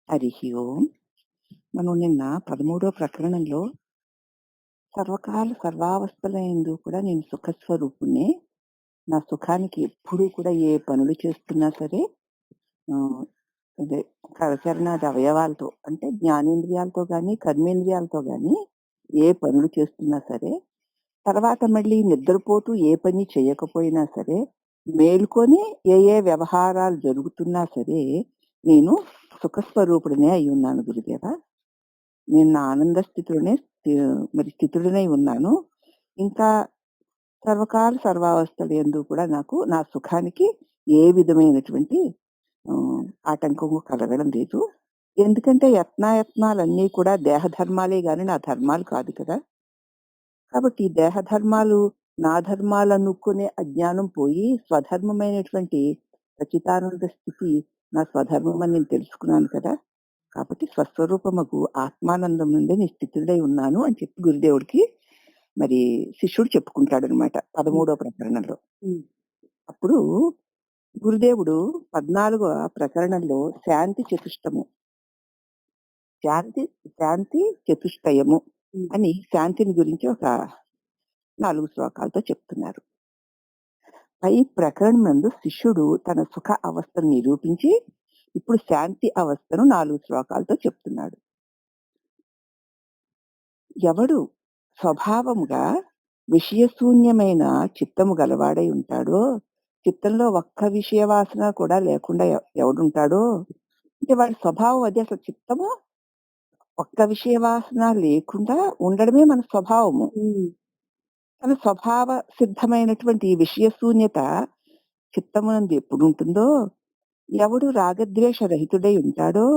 హరిః ఓం. మనం నిన్న 13వ ప్రకరణంలో సర్వకాల సర్వావస్థలయందు కూడా నేను సుఖస్వరూపుడినే. నా సుఖానికి ఎప్పుడూ కూడా ఏ పనులు చేస్తున్నా సరే ఆహ్, అదే కరచరణాది అవయవాలతో అంటే జ్ఞానేంద్రియాలతో గాని, కర్మేంద్రియాలతో గాని ఏ పనులు చేస్తున్నా సరే, తర్వాత మళ్ళీ నిద్రపోతూ ఏ పని చేయకపోయినా సరే, మేలుకొని ఏ వ్యవహారాలు జరుగుతున్నా సరే, నేను సుఖస్వరూపుడినే అయ్యున్నాను గురుదేవా. నేను నా ఆనంద స్థితిలోనే మరి స్థితుడినై ఉన్నాను. ఇంకా సర్వకాల సర్వావస్థలయందు కూడా నాకు నా సుఖానికి ఏ విధమైనటువంటి ఆటంకము కలగడం లేదు. ఎందుకంటే యత్నాయత్నాలన్నీ కూడా దేహ ధర్మాలే గాని నా ధర్మాలు కాదు కదా! కాబట్టి ఈ దేహ ధర్మాలు నా ధర్మాలనుకునే అజ్ఞానం పోయి స్వధర్మమైనటువంటి సచ్చిదానంద స్థితి నా స్వధర్మం అని నేను తెలుసుకున్నాను కదా! కాబట్టి స్వస్వరూపమగు ఆత్మానందం నుండి నేను స్థితుడై ఉన్నాను అని చెప్పి గురుదేవుడికి మరి శిష్యుడు చెప్పుకుంటాడనమాట 13వ ప్రకరణంలో. అప్పుడు గురుదేవుడు 14వ ప్రకరణంలో శాంతి చతుష్టము, శాంతి శాంతి చతుష్టయము అని శాంతిని గురించి ఒక 4 శ్లోకాలతో చెప్తున్నారు. పై ప్రకరణం నందు శిష్యుడు తన సుఖ అవస్థను నిరూపించి ఇప్పుడు శాంతి అవస్థను 4 శ్లోకాలతో చెప్తున్నాడు. ఎవడు స్వభావముగా విషయశూన్యమైన చిత్తము గలవాడై ఉంటాడో, చిత్తంలో ఒక్క విషయ వాసన కూడా లేకుండా ఎవడుంటాడో, అంటే వాడి స్వభావం అది. అసలు చిత్తము ఒక్క విషయ వాసన లేకుండా ఉండడమే మన స్వభావము. తన స్వభావ సిద్ధమైనటువంటి విషయ శూన్యత చిత్తమునందు ఎప్పుడు ఉంటుందో, ఎవడు రాగద్వేష రహితుడై ఉంటాడో,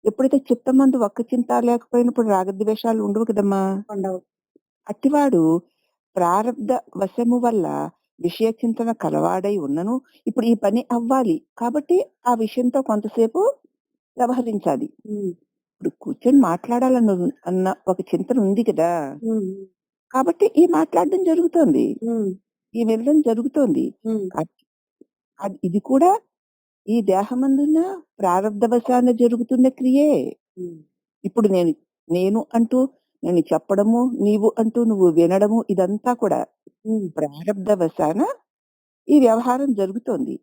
ఎప్పుడైతే చిత్తమందు ఒక్క చింత లేకపోయినప్పుడు రాగద్వేషాలు ఉండవు కదమ్మా. ఉండవు. అట్టివాడు ప్రారబ్ధ వశము వల్ల విషయ చింతన కలవాడై ఉన్నను ఇప్పుడు ఈ పని అవ్వాలి కాబట్టి ఆ విషయంతో కొంతసేపు వ్యవహరించాలి. ఇప్పుడు కూర్చొని మాట్లాడాలన్న అన్న ఒక చింతన ఉంది కదా, కాబట్టి ఈ మాట్లాడడం జరుగుతోంది, ఈ వెళ్ళడం జరుగుతోంది. ఇది కూడా ఈ దేహమందున్న ప్రారబ్ధవశాన జరుగుతున్న క్రియే. ఇప్పుడు నేను నేను అంటూ నేను చెప్పడము, నీవు అంటూ నువ్వు వినడము, ఇదంతా కూడా ప్రారబ్ధవశాన ఈ వ్యవహారం జరుగుతోంది.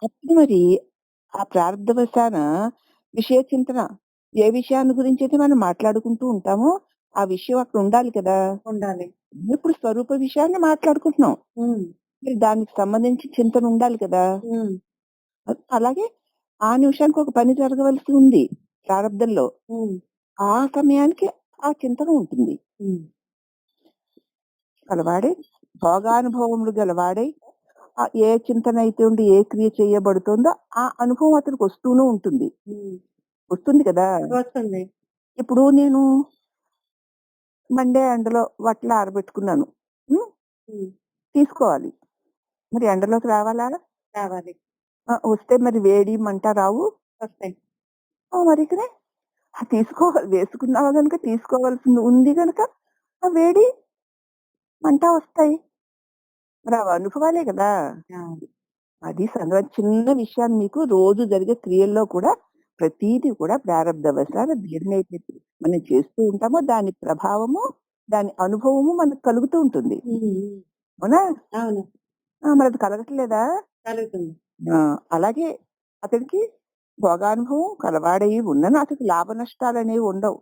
అప్పుడు మరి ఆ ప్రారబ్ధవశాన విషయ చింతన ఏ విషయాన్ని గురించి అయితే మనం మాట్లాడుకుంటూ ఉంటామో ఆ విషయం అక్కడ ఉండాలి కదా. ఉండాలి. ఇప్పుడు స్వరూప విషయాన్ని మాట్లాడుకుంటున్నాం, మరి దానికి సంబంధించి చింతన ఉండాలి కదా. అలాగే ఆ నిమిషానికి ఒక పని జరగవలసి ఉంది ప్రారంధంలో, ఆ సమయానికి ఆ చింతన ఉంటుంది. గలవాడే భోగానుభవములు గలవాడై ఏ చింతన అయితే ఉండి ఏ క్రియ చేయబడుతుందో ఆ అనుభవం అతనికి వస్తూనే ఉంటుంది. వస్తుంది కదా. వస్తుంది. ఇప్పుడు నేను మండే ఎండలో బట్టలు ఆరబెట్టుకున్నాను, తీసుకోవాలి. మరి ఎండలోకి రావాలా? రావాలి. వస్తే మరి వేడి మంట రావు? వస్తాయి. మరి ఇక్కడే వేసుకున్నావా గనుక తీసుకోవాల్సింది ఉంది గనుక ఆ వేడి మంట వస్తాయి. మరి అవి అనుభవాలే కదా. అది సంగతి. చిన్న విషయాన్ని మీకు రోజు జరిగే క్రియల్లో కూడా ప్రతీది కూడా ప్రారబ్ధవశాన దేన్నైతే మనం చేస్తూ ఉంటామో దాని ప్రభావము, దాని అనుభవము మనకు కలుగుతూ ఉంటుంది. అవునా? అవును. మరి అది కలగట్లేదా? కలుగుతుంది. అలాగే అతడికి భోగానుభవం కలవాడై ఉన్నను అతనికి లాభ నష్టాలు అనేవి ఉండవు.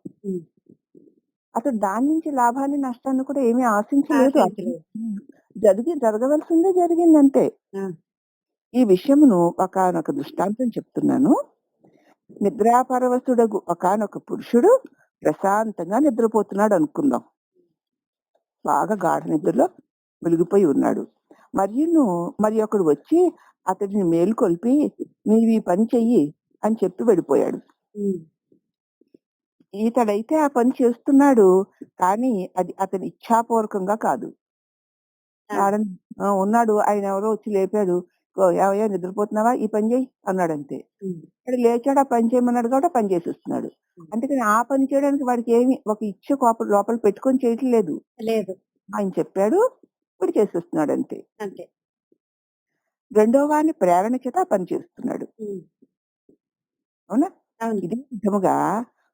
అతడు దాని నుంచి లాభాన్ని నష్టాన్ని కూడా ఏమీ ఆశించలేదు. జరగవలసిందే జరిగిందంతే. ఈ విషయమును ఒకానొక దృష్టాంతం చెప్తున్నాను. నిద్రాపరవశుడగు ఒకానొక పురుషుడు ప్రశాంతంగా నిద్రపోతున్నాడు అనుకుందాం. బాగా గాఢ నిద్రలో వెలిగిపోయి ఉన్నాడు. మరి ఒకడు వచ్చి అతడిని మేలుకొల్పి నీవు ఈ పని చెయ్యి అని చెప్పి వెళ్ళిపోయాడు. ఇతడైతే ఆ పని చేస్తున్నాడు, కానీ అది అతని ఇచ్ఛాపూర్వకంగా కాదు. ఉన్నాడు, ఆయన ఎవరో వచ్చి లేపాడు, ఏవయ్యా నిద్రపోతున్నావా, ఈ పని చేయి అన్నాడంతే. ఇక్కడ లేచాడు, ఆ పని చేయమన్నాడు కాబట్టి ఆ పని చేసేస్తున్నాడు. అందుకని ఆ పని చేయడానికి వాడికి ఏమి ఒక ఇచ్చ లోపల పెట్టుకొని చేయటం లేదు. ఆయన చెప్పాడు, ఇప్పుడు చేసేస్తున్నాడు అంతే. రెండో వాడిని ప్రేరణ చేత పని చేస్తున్నాడు. అవునా? అవును. ఇదే విధముగా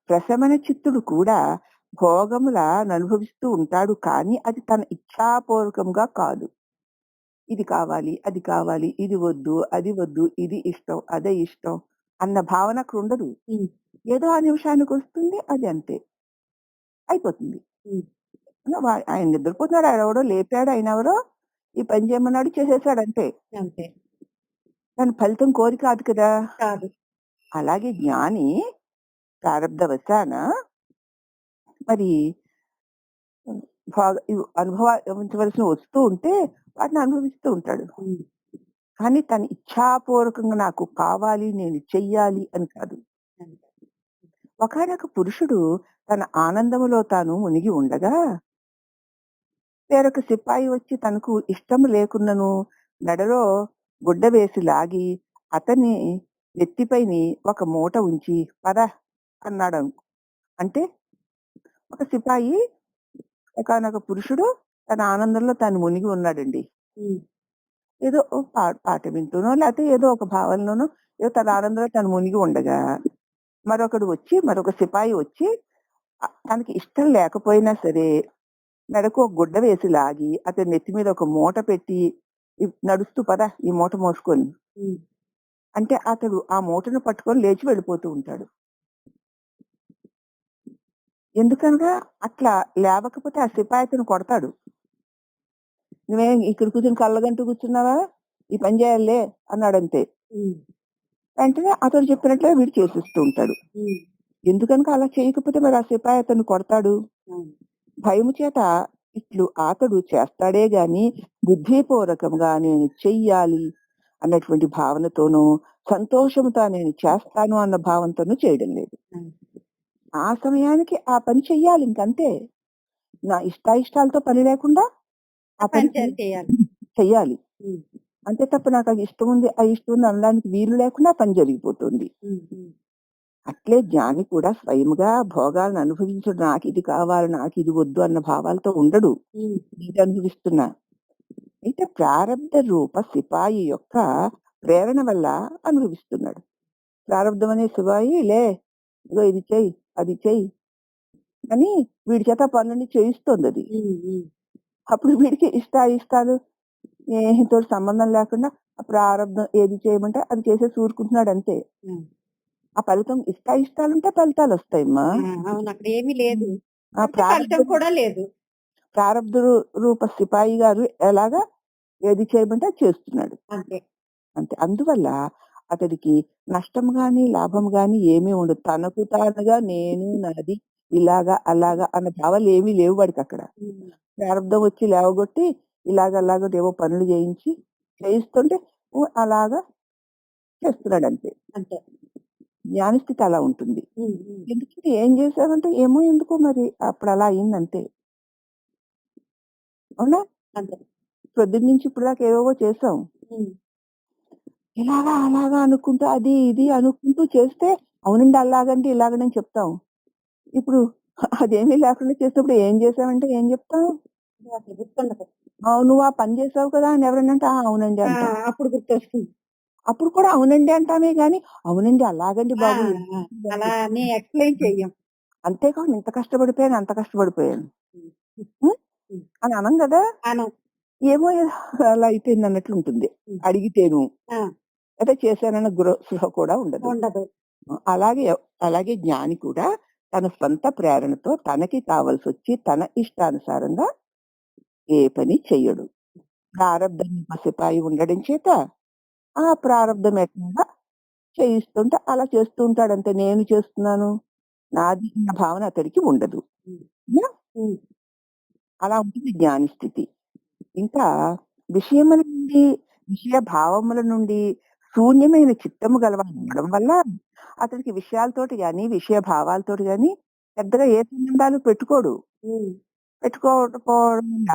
ప్రశమన చిత్తుడు కూడా భోగములననుభవిస్తూ ఉంటాడు. కానీ అది తన ఇచ్ఛాపూర్వకంగా కాదు. ఇది కావాలి, అది కావాలి, ఇది వద్దు, అది వద్దు, ఇది ఇష్టం, అదే ఇష్టం అన్న భావన అక్కడుండదు. హ్మ్. ఏదో ఆ నిమిషానికొస్తుంది అది అంతే. అయిపోతుంది. హ్మ్. ఆయన నిద్రపోతున్నాడు. ఆడెవడో లేపాడు. ఆయనెవరో ఈ పని చేయమన్నాడు చేసేసాడంతే. అంతే. దాని ఫలితం కోరి కాదు కదా! కాదు. అలాగే జ్ఞాని ప్రారబ్ధవశాన మరి అనుభవించవలసినవి వస్తూ ఉంటే వాటిని అనుభవిస్తూ ఉంటాడు. హ్మ్. కానీ తన ఇచ్ఛాపూర్వకంగా నాకు కావాలి, నేను చెయ్యాలి అని కాదు. అంతే. ఒకానొక పురుషుడు తన ఆనందములో తాను మునిగి ఉండగా, వేరొక సిపాయి వచ్చి తనకు ఇష్టం లేకున్నను మెడలో గుడ్డ వేసి లాగి అతని నెత్తిపైని ఒక మూట ఉంచి పద అన్నాడు. అంటే ఒక సిపాయి ఒకానొక పురుషుడు తన ఆనందంలో తాను మునిగి ఉన్నాడండి. హ్మ్. ఏదో ఓ పాట వింటూనో లేతే ఏదో ఒక భావనలోనో ఏదో తన ఆనందంలో తను మునిగి ఉండగా మరొక సిపాయి వచ్చి తనకి ఇష్టం లేకపోయినా సరే మెడకు ఒక గుడ్డ వేసి లాగి అతని నెత్తి మీద ఒక మూట పెట్టి నడుస్తూ పద ఈ మూట మోసుకొని హ్మ్. అంటే అతడు ఆ మూటను పట్టుకొని లేచి వెళ్ళిపోతూ ఉంటాడు. ఎందుకనగా అట్లా లేవకపోతే ఆ సిపాయి అతను కొడతాడు. నువ్వేం ఇక్కడ కూర్చొని కళ్ళగంటూ కూర్చున్నావా? ఈ పని చేయాలిలే అన్నాడంతే. హ్మ్. వెంటనే అతడు చెప్పినట్లే వీడు చేసేస్తూ ఉంటాడు. హ్మ్. ఎందుకనక అలా చేయకపోతే మరి ఆ సిపాయి అతన్ని కొడతాడు. అవును. భయము చేత ఇట్లు అతడు చేస్తాడే గాని బుద్ధిపూర్వకంగా నేను చెయ్యాలి అన్నటువంటి భావనతోనూ, సంతోషంతో నేను చేస్తాను అన్న భావంతోనూ చేయడం లేదు. అవును. ఆ సమయానికి ఆ పని చెయ్యాలి ఇంకంతే. నా ఇష్టాయిష్టాలతో పని లేకుండా ఆ పని చేయాలి. చెయ్యాలి. హ్మ్. అంతే తప్ప నాకది ఇష్టముంది, ఆ ఇష్టముంది అనడానికి వీలు లేకుండా ఆ పని జరిగిపోతుంది. హ్మ్. హ్మ్. అట్లే జ్ఞాని కూడా స్వయముగా భోగాలను అనుభవించడు. నాకిది కావాలి, నాకిది వద్దు అన్న భావాలతో ఉండడు. హ్మ్. ఇది అనుభవిస్తున్నా. అయితే ప్రారబ్ధ రూప సిపాయి యొక్క ప్రేరణ వల్ల అనుభవిస్తున్నాడు. ప్రారబ్ధం అనే సిపాయి లే ఇదిగో ఇది చెయ్యి, అది చెయ్యి అని వీడి చేత ఆ పనులన్నీ చేయిస్తోందది. హ్మ్. హ్మ్. అప్పుడు వీడికి ఇష్టాయిష్టాలు ఏహీతోటి సంబంధం లేకుండా ఆ ప్రారబ్ధం ఏది చేయమంటే అది చేసేసి ఊరుకుంటున్నాడు అంతే. హ్మ్. ఆ ఫలితం ఇష్టాయిష్టాలుంటే ఫలితాలొస్తాయమ్మా. అవును. అక్కడ ఏమీ లేదు. ఆ అంటే ఫలితం కూడా లేదు. ప్రారబ్ధ రూప సిపాయి గారు ఎలాగా ఏది చేయమంటే అది చేస్తున్నాడు. అంతే. అంతే. అందువల్ల అతడికి నష్టం గాని, లాభం గాని ఏమీ ఉండదు. తనకు తానుగా నేను, నాది, ఇలాగా, అలాగా అన్న భావాలేమీ లేవు వాడికక్కడ. హ్మ్. ప్రారంధం వచ్చి లేవగొట్టి ఇలాగ అలాగ ఏవో పనులు చేయించి చేయిస్తుంటే అలాగా చేస్తున్నాడంతే. అంతే. జ్ఞాని స్థితి అలా ఉంటుంది. హ్మ్. హ్మ్. ఎందుకంటే ఏం చేశావంటే ఏమో ఎందుకో మరి అప్పుడలా అయిందంతే. అవునా? అంతే. పొద్దున్నుంచి ఇప్పుడు దాకా ఏవేవో చేసాం. హ్మ్. ఇలాగా, అలాగా అనుకుంటూ అది, ఇది అనుకుంటూ చేస్తే అవునండి అలాగండి, ఇలాగనని చెప్తాం. ఇప్పుడు అదేమీ లేకుండా చేసినప్పుడు ఏం చేసావంటే ఏం చెప్తాం? అసలు గుర్తుండదు. నువ్వు ఆ పని చేసావు కదా! అని ఎవరైనా అంటే, ఆ! అవునండి ఆ! అంటాం. అప్పుడు గుర్తొస్తుంది. అప్పుడు కూడా అవునండి అంటామే గాని, అవునండి అలాగండి ఆ! బాబు. ఆ! అలా అని ఎక్స్‌ప్లెయిన్ చెయ్యం. అంతేకాదు ఇంత కష్టపడిపోయాను, అంత కష్టపడిపోయాను. హ్మ్. హ్మ్. హ్మ్. అని అనం గదా! అనం. ఏమో అలా అయిపోయిందన్నట్లుంటుంది. హ్మ్. అడిగితేను. ఆ! అయితే చేశానన్న స్పృహ కూడా ఉండదు. ఉండదు. అలాగే అలాగే జ్ఞాని కూడా తన స్వంత ప్రేరణతో తనకి కావాల్సొచ్చి తన ఇష్టానుసారంగా ఏ పని చెయ్యడు. ప్రారబ్ధం సిపాయి ఉండడం చేత ఆ ప్రారబ్ధం ఎట్లా చేయిస్తుంటే అలా చేస్తూ ఉంటాడంతే. నేను చేస్తున్నాను, నాది అన్న భావన అతడికి ఉండదు. హ్మ్. యాహ్! హ్మ్. అలా ఉంటుంది జ్ఞాని స్థితి. ఇంకా విషయముల నుండి, విషయ భావముల నుండి శూన్యమైన చిత్తము గలవాడు అవ్వడం వల్ల అతనికి విషయాలతోటి గాని, విషయ భావాలతోటి గాని పెద్దగా ఏ సంబంధాలు పెట్టుకోడు. హ్మ్. పెట్టుకోకపోవడం వల్ల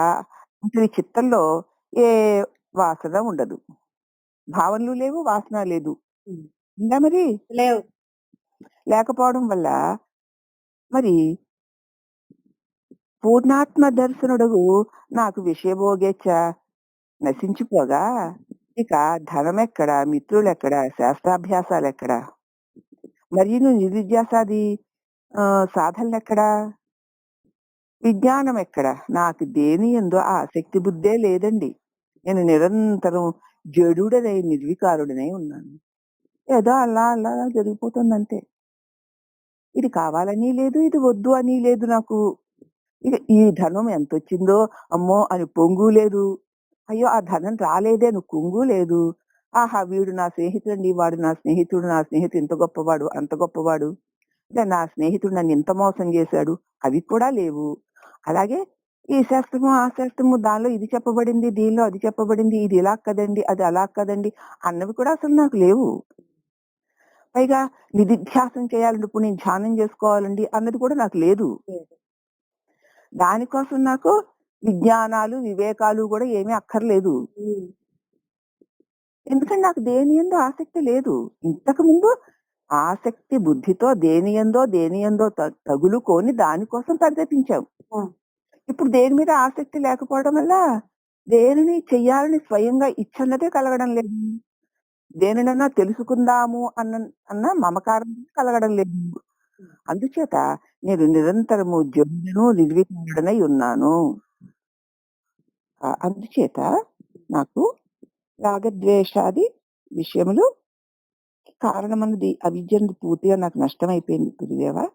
అతని చిత్తంలో ఏ వాసన ఉండదు. భావనలు లేవు, వాసన లేదు. హ్మ్. ఉందా మరి? లేవు. లేకపోవడం వల్ల మరి పూర్ణాత్మ దర్శనుడగు నాకు విషయభోగేచ్ఛ నశించిపోగా ఇక ధనమెక్కడ, మిత్రులెక్కడ, శాస్త్రాభ్యాసాలెక్కడ? మరీను నిరుధ్యాసాది సాధనలెక్కడా? విజ్ఞానం ఎక్కడ? నాకు దేని యందు ఆసక్తి బుద్ధే లేదండి. నేను నిరంతరం జడుడనై, నిర్వికారుడనై ఉన్నాను. ఏదో అలా అలా జరిగిపోతుందంతే. ఇది కావాలని లేదు, ఇది వద్దు అని లేదు నాకు. ఇక ఈ ధనం ఎంతొచ్చిందో అమ్మో అని పొంగు లేదు. అయ్యో! ఆ ధనం రాలేదే అని కుంగు లేదు. ఆహా! వీడు నా స్నేహితుడండి, వాడు నా స్నేహితుడు, నా స్నేహితుడు ఇంత గొప్పవాడు, అంత గొప్పవాడు. నా స్నేహితుడు నన్ను ఇంత మోసం చేశాడు. అవి కూడా లేవు. అలాగే ఈ శాస్త్రము, ఆ శాస్త్రము దానిలో ఇది చెప్పబడింది, దీనిలో అది చెప్పబడింది. ఇది ఇలా కదండీ, అది అలా కదండీ అన్నవి కూడా అసలు నాకు లేవు. పైగా నిధిధ్యాసనం చేయాలండి, ఇప్పుడు నేను ధ్యానం చేసుకోవాలండి అన్నది కూడా నాకు లేదు. లేదు. దానికోసం నాకు విజ్ఞానాలు, వివేకాలు కూడా ఏమీ అక్కర్లేదు. ఉమ్. ఎందుకంటే నాకు దేని యందు ఆసక్తి లేదు. ఇంతకుముందు ఆసక్తి బుద్ధితో దేని యందో తగులుకొని దానికోసం పరితపించాం. ఆ. ఇప్పుడు దేని మీద ఆసక్తి లేకపోవడం వల్ల దేనిని చెయ్యాలని స్వయంగా ఇచ్చ అన్నదే కలగడం లేదు. దేనినైనా తెలుసుకుందాము అన్న మమకారం కలగడం లేదు. అందుచేత నేను నిరంతరము జడును, నిర్వికారుడనై ఉన్నాను. అందుచేత నాకు రాగద్వేషాది విషయములు కారణమన్నది అవిద్యందు పూర్తిగా నాకు నష్టమైపోయింది గురుదేవా.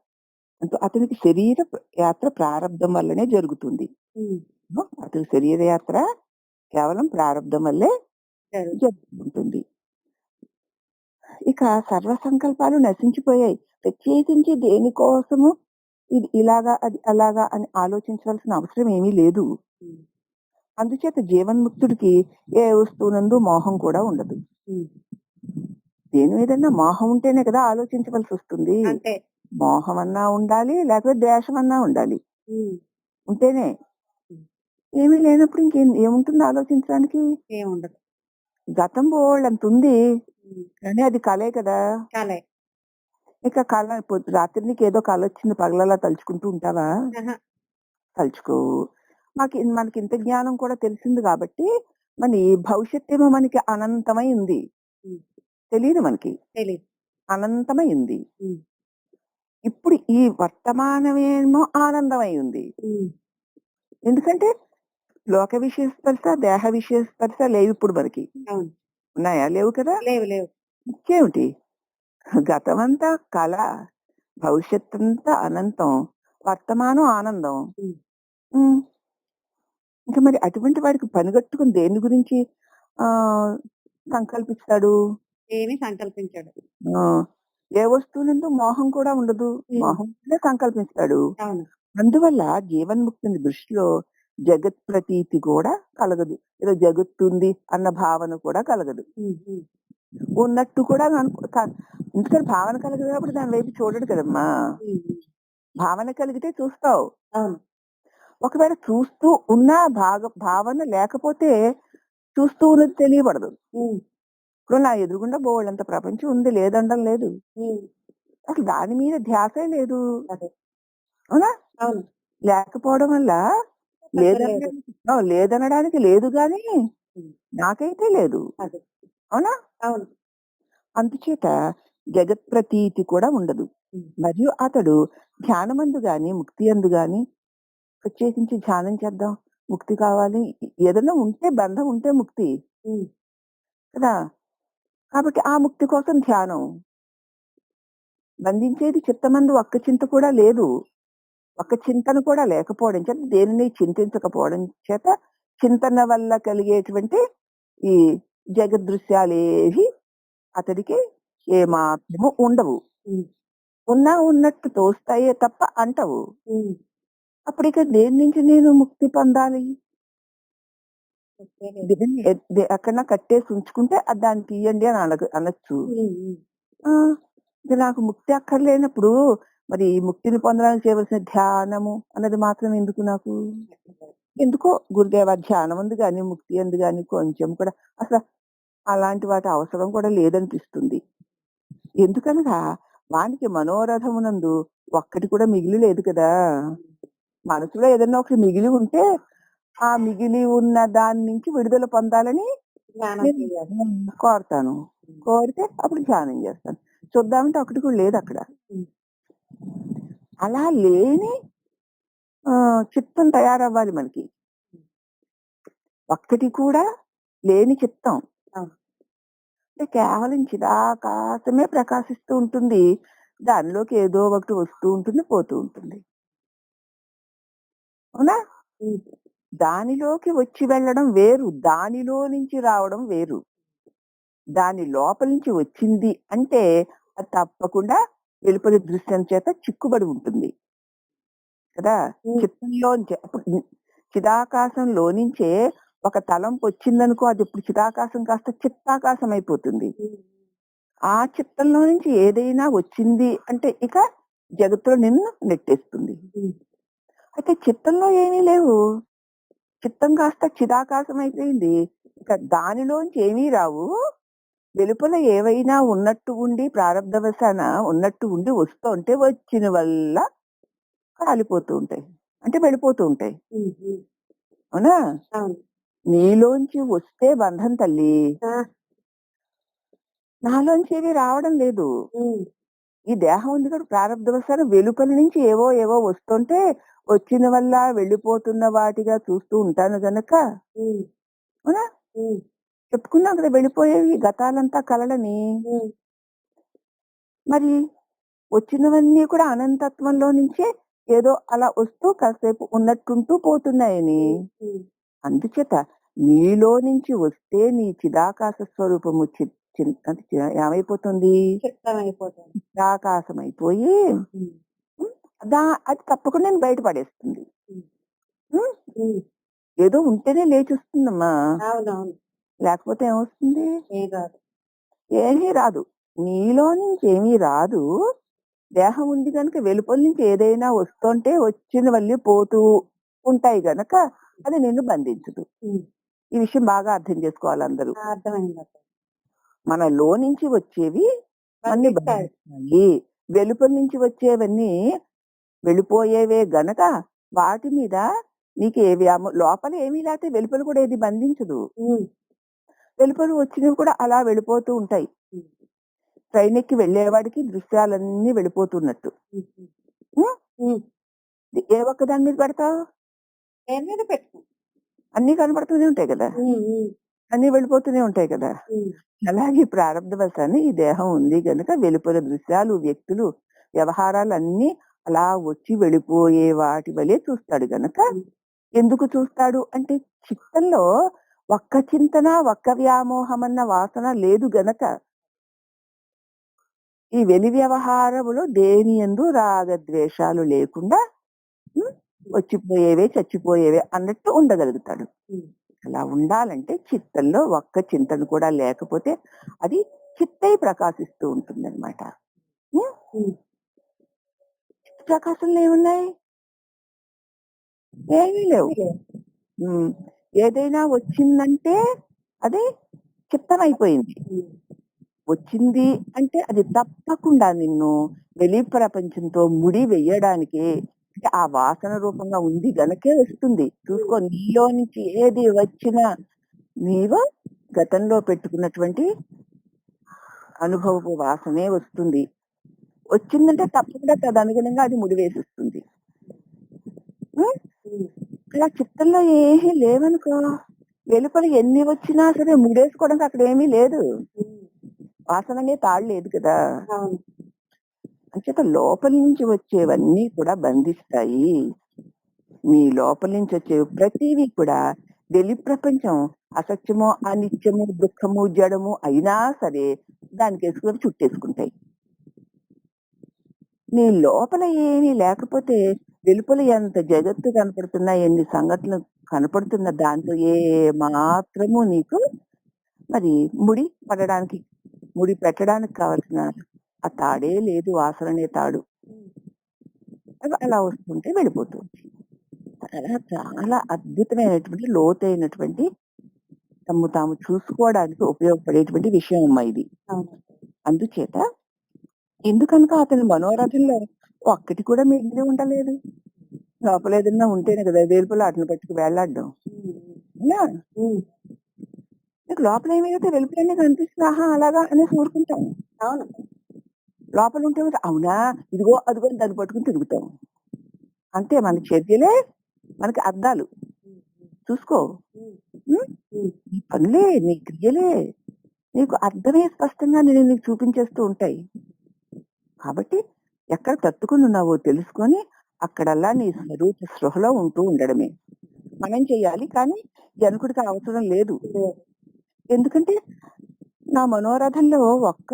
అతనికి శరీర యాత్ర ప్రారంధం వల్లనే జరుగుతుంది. ఉమ్. అతని శరీర యాత్ర కేవలం ప్రారంధం వల్లే సరే. జరుగుతుంటుంది. ఇక సర్వ సంకల్పాలు నశించిపోయాయి. ప్రత్యేకించి దేనికోసము ఇది ఇలాగా అది అలాగా అని ఆలోచించవలసిన అవసరం ఏమీ లేదు. ఉమ్. అందుచేత జీవన్ముక్తుడికి ఏ వస్తువునందు మోహం కూడా ఉండదు. ఉమ్. దేని మీదన్నా మోహం ఉంటేనే కదా ఆలోచించవలసి వస్తుంది. అంతే. మోహం అన్నా ఉండాలి, లేకపోతే ద్వేషం అన్నా ఉండాలి. ఉమ్. ఉంటేనే. ఉమ్. ఏమీ లేనప్పుడు ఏముంటుంది ఆలోచించడానికి? ఏముండదు. గతం బోళ్ళంత ఉంది. ఉమ్. కానీ అది కలే కదా. కలే. ఇక కళ రాత్రి నీకు ఏదో కళ వచ్చింది పగలలా తలుచుకుంటూ ఉంటావా? ఆహా. తలుచుకోవు. మనకి ఇంత జ్ఞానం కూడా తెలిసింది కాబట్టి మరి భవిష్యత్ ఏమో మనకి అనంతమై ఉంది. ఉమ్. తెలియదు మనకి. తెలీదు. అనంతమై ఉంది. ఉమ్. ఇప్పుడు ఈ వర్తమానమేమో ఆనందమై ఉంది. ఉమ్. ఎందుకంటే లోక విషయ స్పర్శ, దేహ విషయ స్పర్శ లేవు ఇప్పుడు మనకి. అవును. ఉన్నాయా? లేవు కదా. లేవు లేవు. ఇంకేమిటి? గతమంతా కళ, భవిష్యత్తంతా అనంతం, వర్తమానం ఆనందం. ఉమ్. ఉమ్. ఇంకా మరి అటువంటి వాడికి పనిగట్టుకుని దేని గురించి ఆ సంకల్పిస్తాడు? ఏమీ సంకల్పించాడు. ఆ ఏ వస్తువునందు మోహం కూడా ఉండదు. ఉమ్. మోహం ఉంటేనే సంకల్పిస్తాడు. అవును. అందువల్ల జీవన్ముక్తిని దృష్టిలో జగత్ ప్రతీతి కూడా కలగదు. ఏదో జగత్తు ఉంది అన్న భావన కూడా కలగదు. ఉమ్. ఉమ్. ఉన్నట్టు కూడా ఎందుకని భావన కలగదు కాబట్టి దాని వైపు చూడడు కదమ్మా. ఉమ్. ఉమ్. భావన కలిగితే చూస్తావు. అవును. ఒకవేళ చూస్తూ ఉన్న భావన లేకపోతే చూస్తూ ఉన్నది తెలియబడదు. ఉమ్. ఇప్పుడు నా ఎదురుగుండా బోళ్ళంత ప్రపంచం ఉంది, లేదనడం లేదు. ఉమ్. అసలు దాని మీద ధ్యాసే లేదు. అదే. అవునా? అవును. లేకపోవడం వల్ల లేదు. లేదనడానికి లేదు గాని ఉమ్. నాకైతే లేదు. అదే. అవునా? అవును. అందుచేత జగత్ ప్రతీతి కూడా ఉండదు. ఉమ్. మరియు అతడు ధ్యానమందు గాని, ముక్తి అందు గాని ప్రత్యేకించి ధ్యానం చేద్దాం, ముక్తి కావాలి, ఏదైనా ఉంటే బంధం ఉంటే ముక్తి ఉమ్. కదా. కాబట్టి ఆ ముక్తి కోసం ధ్యానం. బంధించేది చిత్తమందు ఒక్క చింత కూడా లేదు. ఒక్క చింతన కూడా లేకపోవడం చేత, దేనిని చింతించకపోవడం చేత, చింతన వల్ల కలిగేటువంటి ఈ జగదృశ్యాలేవి అతడికి ఏమాత్రము ఉండవు. ఉమ్. ఉన్నా ఉన్నట్టు తోస్తాయే తప్ప అంటవు. ఉమ్. అప్పుడు ఇక దేని నుంచి నేను ముక్తి పొందాలి? ఓకే. దేన్ని ఎక్కడన్నా కట్టేసి ఉంచుకుంటే దాన్ని తీయండి అని అనొచ్చు. ఉమ్. ఉమ్. ఆ ఇక నాకు ముక్తి అక్కర్లేనప్పుడు మరి ఈ ముక్తిని పొందడానికి చేయవలసిన ధ్యానము అన్నది మాత్రం ఎందుకు నాకు? ఎందుకో గురుదేవ ధ్యానం ఉంది కానీ, ముక్తి అందు కానీ కొంచెం కూడా అసలు అలాంటి వాటి అవసరం కూడా లేదనిపిస్తుంది. ఎందుకనగా వానికి మనోరథమునందు ఒక్కటి కూడా మిగిలి లేదు కదా. మనసులో ఏదైనా ఒకటి మిగిలి ఉంటే ఆ మిగిలి ఉన్న దాని నుంచి విడుదల పొందాలని ధ్యానం నేను చేయాలి. కోరతాను. కోరితే అప్పుడు ధ్యానం చేస్తాను. చూద్దామంటే ఒకటి కూడా లేదక్కడ. హ్మ్. అలా లేని చిత్తం తయారవ్వాలి మనకి. ఒక్కటి కూడా లేని చిత్తం. అవును. అంటే కేవలం చిదాకాశమే ప్రకాశిస్తూ ఉంటుంది. దానిలోకి ఏదో ఒకటి వస్తూ ఉంటుంది, పోతూ ఉంటుంది. అవునా? హ్మ్. దానిలోకి వచ్చి వెళ్ళడం వేరు. దానిలో నుంచి రావడం వేరు. దాని లోపల నుంచి వచ్చింది అంటే అది తప్పకుండా వెలుపలి దృశ్యం చేత చిక్కుబడి ఉంటుంది కదా! హ్మ్. చిత్తంలోంచే అప్పుడు చిదాకాశంలో నుంచే ఒక తలంపు వచ్చిందనుకో అది ఇప్పుడు చిదాకాశం కాస్త చిత్తాకాశం అయిపోతుంది. హ్మ్. ఆ చిత్తంలో నుంచి ఏదైనా వచ్చింది అంటే ఇక జగత్తులో నిన్ను నెట్టేస్తుంది. హ్మ్. అయితే చిత్తంలో ఏమీ లేవు. చిత్తం కాస్త చిదాకాశం అయిపోయింది. ఇక దానిలోంచి ఏమీ రావు. వెలుపల ఏవైనా ఉన్నట్టు ఉండి ప్రారబ్ధవశాన ఉన్నట్టు ఉండి వస్తుంటే వచ్చిన వల్ల కాలిపోతూ ఉంటాయి. అంటే వెళ్ళిపోతూ ఉంటాయి. హ్మ్. హ్మ్. అవునా? అవును. నీలోంచి వస్తే బంధం తల్లి. ఆ! నాలోంచి ఏవి రావడం లేదు. హ్మ్. ఈ దేహం ఉంది కూడా ప్రారబ్ధవశాన వెలుపల నుంచి ఏవో వస్తుంటే వచ్చిన వల్ల వెళ్ళిపోతున్న వాటిగా చూస్తూ ఉంటాను గనక హ్మ్. అవునా? హ్మ్. చెప్పుకున్నాం కదా వెళ్ళిపోయేవి గతాలంతా కలలని. హ్మ్. మరి వచ్చినవన్నీ కూడా అనంతత్వంలో నుంచే ఏదో అలా వస్తూ కాసేపు ఉన్నట్టుంటూ పోతున్నాయని. హ్మ్. హ్మ్. అందుచేత నీలో నుంచి వస్తే నీ చిదాకాశ స్వరూపము అది ఏమైపోతుంది? చిత్తమైపోతుంది. చిదాకాశం అయిపోయి హ్మ్. హ్మ్, అది తప్పకుండా నేను బయట పడేస్తుంది. హ్మ్. హ్మ్. హ్మ్. ఏదో ఉంటేనే లేచొస్తుందమ్మా. అవునవును. లేకపోతే ఏమొస్తుంది? ఏం రాదు. ఏమీ రాదు. నీలో నుంచి ఏమీ రాదు. దేహం ఉంది గనుక వెలుపల నుంచి ఏదైనా వస్తుంటే వచ్చినవన్నీ పోతూ ఉంటాయి గనక అది నిన్ను బంధించదు. హ్మ్. ఈ విషయం బాగా అర్థం చేసుకోవాలి అందరూ. ఆ! అర్థమైందక్క. మనలో నుంచి వచ్చేవి మనని బంధిస్తాయి. బంధిస్తాయి. వెలుపల నుంచి వచ్చేవన్నీ వెళ్ళిపోయేవే గనక వాటి మీద నీకు ఏ లోపల ఏమీ లేకపోతే వెలుపల కూడా ఏది బంధించదు. హ్మ్. వెలుపల వచ్చినవి కూడా అలా వెళ్ళిపోతూ ఉంటాయి. హ్మ్. ట్రైన్ ఎక్కి వెళ్ళేవాడికి దృశ్యాలన్నీ వెళ్ళిపోతున్నట్టు. హ్మ్. హ్మ్. హ్మ్. హ్మ్. ఏ ఒక్క దాని మీద పెడతావు? దేని మీద పెట్టుకో. అన్నీ కనపడుతూనే ఉంటాయి కదా! హ్మ్. హ్మ్. అన్నీ వెళ్ళిపోతూనే ఉంటాయి కదా! హ్మ్. అలాగే ప్రారంధవశాన్ని ఈ దేహం ఉంది గనుక వెలుపల దృశ్యాలు, వ్యక్తులు, వ్యవహారాలన్నీ అలా వచ్చి వెళ్ళిపోయే వాటి వలె చూస్తాడు గనక హ్మ్. ఎందుకు చూస్తాడు అంటే చిత్తంలో ఒక్క చింతన, ఒక్క వ్యామోహమన్న వాసన లేదు గనక ఈ వెలి వ్యవహారములో దేని యందు రాగద్వేషాలు లేకుండా హ్మ్, వచ్చిపోయేవే, చచ్చిపోయేవే అన్నట్టు ఉండగలుగుతాడు. హ్మ్. అలా ఉండాలంటే చిత్తంలో ఒక్క చింతన కూడా లేకపోతే అది చిత్తై ప్రకాశిస్తూ ఉంటుందన్నమాట. హ్మ్. హ్మ్. ప్రకాశంలో ఏమున్నాయి? ఏమీ లేవు. ఏమీ లేవు. హ్మ్. ఏదైనా వచ్చిందంటే అది చిత్తమైపోయింది. హ్మ్. వచ్చింది అంటే అది తప్పకుండా నిన్ను వెలి ప్రపంచంతో ముడి వెయ్యడానికే అంటే ఆ వాసన రూపంగా ఉంది గనకే వస్తుంది. చూసుకో నీలో నుంచి ఏది వచ్చినా నీవు గతంలో పెట్టుకున్నటువంటి అనుభవపు వాసనే వస్తుంది. వచ్చిందంటే తప్పకుండా తదనుగుణంగా అది ముడివేసేస్తుంది. హ్మ్. హ్మ్. అలా చిత్తంలో ఏమీ లేవనుకో వెలుపల ఎన్ని వచ్చినా సరే ముడేసుకోవడానికి అక్కడ ఏమీ లేదు. హ్మ్. వాసననే తాడు లేదు కదా! అవును. అంచేత లోపల నుంచి వచ్చేవన్నీ కూడా బంధిస్తాయి. నీ లోపల నుంచి వచ్చేవి ప్రతివి కూడా వెలి ప్రపంచం అసత్యమో, అనిత్యము, దుఃఖము, జడము అయినా సరే దానికేసుకొని చుట్టేసుకుంటాయి. నీ లోపల ఏమీ లేకపోతే వెలుపల ఎంత జగత్తు కనపడుతున్నా, ఎన్ని సంఘటనలు కనపడుతున్న దాంతో ఏ మాత్రము నీకు మరి ముడి పడడానికి, ముడి పెట్టడానికి కావాల్సిన ఆ తాడే లేదు. వాసన అనే తాడు. హ్మ్. అవి అలా వస్తుంటే వెళ్ళిపోతుంది. అలా చాలా అద్భుతమైనటువంటి, లోతైనటువంటి తమ్ము తాము చూసుకోవడానికి ఉపయోగపడేటువంటి విషయం అమ్మా ఇది. అవును. అందుచేత ఎందుకనక అతని మనోరథంలో ఒక్కటి కూడా మిగిలి ఉండలేదు. లోపల ఏదన్నా ఉంటేనే కదా వెలుపల ఆటిని పట్టుకు వేలాడడం. హ్మ్. అవునా? హ్మ్. నీకు లోపల ఏమైతే వెలుపలనే కనిపిస్తుంది. ఆహా! అలాగా అనేసి ఊరుకుంటాం. అవును. లోపల ఉంటే మరి అవునా? ఇదిగో, అదిగో అని దాన్ని పట్టుకొని తిరుగుతాం. అంతే మన చర్యలే మనకి అద్దాలు. హ్మ్. హ్మ్. చూసుకో. హ్మ్. హ్మ్. హ్మ్. నీ పనులే, నీ క్రియలే నీకు అర్థమే స్పష్టంగా నేను నీకు చూపించేస్తూ ఉంటాయి. కాబట్టి ఎక్కడ తట్టుకునున్నావో తెలుసుకొని అక్కడల్లా నీ స్వరూప స్పృహలో ఉంటూ ఉండడమే. మనం చెయ్యాలి. కానీ జనకుడికి ఆ అవసరం లేదు. లేదు. ఎందుకంటే నా మనోరథంలో ఒక్క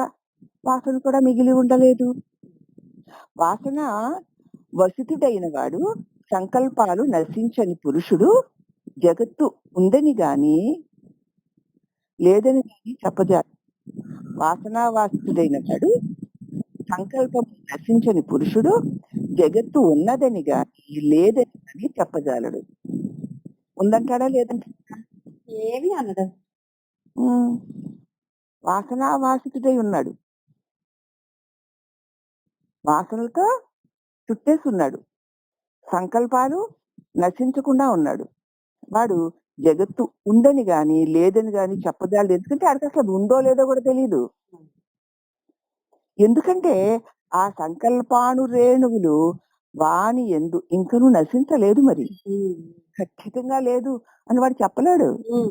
వాసన కూడా మిగిలి ఉండలేదు. వాసన వసితుడైన వాడు సంకల్పాలు నశించని పురుషుడు జగత్తు ఉందని గాని లేదని గాని చెప్పజాడు. వాసనావాసితుడైన వాడు సంకల్పం నశించని పురుషుడు జగత్తు ఉన్నదని గాని లేదని గాని చెప్పజాలడు. ఉందంటాడా లేదంటాడా? ఏమి అనడు. ఉమ్, వాసనావాసితుడై ఉన్నాడు. వాసనలతో చుట్టేసి ఉన్నాడు. సంకల్పాలు నశించకుండా ఉన్నాడు. వాడు జగత్తు ఉందని గాని లేదని గాని చెప్పజాలడు. ఎందుకంటే ఆడికి అసలు అది ఉందో లేదో కూడా తెలియదు. హ్మ్. ఎందుకంటే ఆ సంకల్పానురేణువులు వాని ఎందు ఇంకనూ నశించలేదు మరి. హ్మ్. ఖచ్చితంగా లేదు అని వాడు చెప్పలేడు. హ్మ్.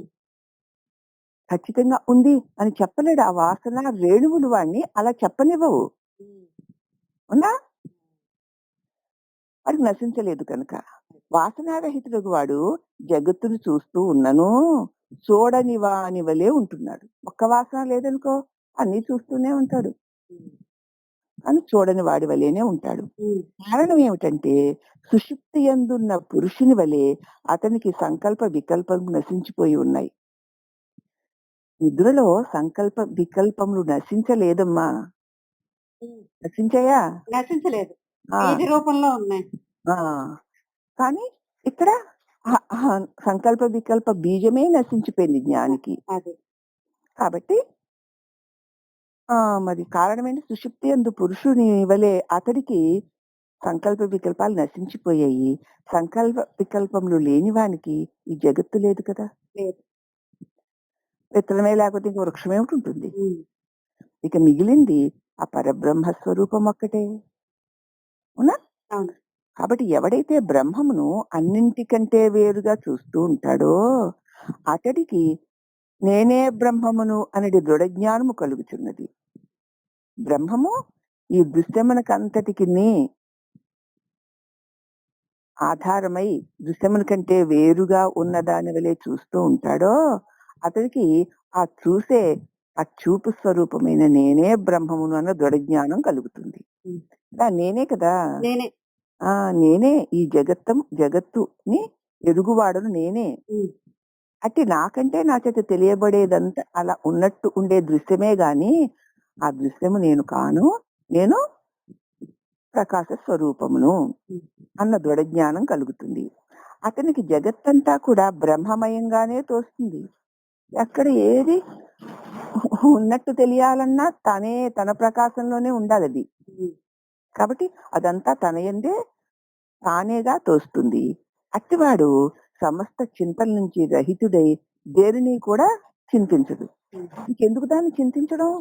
ఖచ్చితంగా ఉంది అని చెప్పలేడు. ఆ వాసన రేణువులు వాడిని అలా చెప్పనివ్వవు. హ్మ్. అవునా? వాడికి నశించలేదు కనుక. వాసనారహితుడు వాడు జగత్తును చూస్తూ ఉన్నను చూడని వాని వలే ఉంటున్నాడు. ఒక్క వాసన లేదనుకో అన్ని చూస్తూనే ఉంటాడు. హ్మ్. అని చూడని వాడి వలేనే ఉంటాడు. హ్మ్. కారణం ఏమిటంటే సుషుప్తి యందున్న పురుషుని వలె అతనికి సంకల్ప వికల్పం నశించిపోయి ఉన్నాయి. నిద్రలో సంకల్ప వికల్పములు నశించలేదమ్మా. హ్మ్. నశించాయా? నశించలేదు. ఆ! బీజ రూపంలో ఉన్నాయి. ఆ! కానీ ఇక్కడ సంకల్ప వికల్ప బీజమే నశించిపోయింది జ్ఞానికి. అది. కాబట్టి మరి కారణమేంటి సుషుప్తి యందు పురుషుని వలె అతడికి సంకల్ప వికల్పాలు నశించిపోయాయి. సంకల్ప వికల్పములు లేని వానికి ఈ జగత్తు లేదు కదా! లేదు. విత్తనమే లేకపోతే ఇంక వృక్షం ఏమిటుంటుంది? హ్మ్. ఇక మిగిలింది ఆ పరబ్రహ్మ స్వరూపం ఒక్కటే. అవునా? అవును. కాబట్టి ఎవడైతే బ్రహ్మమును అన్నింటికంటే వేరుగా చూస్తూ ఉంటాడో అతడికి నేనే బ్రహ్మమును అనేది దృఢ జ్ఞానము కలుగుచున్నది. బ్రహ్మము ఈ దృశ్యమునకంతటికిని ఆధారమై దృశ్యముల కంటే వేరుగా ఉన్న దాని వలె చూస్తూ ఉంటాడో అతడికి ఆ చూసే ఆ చూపు స్వరూపమైన నేనే బ్రహ్మమును అన్న దృఢ జ్ఞానం కలుగుతుంది. హ్మ్. నేనే కదా! నేనే. నేనే ఈ జగత్తుని ఎరుగువాడను నేనే. హ్మ్. అంటే నాకంటే నా చేత తెలియబడేదంతా అలా ఉన్నట్టు ఉండే దృశ్యమే గాని ఆ దృశ్యము నేను కాను. నేను ప్రకాశ స్వరూపమును హ్మ్. అన్న దృఢ జ్ఞానం కలుగుతుంది. అతనికి జగత్తంతా కూడా బ్రహ్మమయంగానే తోస్తుంది. ఎక్కడ ఏది ఉన్నట్టు తెలియాలన్నా తనే తన ప్రకాశంలోనే ఉండాలది. హ్మ్. కాబట్టి అదంతా తన యందే తానేగా తోస్తుంది. అట్టివాడు సమస్త చింతల నుంచి రహితుడై దేనిని కూడా చింతించడు. హ్మ్. ఇంకెందుకు దాన్ని చింతించడం?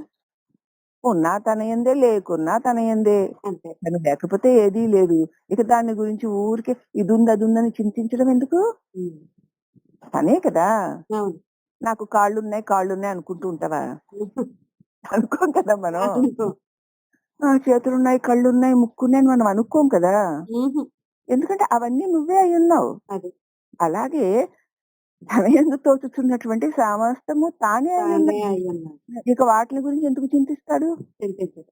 ఉన్నా తన యందే, లేకున్నా తన యందే. అంతే. తను లేకపోతే ఏదీ లేదు. ఇక దాని గురించి ఊరికే ఇదుంది, అదుందని చింతించడం ఎందుకు? హ్మ్. తనే కదా! అవును. నాకు కాళ్ళున్నాయి అనుకుంటూ ఉంటావా? అనుకోం కదా మనం. అనుకో. చేతులున్నాయి, కళ్ళున్నాయి, ముక్కున్నాయి అని మనం అనుకోం కదా! హుహు. ఎందుకంటే అవన్నీ నువ్వే అయ్యున్నావు. అది. అలాగే తన యందు తోచుచున్నటువంటి సమస్తము తానే తానే అయ్యున్నది. అయ్యున్నాడు. ఇక వాటిలి గురించి ఎందుకు చింతిస్తాడు? చింతించడు.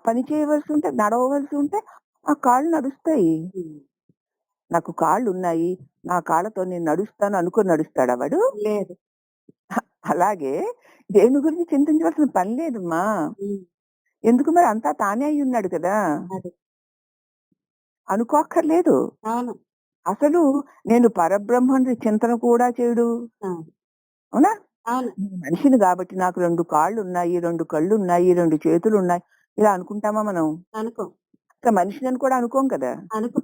పని చేయవలసి ఉంటే, నడవవలసి ఉంటే ఆ కాళ్ళు నడుస్తాయి. హ్మ్. నాకు కాళ్ళున్నాయి. నా కాళ్ళతో నేను నడుస్తాను అనుకోని నడుస్తాడా వాడు? లేదు. అలాగే దేని గురించి చింతించవలసిన పని లేదమ్మా. హ్మ్. ఎందుకు మరి అంతా తానే అయ్యున్నాడు కదా! అది. అనుకోక్కర్లేదు. అవును. అసలు నేను పరబ్రహ్మని చింతన కూడా చేయడు. అవును. అవునా? అవును. నేను మనిషిని గాబట్టి నాకు 2 కాళ్ళున్నాయి, 2 కళ్ళున్నాయి, 2 చేతులున్నాయి. ఇలా అనుకుంటామా మనం? అనుకో. ఇక మనిషినని కూడా అనుకోం కదా! అనుకో.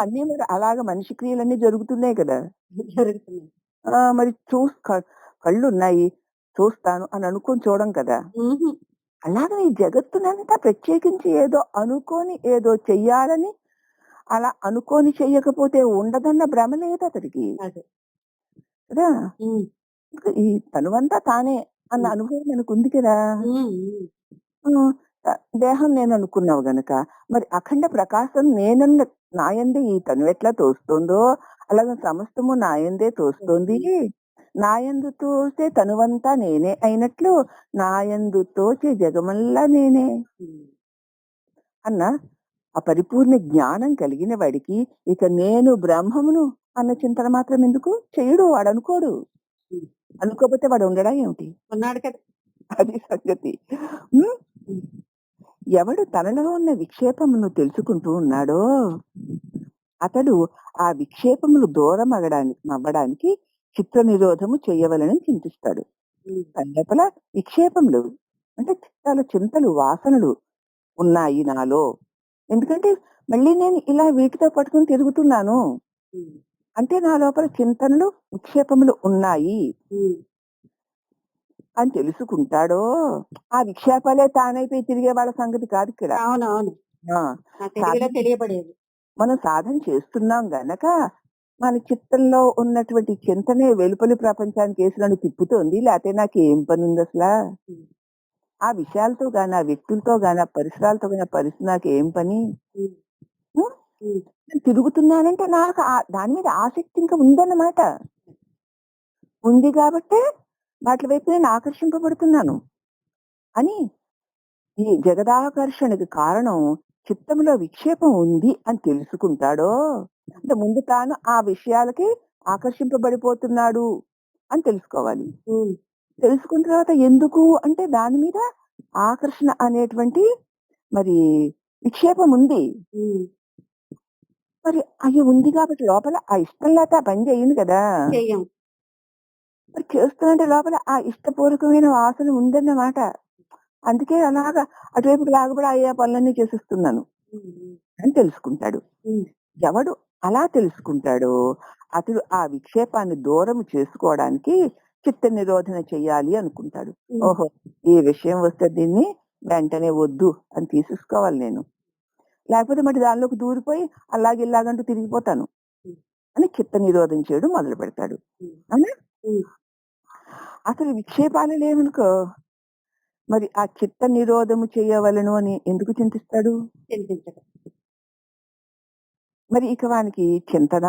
అన్నీ మరి అలాగ మనిషి క్రియలన్నీ జరుగుతున్నాయి కదా! జరుగుతున్నాయి. మరి కళ్ళున్నాయి. చూస్తాను అని అనుకోని చూడం కదా! హుహు. అలాగే ఈ జగత్తునంతా ప్రత్యేకించి ఏదో అనుకోని ఏదో చెయ్యాలని అలా అనుకోని చెయ్యకపోతే ఉండదన్న భ్రమ లేదతడికి. అదే. కదా! హ్మ్. ఈ తనువంతా తానే అన్న హ్మ్. అనుభవం మనకుంది కదా! హ్మ్. హ్మ్. హ్మ్. దేహం నేననుకున్నావు గనక, మరి అఖండ ప్రకాశం నేనన్న నాయందే ఈ తనువెట్లా తోస్తుందో, అలాగే సమస్తము నాయందే తోస్తోంది. హ్మ్. నాయందు తోసే తనువంతా నేనే అయినట్లు, నాయందు తోచే జగమల్లా నేనే హ్మ్. అన్న ఆ పరిపూర్ణ జ్ఞానం కలిగిన వాడికి, ఇక నేను బ్రహ్మమును అన్న చింతన మాత్రం ఎందుకు? చెయ్యడు వాడనుకోడు. హ్మ్. అనుకోపోతే వాడు ఉండడా ఏమిటి? ఉన్నాడు కదా! అది సంగతి. హ్మ్. హ్మ్. ఎవడు తనలో ఉన్న విక్షేపమును తెలుసుకుంటూ ఉన్నాడో, అతడు ఆ విక్షేపములు దూరం అవ్వడానికి చిత్త నిరోధము చేయవలెనని చింతిస్తాడు. హ్మ్. లోపల విక్షేపములు అంటే చిత్తాలు, చింతలు, వాసనలు ఉన్నాయి నాలో. ఎందుకంటే మళ్ళీ నేను ఇలా వీటితో పట్టుకొని తిరుగుతున్నాను. హ్మ్. అంటే నా లోపల చింతనలు, విక్షేపములు ఉన్నాయి హ్మ్. అని తెలుసుకుంటాడో, ఆ విక్షేపాలే తానైపోయి తిరిగే వాళ్ళ సంగతి కాదిక్కడ. అవునవును. ఆ! ఆ తెలివిలో సాధన తెలియబడేది. మనం సాధన చేస్తున్నాం గనక, మన చిత్తంలో ఉన్నటువంటి చింతనే వెలుపలి ప్రపంచానికి ఏసి నన్ను తిప్పుతోంది. లేతే నాకేం పనుందసలా? హ్మ్. ఆ విషయాలతో గాని, ఆ వ్యక్తులతో గాని, ఆ పరిసరాలతో గాని, ఆ పరిస్థితి నాకేం పని? హ్మ్. హ్మ్. హ్మ్. నేను తిరుగుతున్నానంటే నాకు దాని మీద ఆసక్తి ఇంకా ఉందన్నమాట. ఉంది గాబట్టే వాటి వైపు నేను ఆకర్షింపబడుతున్నాను అని ఈ జగదాకర్షణకి కారణం చిత్తంలో విక్షేపం ఉంది అని తెలుసుకుంటాడో, అంటే ముందు తాను ఆ విషయాలకి ఆకర్షింపబడిపోతున్నాడు అని తెలుసుకోవాలి. హ్మ్. తెలుసుకున్న తర్వాత ఎందుకు అంటే దాని మీద ఆకర్షణ అనేటువంటి మరి విక్షేపం ఉంది. హ్మ్. మరి అయ్యో! ఉంది కాబట్టి లోపల ఆ ఇష్టం లేతే ఆ పని చెయ్యను కదా! చెయ్యం. మరి చేస్తుంటే లోపల ఆ ఇష్టపూర్వకమైన వాసన ఉందన్నమాట. అందుకే అలాగా అటువైపుకి లాగబడి ఆ పనులన్నీ చేసేస్తున్నాను హ్మ్. హ్మ్. అని తెలుసుకుంటాడు. హ్మ్. ఎవడు అలా తెలుసుకుంటాడో అతడు ఆ విక్షేపాన్ని దూరం చేసుకోవడానికి చిత్త నిరోధన చెయ్యాలి అనుకుంటాడు. హ్మ్. ఓహో! ఈ విషయం వస్తే దీన్ని వెంటనే వద్దు అని తీసేసుకోవాలి నేను. లేకపోతే మరి దానిలోకి దూరిపోయి అలాగే ఇలాగంటూ తిరిగిపోతాను హ్మ్. అని చిత్త నిరోధం చేయడం మొదలుపెడతాడు. హ్మ్. అవునా? హ్మ్. అసలు విక్షేపాలు లేవనుకో మరి ఆ చిత్త నిరోధము చేయవలెను అని ఎందుకు చింతిస్తాడు? చింతించడం. మరి ఇక వానికి చింతన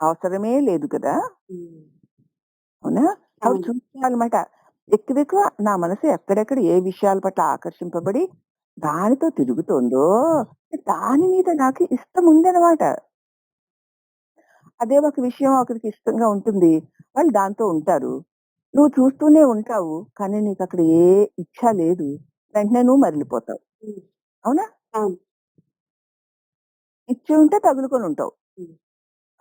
అవసరమే లేదు కదా! హ్మ్. అవునా? ఆవిడ అవును. చూసుకోవాలన్నమాట. ఎక్కువెక్కువ నా మనసు ఎక్కడెక్కడ ఏ విషయాల పట్ల ఆకర్షింపబడి దానితో తిరుగుతోందో, దాని మీద నాకు ఇష్టం ఉందన్నమాట. అదే ఒక విషయం ఒకరికి ఇష్టంగా ఉంటుంది. వాళ్ళు దాంతో ఉంటారు. నువ్వు చూస్తూనే ఉంటావు. కానీ నీకక్కడ ఏ ఇచ్చ లేదు. వెంటనే నువ్వు మరలిపోతావు. హ్మ్. అవునా? అవును. ఇచ్చి ఉంటే తగులుకొని ఉంటావు. హ్మ్.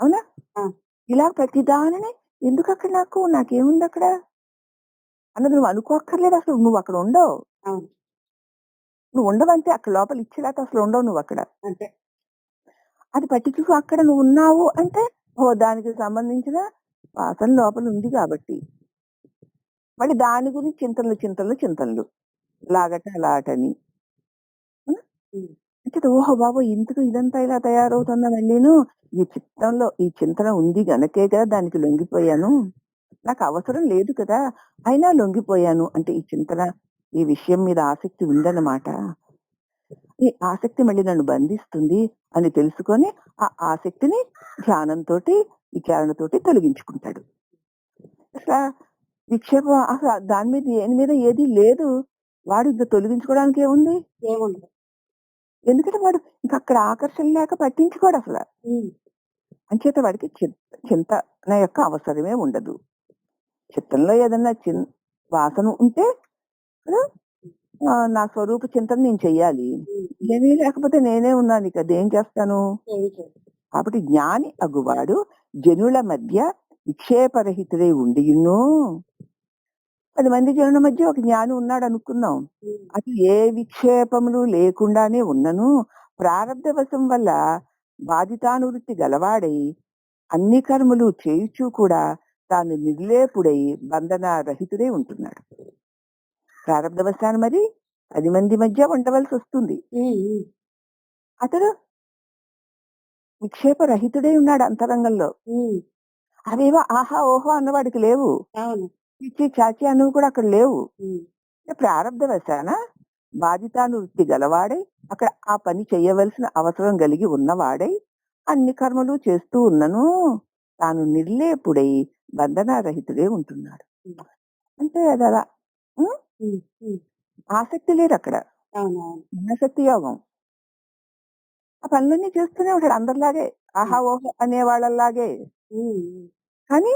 అవునా? ఆ! ఇలా ప్రతిదానిని ఎందుకక్కడ నాకేముందక్కడ? అన్నది నువ్వు అనుకోక్కర్లేదసలు. నువ్వక్కడ ఉండవు. అవును. నువ్వు ఉండవంతే అక్కడ లోపల ఇచ్చేదాకా అసలు ఉండవు నువ్వక్కడ. అంతే. అది పర్టిక్యులర్‌గా అక్కడ నువ్వున్నావు అంటే, ఓహ్! దానికి సంబంధించిన వాసన లోపల ఉంది గాబట్టి. మళ్ళీ దాని గురించి చింతనలు. ఇలాగట అలాగటని. హ్మ్. హ్మ్. అంటే ఓహో! బాబోయ్! ఇంతకు ఇదంతా ఇలా తయారవుతుందా మళ్ళీను. ఈ చిత్తంలో ఈ చింతన ఉంది గనకే కదా దానికి లొంగిపోయాను. నాకు అవసరం లేదు కదా! అయినా లొంగిపోయాను. అంటే ఈ చింతన, ఈ విషయం మీద ఆసక్తి ఉందన్నమాట. ఈ ఆసక్తి మళ్ళీ నన్ను బంధిస్తుంది అని తెలుసుకొని, ఆ ఆసక్తిని ధ్యానంతోటి, విచారణతోటి తొలగించుకుంటాడు. అసల విక్షేపం అసల దాని మీద దేని మీద ఏది లేదు. వాడు ఇంక తొలగించుకోవడానికి ఏముంది? ఏముండదు. ఎందుకంటే వాడు ఇంకక్కడ ఆకర్షణ లేక పట్టించుకోడసల. హ్మ్. అంచేత వాడికి చింతన యొక్క అవసరమే ఉండదు. చిత్తంలో ఏదన్నా వాసన ఉంటే నా స్వరూప చింతన నేను చెయ్యాలి. హ్మ్. ఏమీ లేకపోతే నేనే ఉన్నానిక అదేం చేస్తాను? ఏమి చేయదు. కాబట్టి జ్ఞాని అగువాడు జనుల మధ్య విక్షేపరహితుడై ఉండియున్నూ 10 మంది జనుల మధ్య ఒక జ్ఞాని ఉన్నాడనుకుందాం. హ్మ్. అసలు ఏ విక్షేపములు లేకుండానే ఉన్నను ప్రారబ్ధ వశం వల్ల బాధితానువృత్తి గలవాడై అన్ని కర్మలు చేయుచూ కూడా తాను నిర్లేపుడై బంధన రహితుడై ఉంటున్నాడు. ప్రారంధవశాన మరి 10 మంది మధ్య ఉండవలసి వస్తుంది. అతడు విక్షేప రహితుడై ఉన్నాడు అంతరంగంలో. అవేవో ఆహా ఓహో అన్నవాడికి లేవు. అవును. పిచ్చి చాచి అన్నవి కూడా అక్కడ లేవు. ప్రారంధవశాన బాధితానువృత్తి గలవాడై అక్కడ ఆ పని చేయవలసిన అవసరం కలిగి ఉన్నవాడై అన్ని కర్మలు చేస్తూ ఉన్నను తాను నిర్లేపుడై బంధనారహితుడే ఉంటున్నాడు. అంటే అది అలా ఆసక్తి లేదు అక్కడ. ఆసక్తి యోగం. ఆ పనులన్నీ చేస్తూనే ఉంటాడు అందరిలాగే, ఆహా ఓహో అనే వాళ్ళలాగే. కానీ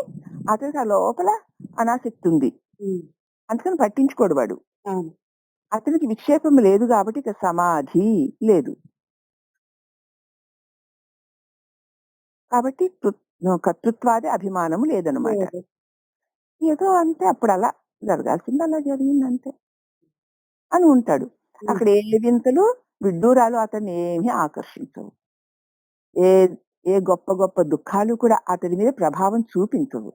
అతనికి ఆ లోపల అనాసక్తి ఉంది. అందుకని పట్టించుకోడు వాడు. అతనికి విక్షేపం లేదు కాబట్టి ఇక సమాధి లేదు. కాబట్టి కర్తృత్వాది అభిమానము లేదనమాట. ఏదో అంటే అప్పుడు అలా జరగాల్సింది అలా జరిగింది అంతే అని ఉంటాడు. అక్కడ ఏ వింతలు విడ్డూరాలు అతన్ని ఏమీ ఆకర్షించవు. ఏ ఏ గొప్ప గొప్ప దుఃఖాలు కూడా అతని మీద ప్రభావం చూపించవు.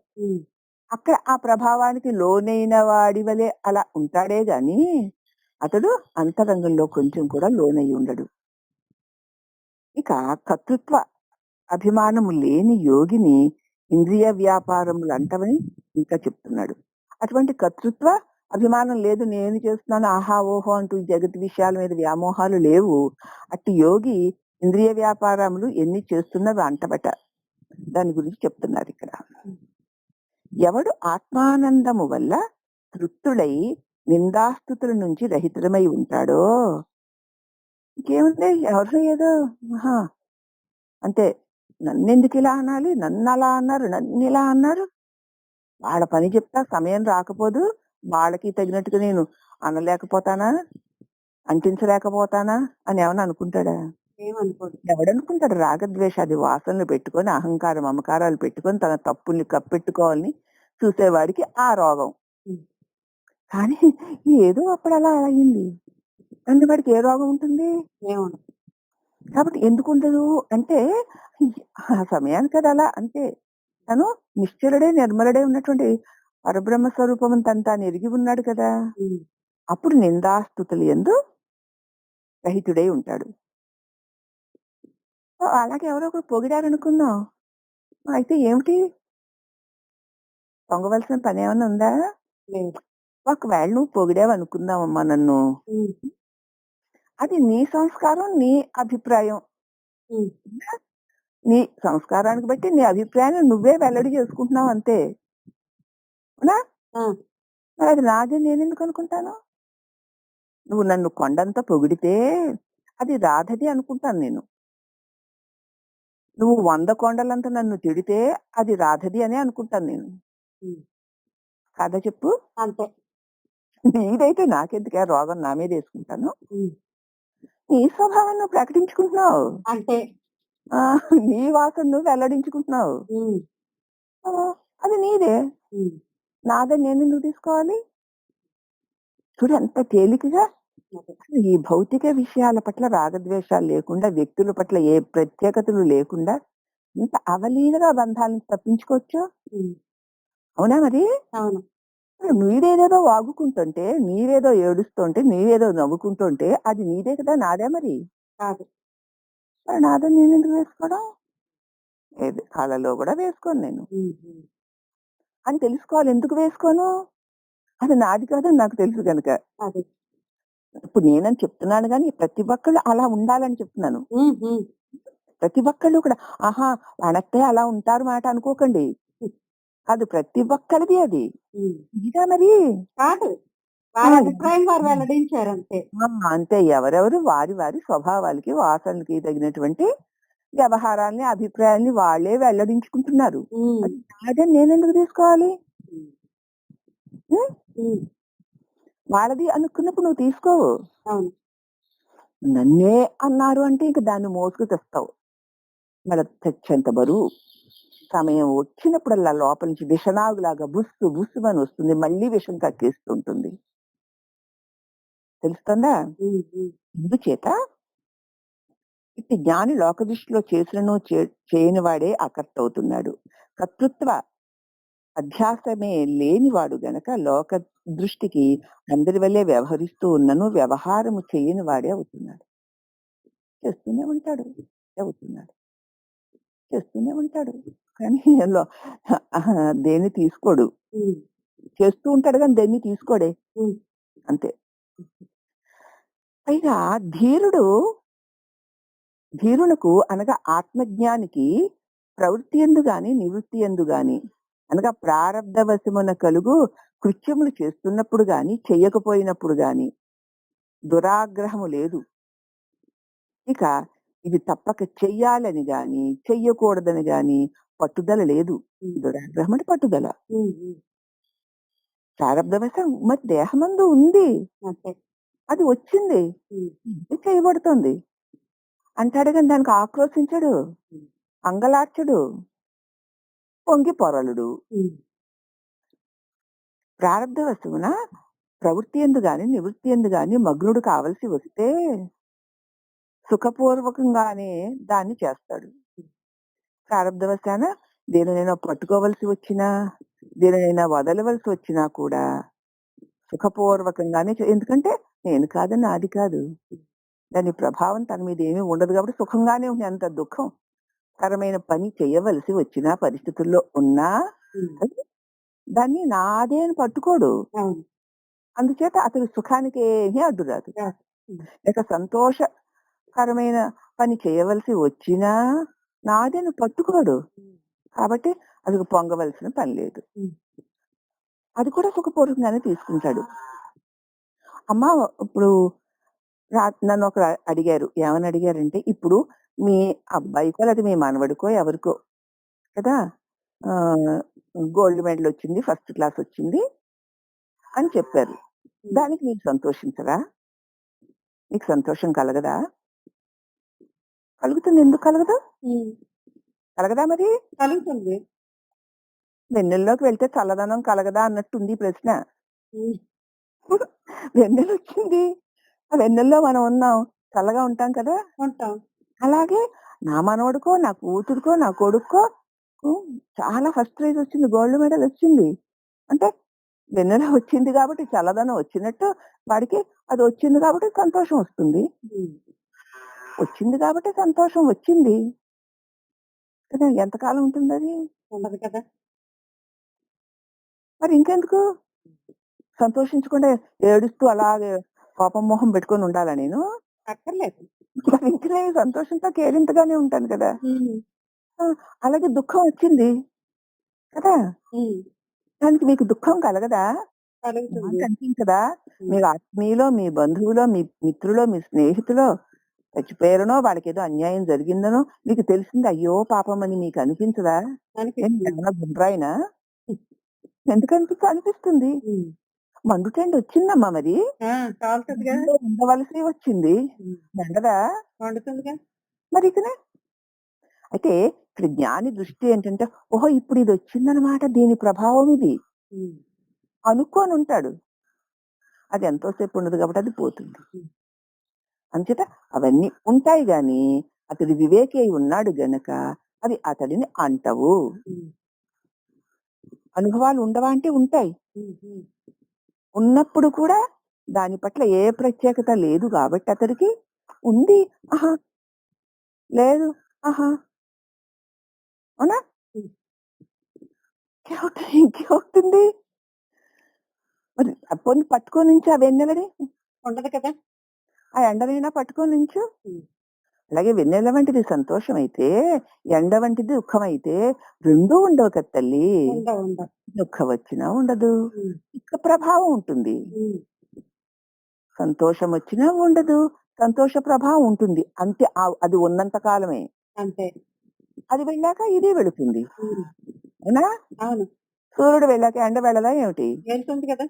అక్కడ ఆ ప్రభావానికి లోనైన వాడి వలె అలా ఉంటాడే గాని అతడు అంతరంగంలో కొంచెం కూడా లోనై ఉండడు. ఇక కర్తృత్వ అభిమానము లేని యోగిని ఇంద్రియ వ్యాపారములు అంటవని ఇంకా చెప్తున్నాడు. అటువంటి కర్తృత్వ అభిమానం లేదు, నేను చేస్తున్నాను ఆహా ఓహో అంటూ జగత్ విషయాల మీద వ్యామోహాలు లేవు. అట్టి యోగి ఇంద్రియ వ్యాపారములు ఎన్ని చేస్తున్నవి అంటబట. దాని గురించి చెప్తున్నారు ఇక్కడ. ఎవడు ఆత్మానందము వల్ల తృప్తుడై నిందాస్తుతుల నుంచి రహితుడమై ఉంటాడో ఇంకేముంది, ఎవరు ఏదో అంటే నన్నెందుకు ఇలా అనాలి, నన్ను అలా అన్నారు, నన్ను ఇలా అన్నారు, వాళ్ళ పని చెప్తా సమయం రాకపోదు, వాళ్ళకి తగినట్టుగా నేను అనలేకపోతానా, అంటించలేకపోతానా అని ఏమన్నా అనుకుంటాడా? ఏమనుకోడు. ఎవడనుకుంటాడు? రాగద్వేషాది వాసనలు పెట్టుకొని అహంకారం మమకారాలు పెట్టుకొని తన తప్పుల్ని కప్పెట్టుకోవాలని చూసేవాడికి ఆ రోగం. కానీ ఏదో అప్పుడు అలా అయింది అంటే వాడికి ఏ రోగం ఉంటుంది? కాబట్టి ఎందుకు ఉండదు అంటే ఆ సమయానికి అది అలా అంతే. తను నిశ్చలుడే నిర్మలుడే ఉన్నటువంటి పరబ్రహ్మ స్వరూపం తాను ఎరిగి ఉన్నాడు కదా. అప్పుడు నిందాస్తుతులు యందు రహితుడై ఉంటాడు. అలాగే ఎవరో ఒకరు పొగిడారనుకుందాం, అయితే ఏమిటి పొంగవలసిన పని ఏమైనా ఉందా? ఒకవేళ నువ్వు పొగిడావు అనుకుందామమ్మా నన్ను, అది నీ సంస్కారం, నీ అభిప్రాయం. నీ సంస్కారానికి బట్టి నీ అభిప్రాయాన్ని నువ్వే వెల్లడి చేసుకుంటున్నావు అంతే. అవునా? మరి అది నాదే నేనెందుకు అనుకుంటాను? నువ్వు నన్ను కొండంతా పొగిడితే అది రాధది అనుకుంటాను నేను. నువ్వు 100 కొండలంతా నన్ను తిడితే అది రాధది అనే అనుకుంటాను నేను. కాదా చెప్పు? అంతే. నీదైతే నాకెందుకే రోగం నా మీద వేసుకుంటాను. నీ స్వభావం నువ్వు ప్రకటించుకుంటున్నావు అంటే నీ వాసన నువ్వు వెల్లడించుకుంటున్నావు. అది నీదే, నాదే నేను ఎందుకు తీసుకోవాలి? చూడు ఎంత తేలికగా. ఈ భౌతిక విషయాల పట్ల రాగద్వేషాలు లేకుండా, వ్యక్తుల పట్ల ఏ ప్రత్యేకతలు లేకుండా ఇంత అవలీలగా బంధాలను తప్పించుకోవచ్చు. అవునా మరి? అవును. నీదేదేదో వాగుకుంటుంటే, నీవేదో ఏడుస్తుంటే, నీవేదో నవ్వుకుంటుంటే అది నీదే కదా, నాదే మరి కాదు. మరి నాదే నేను ఎందుకు వేసుకోవడం? ఏది కళలో కూడా వేసుకోను నేను అని తెలుసుకోవాలి. ఎందుకు వేసుకోను? అది నాది కాదని నాకు తెలుసు కనుక. ఇప్పుడు నేనని చెప్తున్నాను కానీ ప్రతి ఒక్కళ్ళు అలా ఉండాలని చెప్తున్నాను. ప్రతి ఒక్కళ్ళు కూడా ఆహా అనక్తే అలా ఉంటారు మాట అనుకోకండి. అది ప్రతి ఒక్కరిది అది. ఇదా మరి కాదు, వారి అభిప్రాయం వారు వెల్లడించారు అంతే. అంతే. ఎవరెవరు వారి వారి స్వభావాలకి వాసనలకి తగినటువంటి వ్యవహారాల్ని అభిప్రాయాల్ని వాళ్ళే వెల్లడించుకుంటున్నారు. అదే నేనెందుకు తీసుకోవాలి? వాళ్ళది అనుకున్నప్పుడు నువ్వు తీసుకోవు. నన్నే అన్నారు అంటే ఇంక దాన్ని మోసుకు తెస్తావు. మళ్ళీ తెచ్చేంత బరువు. సమయం వచ్చినప్పుడల్లా లోపల నుంచి విషనాగులాగా బుస్సు బుస్సుమని వస్తుంది, మళ్ళీ విషం కక్కేస్తుంటుంది. తెలుస్తుందా? ఇందుచేత ఇట్టి జ్ఞాని లోక దృష్టిలో చేసినను చేయని వాడే ఆకర్త అవుతున్నాడు. కర్తృత్వ అధ్యాసమే లేనివాడు గనక లోక దృష్టికి అందరి వల్లే వ్యవహరిస్తూ ఉన్నను వ్యవహారము చేయని వాడే అవుతున్నాడు. చేస్తూనే ఉంటాడు. అవుతున్నాడు. చేస్తూనే ఉంటాడు. కానీ లో అహా! దేన్ని తీసుకోడు. హ్మ్. చేస్తూ ఉంటాడు గానీ దేన్ని తీసుకోడే. హ్మ్. అంతే. పైగా ధీరుడు ధీరునకు అనగా ఆత్మజ్ఞానికి ప్రవృత్తి యందు గాని, నివృత్తి యందు గాని అనగా ప్రారబ్ధ వశమున కలుగు కృత్యములు చేస్తున్నప్పుడు గాని, చెయ్యకపోయినప్పుడు గాని దురాగ్రహము లేదు. ఇక ఇది తప్పక చెయ్యాలని గాని, చెయ్యకూడదని గాని పట్టుదల లేదు. హ్మ్. దురాగ్రహం అంటే పట్టుదల. హ్మ్. హ్మ్. ప్రారబ్ధవశం మరి దేహమందు ఉంది. అంతే. అది వచ్చింది. హ్మ్. ఇది చేయబడుతోంది. అంటాడు గాని దానికి ఆక్రోశించడు. హ్మ్. అంగలార్చడు. పొంగి పొరలుడు. హ్మ్. ప్రారబ్ధ వశమున ప్రవృత్తి యందు గాని, నివృత్తి యందు గాని మగ్నుడు కావలసి వస్తే సుఖపూర్వకంగానే దాన్ని చేస్తాడు. ప్రారబ్ధవశాన దేనినైనా పట్టుకోవలసి వచ్చినా, దేనినైనా వదలవలసి వచ్చినా కూడా సుఖపూర్వకంగానే ఎందుకంటే నేను కాదు, నాది కాదు. దాని ప్రభావం తన మీద ఏమీ ఉండదు కాబట్టి సుఖంగానే ఉంది. అంత దుఃఖకరమైన పని చేయవలసి వచ్చిన పరిస్థితుల్లో ఉన్నా హ్మ్. అది దాన్ని నాదే అని పట్టుకోడు. అవును. అందుచేత అతని సుఖానికి ఏమీ అడ్డు రాదు. రాదు. హ్మ్. లేక సంతోషకరమైన పని చేయవలసి వచ్చినా నాదని పట్టుకోడు. హ్మ్. కాబట్టి అది పొంగవలసిన పని లేదు. హ్మ్. అది కూడా సుఖపూర్వకంగానే తీసుకుంటాడు. అమ్మా ఇప్పుడు నన్ను ఒకరు అడిగారు. ఏమని అడిగారంటే, ఇప్పుడు మీ అబ్బాయికో లేదా మీ మనవడికో ఎవరికో కదా! ఆహ్, గోల్డ్ మెడల్ వచ్చింది. ఫస్ట్ క్లాస్ వచ్చింది అని చెప్పారు. హ్మ్. దానికి మీరు సంతోషించరా? మీకు సంతోషం కలగదా? కలుగుతుంది. ఎందుకు కలగదు? హ్మ్. కలగదా మరి? కలుగుతుంది. వెన్నెల్లోకి వెళ్తే చల్లదనం కలగదా అన్నట్టుంది ఈ ప్రశ్న. హ్మ్. వెన్నెలొచ్చింది. ఆ వెన్నెల్లో మనం ఉన్నాం. చల్లగా ఉంటాం కదా! ఉంటాం. అలాగే నా మనవడికో, నా కూతురికో, నా కొడుక్కో హ్మ్. చాలా ఫస్ట్ ప్రైజ్ వచ్చింది. గోల్డ్ మెడల్ వచ్చింది. అంటే వెన్నెల వచ్చింది కాబట్టి చల్లదనం వచ్చినట్టు వాడికి అది వచ్చింది కాబట్టి సంతోషం వస్తుంది. హ్మ్. వచ్చింది కాబట్టి సంతోషం వచ్చింది. కదా! ఎంతకాలం ఉంటుందది? ఉండదు కదా! మరి ఇంకెందుకు? సంతోషించకుండా ఏడుస్తూ అలాగే కోపం మొహం పెట్టుకొని ఉండాలా నేను? అక్కర్లేదు. మరి ఇంక నేను సంతోషంతో కేరింతగానే ఉంటాను కదా! హ్మ్. ఆ! అలాగే దుఃఖం వచ్చింది కదా! హ్మ్. దానికి మీకు దుఃఖం కలగదా? కలుగుతుంది. నాకనిపించదా? హ్మ్. మీ ఆత్మీయులో, మీ బంధువులో, మీ మిత్రులో, మీ స్నేహితులో చచ్చిపోయారనో, వాళ్ళకేదో అన్యాయం జరిగిందనో మీకు తెలిసింది అయ్యో పాపం అని మీకు అనిపించదా? నేను అనిపిస్తుంది. ఏమన్నా గుండ్రాయినా? అనిపిస్తుంది. హ్మ్. మండుటెండ వచ్చిందమ్మా మరి. ఆ! కాలుతదిగా. గుండెలో ఉండవలసి వచ్చింది. హ్మ్. మండదా? వండుతుందిగా. మరి ఇకనే అయితే ఇక్కడ జ్ఞాని దృష్టి ఏంటంటే, ఓహో! ఇప్పుడు ఇదొచ్చిందనమాట. దీని ప్రభావం ఇది హ్మ్. అనుకోనుంటాడు. అది ఎంతో సేపు ఉండదు కాబట్టి అది పోతుంది. హ్మ్. అంచేత అవన్నీ ఉంటాయి గానీ, అతడు వివేకి అయి ఉన్నాడు గనక అవి అతడిని అంటవు. హ్మ్. అనుభవాలు ఉండవా అంటే ఉంటాయి. హ్మ్. హ్మ్. ఉన్నప్పుడు కూడా దాని పట్ల ఏ ప్రత్యేకత లేదు గాబట్టి అతడికి ఉంది. ఆహా! లేదు. ఆహా! అవునా? హ్మ్. ఇంకేముంటుంది? మరి పోనీ పట్టుకోనుంచు ఆ వెన్నెలని. ఉండదు కదా! ఆ ఎండనైనా పట్టుకోనుంచు. హ్మ్. అలాగే వెన్నెల వంటిది సంతోషమైతే, ఎండ వంటిది దుఃఖమైతే 2 ఉండవు కదా తల్లి. ఉండవు. ఉండవు. దుఃఖం వచ్చినా ఉండదు. హ్మ్. ఇక ప్రభావం ఉంటుంది. హ్మ్. సంతోషం వచ్చినా ఉండదు. సంతోష ప్రభావం ఉంటుంది. అంతే అది ఉన్నంత కాలమే. అంతే. అది వెళ్ళాక ఇది వెళుతుంది. హ్మ్. అవునా? అవును. సూర్యుడు వెళ్ళాక ఎండ వెళ్ళదా ఏమిటి? వెళ్తుంది కదా!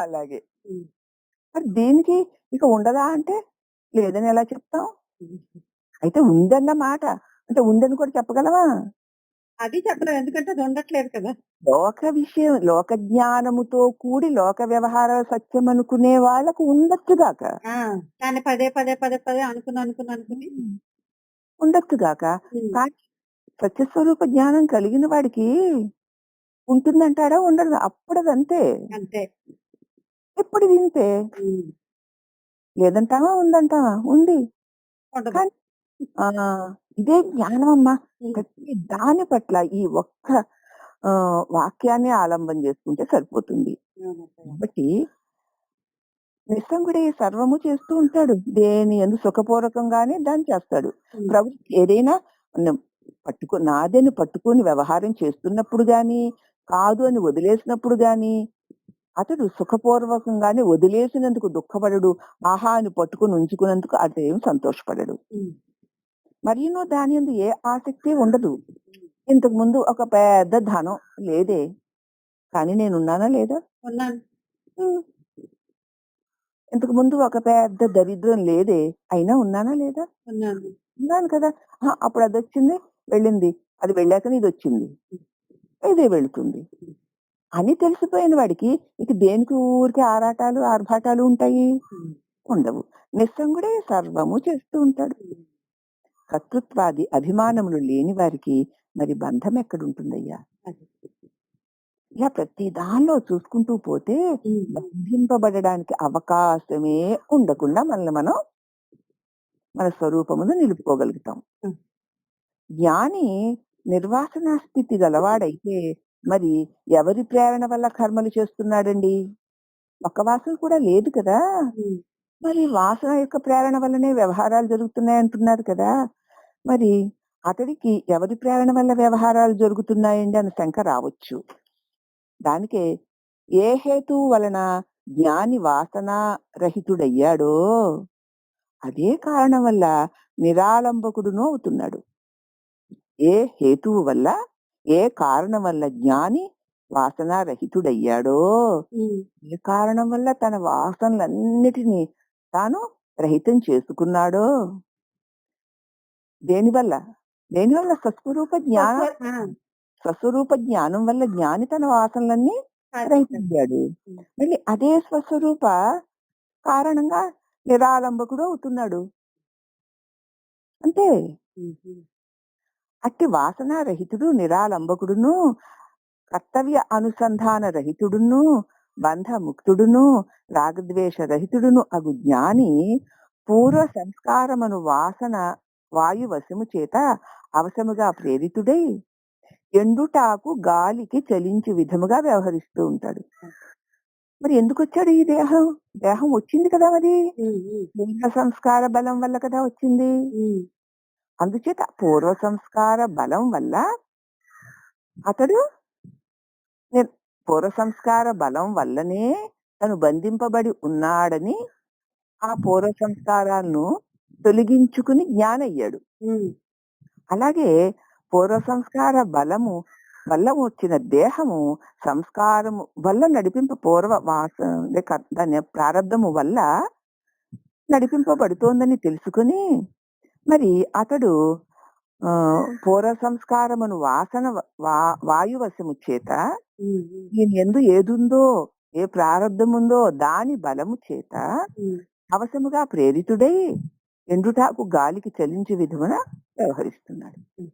అలాగే. హ్మ్. మరి దీనికి ఇక ఉండదా అంటే లేదని ఎలా చెప్తాం? హ్మ్. అయితే ఉందన్న మాట. అంటే ఉందని కూడా చెప్పగలమా? అది చెప్పలేం. ఎందుకంటే అది ఉండట్లేదు కదా! లోక జ్ఞానముతో కూడి లోక వ్యవహార సత్యం అనుకునే వాళ్ళకు ఉండొచ్చుగాక. ఆ! కానీ పదే, పదే, పదే, పదే అనుకుని హ్మ్. ఉండొచ్చుగాక. హ్మ్. కానీ సత్యస్వరూప జ్ఞానం కలిగిన వాడికి ఉంటుందంటాడా? ఉండదు. అప్పుడదంతే. అంతే. ఎప్పుడిది ఇంతే. హ్మ్. లేదంటావా? ఉందంటావా? ఉంది. ఉండదు. కానీ ఆ! ఇదే జ్ఞానం అమ్మా. హ్మ్. ప్రతి దాని పట్ల ఈ ఒక్క వాక్యాన్ని ఆలంబన చేసుకుంటే సరిపోతుంది. అవునత్తయ్య. కాబట్టి నిస్సంగుడే సర్వము చేస్తూ ఉంటాడు. దేని యందు సుఖపూర్వకంగానే దాన్ని చేస్తాడు. హ్మ్. ప్రవృత్తి ఏదైనా నం నాదని పట్టుకొని వ్యవహారం చేస్తున్నప్పుడు గాని, కాదు అని వదిలేసినప్పుడు గాని, అతడు సుఖపూర్వకంగానే వదిలేసినందుకు దుఃఖపడడు. ఆహా! అని పట్టుకొని ఉంచుకున్నందుకు అతడేమి సంతోషపడడు. హ్మ్. మరీను దాని యందు ఏ ఆసక్తి ఉండదు. హ్మ్. ఇంతకుముందు ఒక పెద్ద ధనం లేదే, కానీ నేనున్నానా లేదా? ఉన్నాను. హ్మ్. ఇంతకుముందు ఒక పెద్ద దరిద్రం లేదే, అయినా ఉన్నానా లేదా? ఉన్నాను. ఉన్నాను కదా! అప్పుడు అదొచ్చింది, వెళ్ళింది. అది వెళ్ళాకనే ఇదొచ్చింది. ఇదే వెళుతుంది. హ్మ్. అని తెలిసిపోయిన వాడికి ఇక దేనికి ఊరికే ఆరాటాలు, ఆర్భాటాలు ఉంటాయి? హ్మ్. ఉండవు. నిస్సంగుడే సర్వము చేస్తూ ఉంటాడు. హ్మ్. కర్తృత్వాది అభిమానములు లేని వారికి మరి బంధం ఎక్కడుంటుందయ్యా? అది. ఇలా ప్రతి దానిలో చూసుకుంటూ పోతే హ్మ్. బంధింపబడడానికి అవకాశమే ఉండకుండా మనల్ని మనం మన స్వరూపమును నిలుపుకోగలుగుతాం. హ్మ్. జ్ఞాని నిర్వాసన స్థితి గలవాడైతే మరి ఎవరి ప్రేరణ వల్ల కర్మలు చేస్తున్నాడండి? ఒక్క వాసన కూడా లేదు కదా! హ్మ్. మరి వాసన యొక్క ప్రేరణ వల్లనే వ్యవహారాలు జరుగుతున్నాయంటున్నారు కదా! మరి అతడికి ఎవరి ప్రేరణ వల్ల వ్యవహారాలు జరుగుతున్నాయండి అని శంక రావచ్చు. దానికే ఏ హేతువు వలన జ్ఞాని వాసనా రహితుడయ్యాడో అదే కారణం వల్ల నిరాలంబకుడును అవుతున్నాడు. ఏ హేతువు వల్ల, ఏ కారణం వల్ల జ్ఞాని వాసనారహితుడయ్యాడో, హ్మ్. ఏ కారణం వల్ల తన వాసనలన్నిటినీ తాను రహితం చేసుకున్నాడో, దేనివల్ల? దేనివల్ల? స్వస్వరూప జ్ఞాన ఆ! స్వస్వరూప జ్ఞానం వల్ల జ్ఞాని తన వాసనలన్నీ సాధిస్తాడు. రహితమయ్యాడు. హ్మ్. మళ్ళీ అదే స్వస్వరూప కారణంగా నిరాలంబకుడు అవుతున్నాడు. అంతే. హుహు. అట్టి వాసనారహితుడు, నిరాలంబకుడును, కర్తవ్య అనుసంధాన రహితుడును, బంధముక్తుడును, రాగద్వేష రహితుడును అగు జ్ఞాని పూర్వ సంస్కారమును వాసన వాయువశము చేత అవశముగా ప్రేరితుడై ఎండుటాకు గాలికి చలించు విధముగా వ్యవహరిస్తూ ఉంటాడు. మరి ఎందుకొచ్చాడు ఈ దేహం? దేహం వచ్చింది కదా మరి. హ్మ్. హ్మ్. పూర్వ సంస్కార బలం వల్ల కదా వచ్చింది. హ్మ్. అందుచేత పూర్వ సంస్కార బలం వల్ల అతడు నిర్ పూర్వ సంస్కార బలం వల్లనే తను బంధింపబడి ఉన్నాడని ఆ పూర్వ సంస్కారాలను తొలగించుకుని జ్ఞానయ్యాడు. హ్మ్. అలాగే పూర్వ సంస్కార బలము వల్ల వచ్చిన దేహము సంస్కారము వల్ల పూర్వ వాస దాని ప్రారంధము వల్ల నడిపింపబడుతోందని తెలుసుకుని మరి అతడు పూర్వ సంస్కారమును వాసన వాయువశము చేత హ్మ్. హ్మ్. దీని యందు ఏదుందో, ఏ ప్రారబ్ధముందో దాని బలము చేత హ్మ్. అవశముగా ప్రేరితుడై ఎండుటాకు గాలికి చలించే విధమున వ్యవహరిస్తున్నాడు. హ్మ్.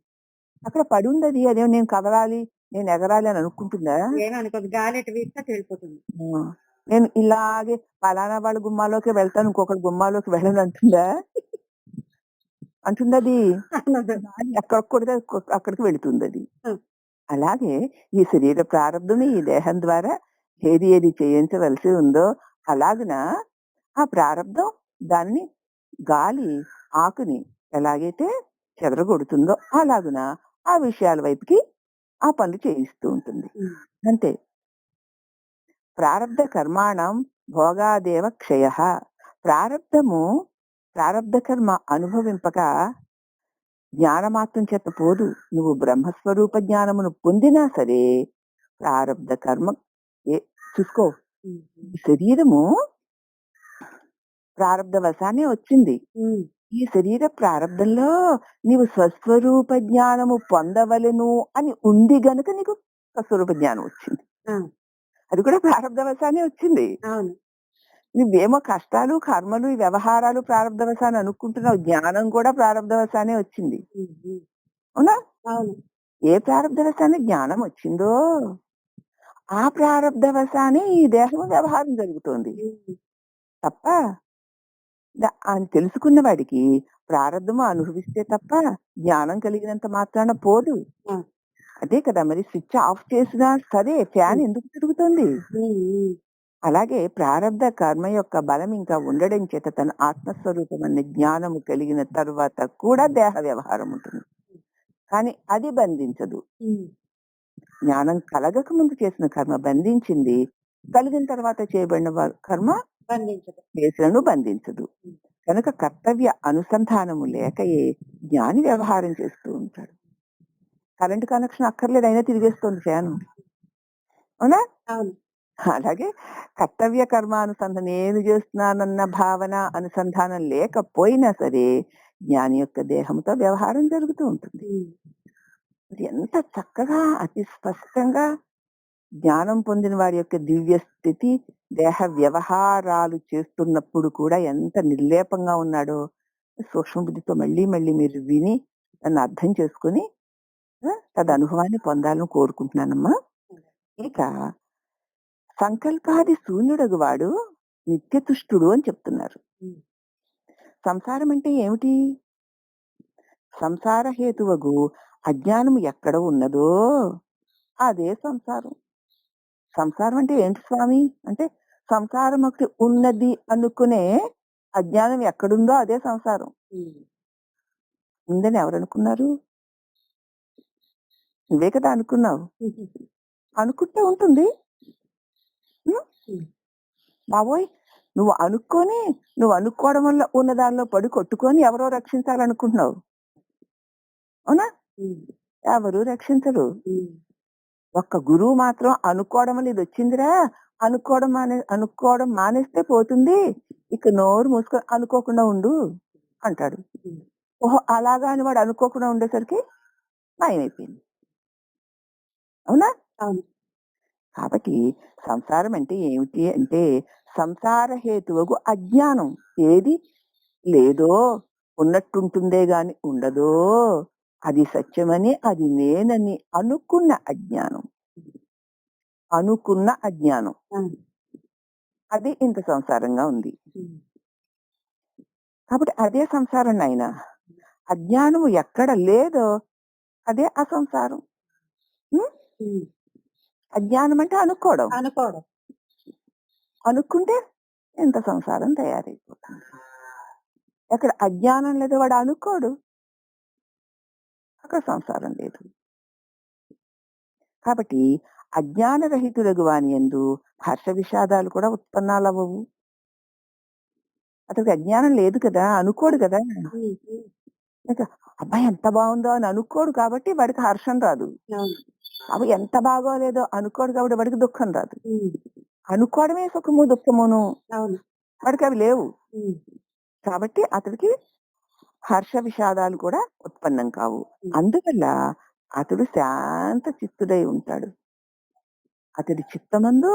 అక్కడ పడుందది. అదేమో నేను కదలాలి, నేను ఎగరాలి అని అనుకుంటుందా? ఏమనుకోదు. గాలి ఎటు వీస్తే అటు వెళ్ళిపోతుంది. ఆ! నేను ఇలాగే పలానా వాళ్ళ గుమ్మాలోకే వెళ్తాను, ఇంకొకళ్ళ గుమ్మాలోకి వెళ్ళను అంటుందా? అంటుందది. అనదు. గాలి ఎక్కడికి కొడితే అక్కడికి వెళుతుందది. హ్మ్. అలాగే ఈ శరీర ప్రారంధం ఈ దేహం ద్వారా ఏది ఏది చేయించవలసి ఉందో అలాగున ఆ ప్రారంధం దాన్ని గాలి ఆకుని ఎలాగైతే చెదరగొడుతుందో అలాగున ఆ విషయాల వైపుకి ఆ పనులు చేయిస్తూ ఉంటుంది. హ్మ్. అంతే. ప్రారబ్ధ కర్మాణం భోగాదేవ క్షయ. ప్రారబ్ధము ప్రారబ్ధ కర్మ అనుభవింపక జ్ఞానమాత్రం చేత పోదు. నువ్వు బ్రహ్మస్వరూప జ్ఞానమును పొందినా సరే ప్రారబ్ధ కర్మ ఏ చూసుకో. హ్మ్. హ్మ్. ఈ శరీరము ప్రారబ్ధ వశానే వచ్చింది. హ్మ్. ఈ శరీర ప్రారబ్ధంలో నీవు స్వస్వరూప జ్ఞానము పొందవలెను అని ఉంది గనుక నీకు స్వస్వరూప జ్ఞానం వచ్చింది. ఆ! అది కూడా ప్రారబ్ధ వశానే వచ్చింది. అవును. నువ్వేమో కష్టాలు, కర్మలు, ఈ వ్యవహారాలు ప్రారబ్ధ వశాన్ని అనుకుంటున్నావు. జ్ఞానం కూడా ప్రారబ్ధ వశానే వచ్చింది. హ్మ్. హ్మ్. అవునా? అవును. ఏ ప్రారబ్ధ వశాన్ని జ్ఞానం వచ్చిందో ఆ ప్రారబ్ధవశానే ఈ దేహం వ్యవహారం జరుగుతోంది తప్ప అని తెలుసుకున్న వాడికి ప్రారబ్ధము అనుభవిస్తే తప్ప జ్ఞానం కలిగినంత మాత్రాన పోదు. ఆ. అదే కదా మరి స్విచ్ ఆఫ్ చేసినా సరే ఫ్యాన్ ఎందుకు తిరుగుతుంది? అలాగే ప్రారబ్ధ కర్మ యొక్క బలం ఇంకా ఉండడం చేత తన ఆత్మస్వరూపం అనే జ్ఞానము కలిగిన తరువాత కూడా దేహ వ్యవహారం ఉంటుంది. కానీ అది బంధించదు. జ్ఞానం కలగక ముందు చేసిన కర్మ బంధించింది, కలిగిన తర్వాత చేయబడిన కర్మ బంధించదు, చేసినను బంధించదు. కనుక కర్తవ్య అనుసంధానము లేకయే జ్ఞాని వ్యవహారం చేస్తూ ఉంటాడు. కరెంట్ కనెక్షన్ అక్కర్లేదు, అయినా తిరిగేస్తుంది ఫ్యాను. అవునా? అవును. అలాగే కర్తవ్య కర్మానుసంధానం నేను చేస్తున్నానన్న భావన అనుసంధానం లేకపోయినా సరే జ్ఞాని యొక్క దేహంతో వ్యవహారం జరుగుతూ ఉంటుంది. అది ఎంత చక్కగా అతి స్పష్టంగా జ్ఞానం పొందిన వారి యొక్క దివ్య స్థితి దేహ వ్యవహారాలు చేస్తున్నప్పుడు కూడా ఎంత నిర్లేపంగా ఉన్నాడో సూక్ష్మ బుద్ధితో మళ్ళీ మళ్ళీ మీరు విని దాన్ని అర్థం చేసుకుని తదనుభవాన్ని పొందాలని కోరుకుంటున్నానమ్మా. ఇక సంకల్పాది శూన్యుడగు వాడు నిత్యతుష్టుడు అని చెప్తున్నారు. సంసారం అంటే ఏమిటి? సంసార హేతువగు అజ్ఞానం ఎక్కడ ఉన్నదో అదే సంసారం. సంసారం అంటే ఏంటి స్వామి అంటే సంసారం ఒకటి ఉన్నది అనుకునే అజ్ఞానం ఎక్కడుందో అదే సంసారం. ఉందని ఎవరు అనుకున్నారు? నువ్వే కదా అనుకున్నావు. అనుకుంటే ఉంటుంది. బాబోయ్, నువ్వు అనుకోవడం వల్ల ఉన్న దానిలో పడి కొట్టుకొని ఎవరో రక్షించాలనుకుంటున్నావు. అవునా? ఎవరు రక్షించరు. ఒక్క గురువు మాత్రం అనుకోవడం వల్ల ఇది వచ్చిందిరా, అనుకోవడం మానేస్తే పోతుంది, ఇక నోరు మూసుకొని అనుకోకుండా ఉండు అంటాడు. ఓహో, అలాగా అని వాడు అనుకోకుండా ఉండేసరికి మాయమైపోయింది. అవునా? అవును. కాబట్టి సంసారం అంటే ఏమిటి అంటే సంసార హేతువుకు అజ్ఞానం. ఏది లేదో ఉన్నట్టుంటుందే గాని ఉండదో, అది సత్యమని అది నేనని అనుకున్న అజ్ఞానం. అది ఇంత సంసారంగా ఉంది. కాబట్టి అదే సంసారం నాయన. అజ్ఞానము ఎక్కడ లేదో అదే అసంసారం. అజ్ఞానం అంటే అనుకోవడం. అనుకుంటే ఇంత సంసారం తయారైపోతుంది. ఎక్కడ అజ్ఞానం లేదో వాడు అనుకోడు, అక్కడ సంసారం లేదు. కాబట్టి అజ్ఞాన రహితుడగు వాని యందు హర్ష విషాదాలు కూడా ఉత్పన్నాలవ్వవు. అతనికి అజ్ఞానం లేదు కదా, అనుకోడు కదా. అబ్బాయి ఎంత బాగుందో అని అనుకోడు కాబట్టి వాడికి హర్షం రాదు. అవి ఎంత బాగోలేదో అనుకోడు కాబట్టి వాడికి దుఃఖం రాదు. అనుకోవడమే సుఖము దుఃఖమును, వాడికి అవి లేవు కాబట్టి అతడికి హర్ష విషాదాలు కూడా ఉత్పన్నం కావు. అందువల్ల అతడు శాంత చిత్తుడై ఉంటాడు. అతడి చిత్తమందు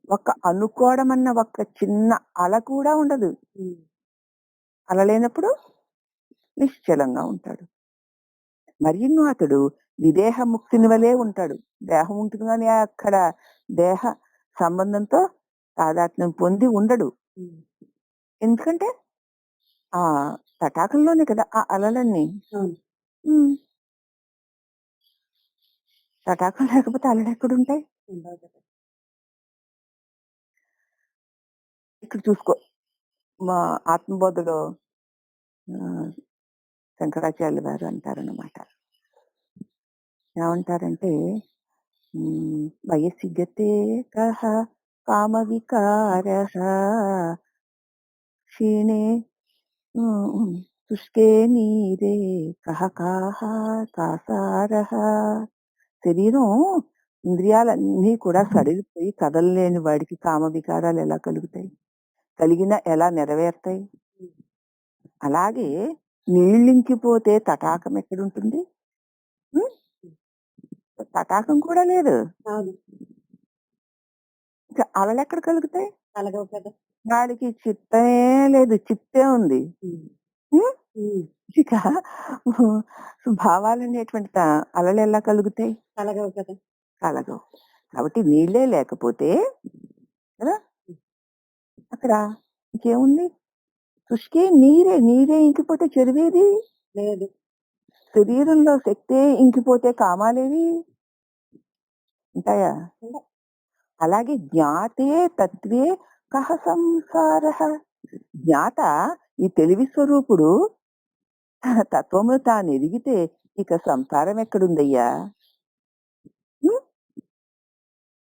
ఒక అనుకోవడం అన్న ఒక చిన్న అల కూడా ఉండదు. అల లేనప్పుడు నిశ్చలంగా ఉంటాడు. మరియు అతడు విదేహ ముక్తిని వలే ఉంటాడు. దేహం ఉంటుంది కానీ అక్కడ దేహ సంబంధంతో తాదాత్మ్యం పొంది ఉండడు. ఎందుకంటే ఆ తటాకంలోనే కదా ఆ అలలన్నీ. తటాకం లేకపోతే అలలు ఎక్కడుంటాయి? ఇక్కడ చూసుకో, మా ఆత్మబోధలో శంకరాచార్యులు గారు అంటారన్నమాట. ఏమంటారంటే వయసి గతే కహ కామ వికార క్షీణే శుష్కే నీరే కహ కాహ కాసార. శరీరం ఇంద్రియాలన్నీ కూడా సడిలిపోయి కదలలేని వాడికి కామ వికారాలు ఎలా కలుగుతాయి? కలిగిన ఎలా నెరవేరుతాయి? అలాగే నీళ్ళింకిపోతే తటాకం ఎక్కడుంటుంది? తటాకం కూడా లేదు. ఇంకా అలలు ఎక్కడ కలుగుతాయి? వాడికి చిత్తమే లేదు, చిత్తే ఉంది. ఇక భావాలు అనేటువంటి అలలు ఎలా కలుగుతాయి? కలగవు. కాబట్టి నీళ్ళే లేకపోతే కదా అక్కడ ఇంకేముంది? సృష్టి నీరే. నీరే ఇంకిపోతే చెరువేది? లేదు. శరీరంలో శక్తే ఇంకిపోతే కామాలేవి? ఉంటాయా? ఉండవు. అలాగే జ్ఞాతే తత్వే కహ సంసారః. జ్ఞాత ఈ తెలివి స్వరూపుడు తన తత్వమును తానెరిగితే ఇక సంసారం ఎక్కడుందయ్యా? హ్మ్.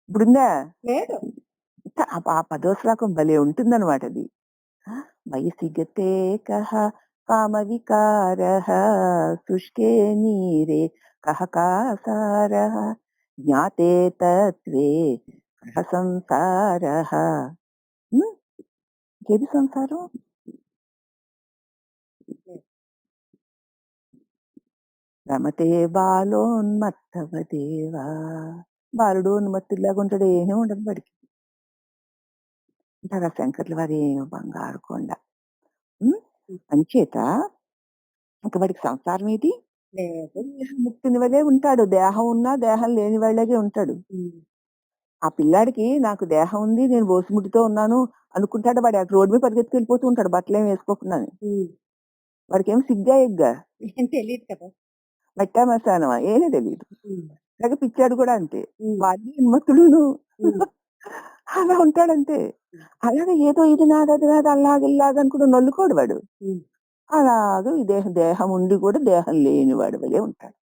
ఇప్పుడుందా? లేదు. ఆ పదో శ్లోకం భలే ఉంటుందన్నమాట అది. వయసి గతే కహ కామ వికారః శుష్కే నీరే కహ కాసారః జ్ఞాతే తత్వే కహ సంసారః. హ్మ్. ఏది సంసారం? రమతే బాలోన్మత్తవదేవా. బాలుడు ఉన్మత్తులాగా ఉంటాడు. ఏమీ ఉండదు వాడికి. అంటారా శంకర్ల వారి బంగారు కొండ. హ్మ్. అంచేత ఇంక వాడికి సంసారం ఏది? లేదు. ముక్తిని వలే ఉంటాడు. దేహం ఉన్నా దేహం లేని వాళ్ళగే ఉంటాడు. ఆ పిల్లాడికి నాకు దేహం ఉంది, నేను బోసిముట్టితో ఉన్నాను అనుకుంటాడు. వాడు అటు రోడ్డు మీద పరిగెత్తుకెళ్ళిపోతూ ఉంటాడు బట్టలేమి వేసుకోకుండానే. వాడికేం సిగ్గా ఎగ్గా? ఏం తెలీదు కదా! మట్టా మశానమా? ఏమీ తెలీదు. హ్మ్. అలాగే పిచ్చాడు కూడా అంతే. హ్మ్. వాడిని ఉన్మత్తుడును. హ్మ్. అలా ఉంటాడంతే. అలాగే ఏదో ఇది నాది, అది నాది, అల్లాగా ఇల్లాగా అనుకుంటూ నొల్లుకోడు వాడు. హ్మ్. అలాగే ఈ దేహం ఉండి కూడా దేహం లేని వాడి వలే ఉంటాడు.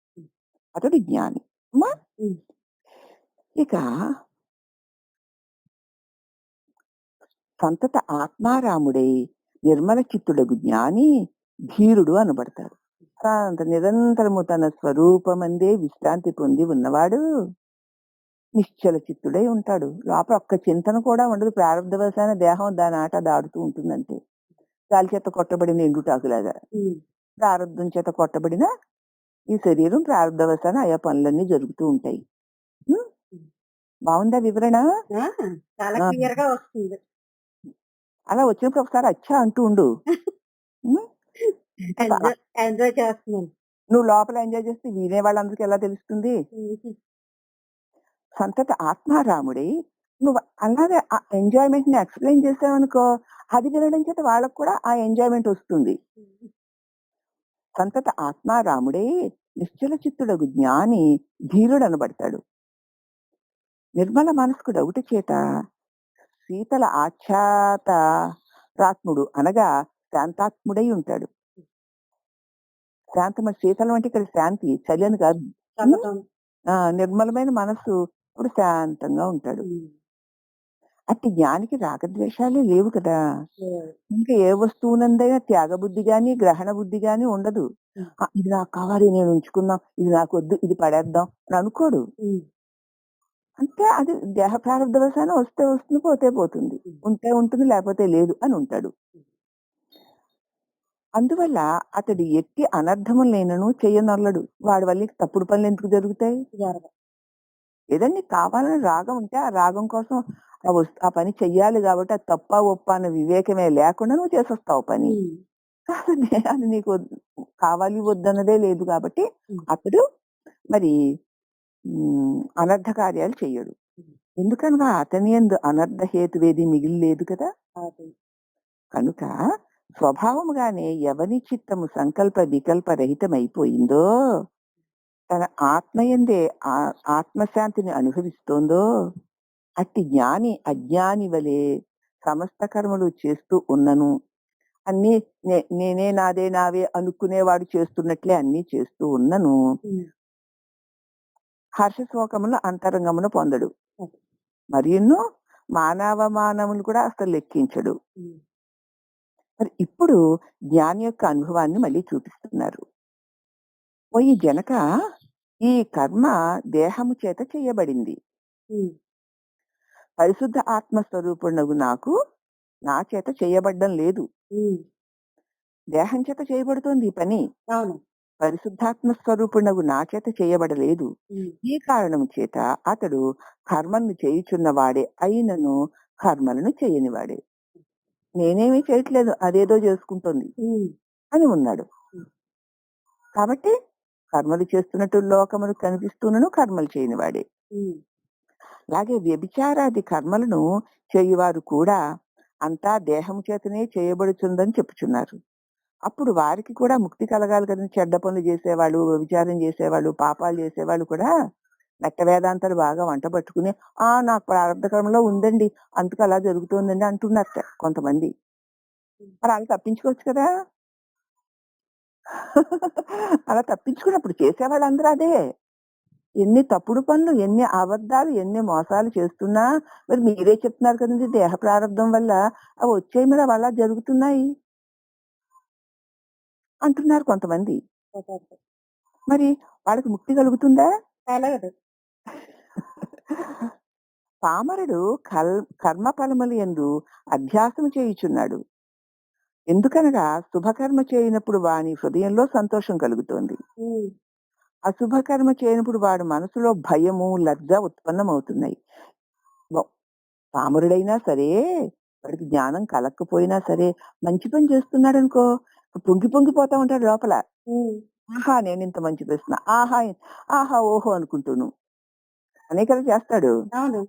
అతడు జ్ఞాని. అమ్మా హ్మ్. ఇక సంతత ఆత్మారాముడై నిర్మల చిత్తుడగు జ్ఞాని ధీరుడు అనబడతాడు. నిరంతరము తన స్వరూపమందే విశ్రాంతి పొంది ఉన్నవాడు నిశ్చల చిత్తుడై ఉంటాడు. లోపల ఒక్క చింతన కూడా ఉండదు. ప్రారంధవశాన దేహం దాని ఆట దాడుతూ ఉంటుందంటే గాలి చేత కొట్టబడిన ఎండుటాకులాగా. ప్రారంధం చేత కొట్టబడిన ఈ శరీరం ప్రారంధవశాన ఆయా పనులన్నీ జరుగుతూ ఉంటాయి. హ్మ్. బాగుందా వివరణ? చాలా ఆ. క్లియర్ గా వస్తుంది. అలా వచ్చినప్పుడు ఒకసారి అచ్చా అంటూ ఉండు. హ్మ్. ఎంజాయ్ చేస్తున్నాను. నువ్వు లోపల ఎంజాయ్ చేస్తే వినే వాళ్ళందరికీ ఎలా తెలుస్తుంది? సంతత ఆత్మారాముడై నువ్వు అలాగే ఆ ఎంజాయ్మెంట్ ని ఎక్స్ప్లెయిన్ చేసావనుకో అది వినడం చేత వాళ్ళకు కూడా ఆ ఎంజాయ్మెంట్ వస్తుంది. సంతత ఆత్మారాముడై నిశ్చల చిత్తుడగు జ్ఞాని ధీరుడు అనబడతాడు. నిర్మల మనస్కుడు ఒకటి చేత శీతల ఆఖ్యాత రాత్ముడు అనగా శాంతాత్ముడై ఉంటాడు. శాంతం శీతలం అంటే ఇక్కడ శాంతి చలి అని కాదు. నిర్మలమైన మనస్సు ఇప్పుడు శాంతంగా ఉంటాడు. అట్టి జ్ఞానికి రాగద్వేషాలే లేవు కదా. ఇంకా ఏ వస్తువునందైనా త్యాగ బుద్ధి గాని గ్రహణ బుద్ధి గాని ఉండదు. ఇది నాకు కావాలి, నేను ఉంచుకుందాం, ఇది నాకు వద్దు, ఇది పడేద్దాం అని అనుకోడు. అంటే అది దేహ ప్రారంభవశాన వస్తే వస్తుంది, పోతే పోతుంది, ఉంటే ఉంటుంది, లేకపోతే లేదు అని ఉంటాడు. అందువల్ల అతడు ఎట్టి అనర్థము లేనను చెయ్యనొల్లడు. వాడి వల్ల తప్పుడు పనులు ఎందుకు జరుగుతాయి? ఏదన్నా కావాలని రాగం ఉంటే ఆ రాగం కోసం ఆ పని చెయ్యాలి కాబట్టి అది తప్ప ఒప్ప అన్న వివేకమే లేకుండా నువ్వు చేసేస్తావు పని. అది నీకు కావాలి వద్దన్నదే లేదు కాబట్టి అతడు మరి అనర్థ కార్యాలు చెయ్యడు. ఎందుకనగా అతని యందు అనర్థ హేతువేది మిగిలిలేదు కదా. కనుక స్వభావముగానే ఎవని చిత్తము సంకల్ప వికల్ప రహితమైపోయిందో, తన ఆత్మయందే ఆత్మశాంతిని అనుభవిస్తోందో, అట్టి జ్ఞాని అజ్ఞాని వలె సమస్త కర్మలు చేస్తూ ఉన్నను అన్ని నేనే నాదే నావే అనుకునేవాడు చేస్తున్నట్లే అన్ని చేస్తూ ఉన్నను హర్షశోకములు అంతరంగమును పొందడు. మరియును మానవమానములు కూడా అసలు లెక్కించడు. మరి ఇప్పుడు జ్ఞాని యొక్క అనుభవాన్ని మళ్ళీ చూపిస్తున్నారు. ఈ జనక ఈ కర్మ దేహము చేత చేయబడింది. పరిశుద్ధ ఆత్మస్వరూపుణగు నాకు నా చేత చేయబడ్డం లేదు. దేహం చేత చేయబడుతోంది ఈ పని. పరిశుద్ధాత్మ స్వరూపుణగు నా చేత చేయబడలేదు. ఈ కారణం చేత అతడు కర్మను చేయుచున్నవాడే అయినను కర్మలను చేయనివాడే. నేనేమీ చేయట్లేదు, అదేదో చేసుకుంటోంది అని ఉన్నాడు. కాబట్టి కర్మలు చేస్తున్నట్టు లోకములు కనిపిస్తున్నను కర్మలు చేయనివాడే. అలాగే వ్యభిచారాది కర్మలను చేయువారు కూడా అంతా దేహం చేతనే చేయబడుతుందని చెప్పుచున్నారు. అప్పుడు వారికి కూడా ముక్తి కలగాలి కదండీ! చెడ్డ పనులు చేసేవాళ్ళు, వ్యభిచారం చేసేవాళ్ళు, పాపాలు చేసేవాళ్ళు కూడా మెట్ట వేదాంతాలు బాగా వంట పట్టుకుని, నాకు ప్రారంభ కర్మలో ఉందండి. అందుకు అలా జరుగుతోందండి అంటున్నారట కొంతమంది. మరి ఆళ్ళు తప్పించుకోవచ్చు కదా! అలా తప్పించుకున్నప్పుడు చేసేవాళ్ళందరూ అదే. ఎన్ని తప్పుడు పనులు, ఎన్ని అబద్ధాలు, ఎన్ని మోసాలు చేస్తున్నా మరి మీరే చెప్తున్నారు కదండీ! దేహ ప్రారంభం వల్ల అవి వచ్చాయి మరి అవలా జరుగుతున్నాయి అంటున్నారు కొంతమంది. కుదరదు. మరి వాళ్ళకి ముక్తి కలుగుతుందా? కలగదు. పామరుడు కర్మ ఫలములు యందు అభ్యాసము చేయుచున్నాడు. ఎందుకనగా శుభకర్మ చేయనప్పుడు వాని హృదయంలో సంతోషం కలుగుతోంది. హ్మ్. అశుభకర్మ చేయనప్పుడు వాడి మనసులో భయము, లజ్జ ఉత్పన్నమవుతున్నాయి. వ పామరుడైనా సరే, వాడికి జ్ఞానం కలక్కపోయినా సరే, మంచి పని చేస్తున్నాడనుకో, పొంగి పొంగిపోతా ఉంటాడు లోపల. హ్మ్. ఆహా! నేనింత మంచి చేస్తున్నా. ఆహా! ఆహా! ఓహో! అనుకుంటూను. అనే కదా చేస్తాడు. అవును.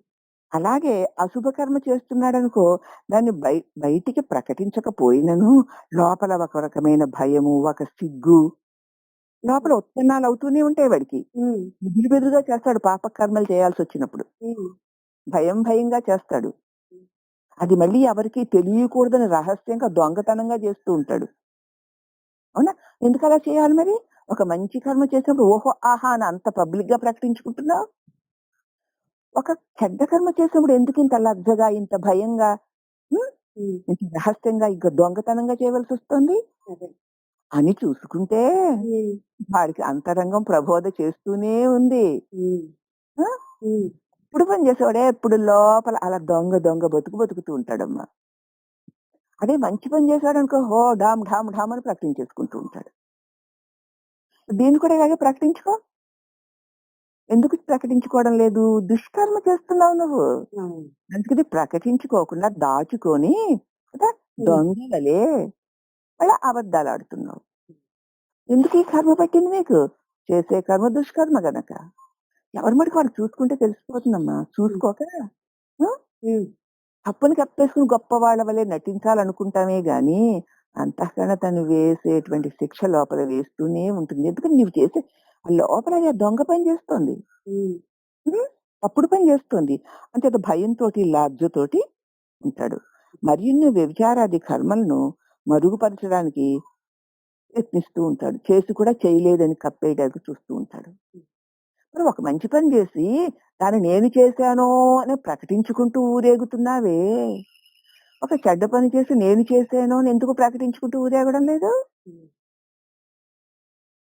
అలాగే అశుభ కర్మ చేస్తున్నాడనుకో, దాన్ని బయటికి ప్రకటించకపోయినను, లోపల ఒక రకమైన భయము, ఒక సిగ్గు, లోపల ఉత్పన్నాలు అవుతూనే ఉంటాయి వాడికి. హ్మ్. బెదురు బెదురుగా చేస్తాడు పాప కర్మలు చేయాల్సొచ్చినప్పుడు. హ్మ్. భయం భయంగా చేస్తాడు. అది మళ్ళీ ఎవరికీ తెలియకూడదని రహస్యంగా దొంగతనంగా చేస్తూ ఉంటాడు. అవునా? ఎందుకలా చేయాలి మరి? ఒక మంచి కర్మ చేసినప్పుడు ఓహో! ఆహా! అని అంత పబ్లిక్‌గా ప్రకటించుకుంటున్నావు. ఒక చెడ్డ కర్మ చేసినప్పుడు ఎందుకింత లజ్జగా, ఇంత భయంగా, హ్మ్? హ్మ్. ఇంత రహస్యంగా ఇంక దొంగతనంగా చేయవలసొస్తుంది అదే. అని చూసుకుంటే, హ్మ్. వాడికి అంతరంగం ప్రబోధ చేస్తూనే ఉంది. హ్మ్. ఆ! హ్మ్. ఇప్పుడు పని చేసేవాడే ఎప్పుడు లోపల అలా దొంగ దొంగ బతుకు బతుకుతూ ఉంటాడమ్మా. అదే మంచి పని చేశాడనుకో, డామ్ ఢామ్ ఢామ్ అని ప్రకటించేసుకుంటూ ఉంటాడు. దీన్ని కూడా ఇలాగే ప్రకటించుకో. ఎందుకు ప్రకటించుకోవడం లేదు? దుష్కర్మ చేస్తున్నావు నువ్వు. అవును. అందుకని ప్రకటించుకోకుండా దాచుకొని కదా! హ్మ్. దొంగవలే మళ్ళా అబద్ధాలాడుతున్నావు. ఎందుకు ఈ కర్మ పట్టింది నీకు? చేసే కర్మ దుష్కర్మ గనక. ఎవరి మటుకు వాళ్ళు చూసుకుంటే తెలిసిపోతుందమ్మా. హ్మ్. చూసుకోక ఆ! హ్మ్. తప్పుని కప్పేసుకొని గొప్ప వాళ్ళ వలె నటించాలనుకుంటామే గానీ, అంతఃకరణతను వేసేటువంటి శిక్ష లోపల వేస్తూనే ఉంటుంది. ఎందుకంటే నీవు చేసే ఆ లోపల అది ఆ దొంగ పని చేస్తోంది. హ్మ్. హ్మ్. తప్పుడు పని చేస్తోంది. అంచేత భయంతోటి, లజ్జతోటి ఉంటాడు. మరిన్ని వ్యభిచారాది కర్మలను మరుగుపరచడానికి యత్నిస్తూ ఉంటాడు. చేసి కూడా చేయలేదని కప్పేయడానికి చూస్తూ ఉంటాడు. మరి ఒక మంచి పని చేసి, దాన్ని నేను చేశాను అని ప్రకటించుకుంటూ ఊరేగుతున్నావే, ఒక చెడ్డ పని చేసి నేను చేశాను అని ఎందుకు ప్రకటించుకుంటూ ఊరేగడం లేదు? హ్మ్.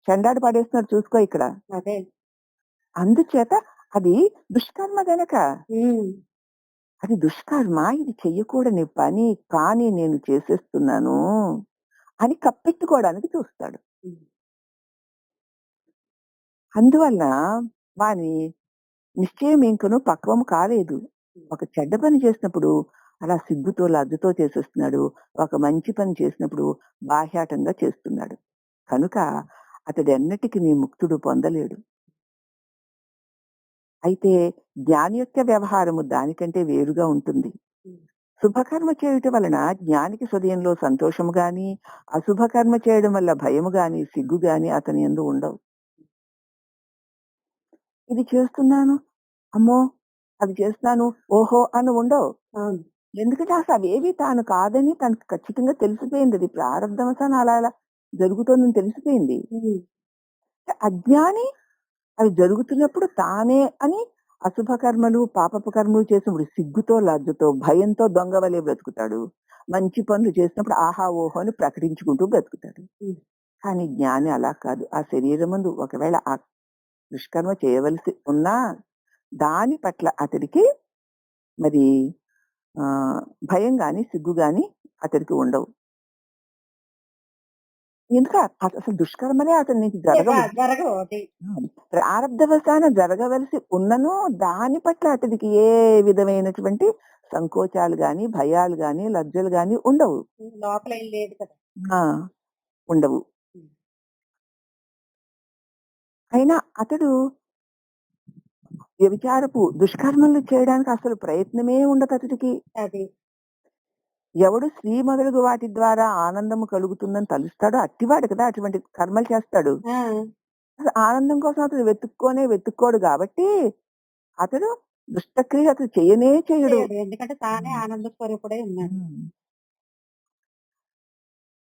చెండాడి పడేస్తున్నాడు చూసుకో ఇక్కడ. అదే. అందుచేత అది దుష్కర్మ గనక. హ్మ్. అది దుష్కర్మ, ఇది చెయ్యకూడని పని, కానీ నేను చేసేస్తున్నాను అని కప్పెట్టుకోవడానికి చూస్తాడు. హ్మ్. అందువల్ల వాని నిశ్చయం ఇంకను పక్వం కాలేదు. హ్మ్. ఒక చెడ్డ పని చేసినప్పుడు అలా సిగ్గుతో, లజ్జతో చేసేస్తున్నాడు. ఒక మంచి పని చేసినప్పుడు బాహ్యాటంగా చేస్తున్నాడు. కనుక అతడెన్నటికిని ముక్తుడు పొందలేడు. అయితే జ్ఞాని యొక్క వ్యవహారము దానికంటే వేరుగా ఉంటుంది. హ్మ్. శుభకర్మ చేయుట వలన జ్ఞానికి హృదయంలో సంతోషము గాని, అశుభకర్మ చేయడం వల్ల భయము గాని, సిగ్గు గాని అతని యందు ఉండవు. ఇది చేస్తున్నాను, అమ్మో! అది చేస్తున్నాను, ఓహో! అని ఉండవు. అవును. ఎందుకంటే అసలవేవి తాను కాదని తనకు ఖచ్చితంగా తెలిసిపోయింది. అది ప్రారంధవశాన అలా అలా జరుగుతోందని తెలిసిపోయింది. హ్మ్. అజ్ఞాని అవి జరుగుతున్నప్పుడు తానే అని అశుభ కర్మలు, పాపపు కర్మలు చేసినప్పుడు సిగ్గుతో, లజ్జతో, భయంతో దొంగవలే బ్రతుకుతాడు. మంచి పనులు చేసినప్పుడు ఆహా! ఓహో! అని ప్రకటించుకుంటూ బ్రతుకుతాడు. హ్మ్. కానీ జ్ఞాని అలా కాదు. ఆ శరీరమందు ఒకవేళ ఆ దుష్కర్మ చేయవలసి ఉన్నా దాని పట్ల అతడికి మరి భయం గాని, సిగ్గు గాని అతడికి ఉండవు. ఎందుకు అసలు దుష్కర్మలే అతని నుంచి జరగవు. జరగవు అది. ప్రారబ్ధవశాన జరగవలసి ఉన్నను దాని పట్ల అతడికి ఏ విధమైనటువంటి సంకోచాలు గాని, భయాలు గాని, లజ్జలు గాని ఉండవు. లోపల ఏం లేదు కదా! ఆ! ఉండవు. హ్మ్. అయినా అతడు వ్యభిచారపు దుష్కర్మలు చేయడానికి అసలు ప్రయత్నమే ఉండదు అతడికి. అది. ఎవడు స్త్రీ మొదలగు వాటి ద్వారా ఆనందము కలుగుతుందని తలుస్తాడో అట్టివాడు కదా అటువంటి కర్మలు చేస్తాడు. ఆ! అసలు ఆనందం కోసం అతడు వెతుక్కోడు కాబట్టి అతడు దుష్టక్రియ అతడు చేయనే చేయడు. చేయడు. ఎందుకంటే తానే ఆనంద స్వరూపుడై ఉన్నాడు. హ్మ్.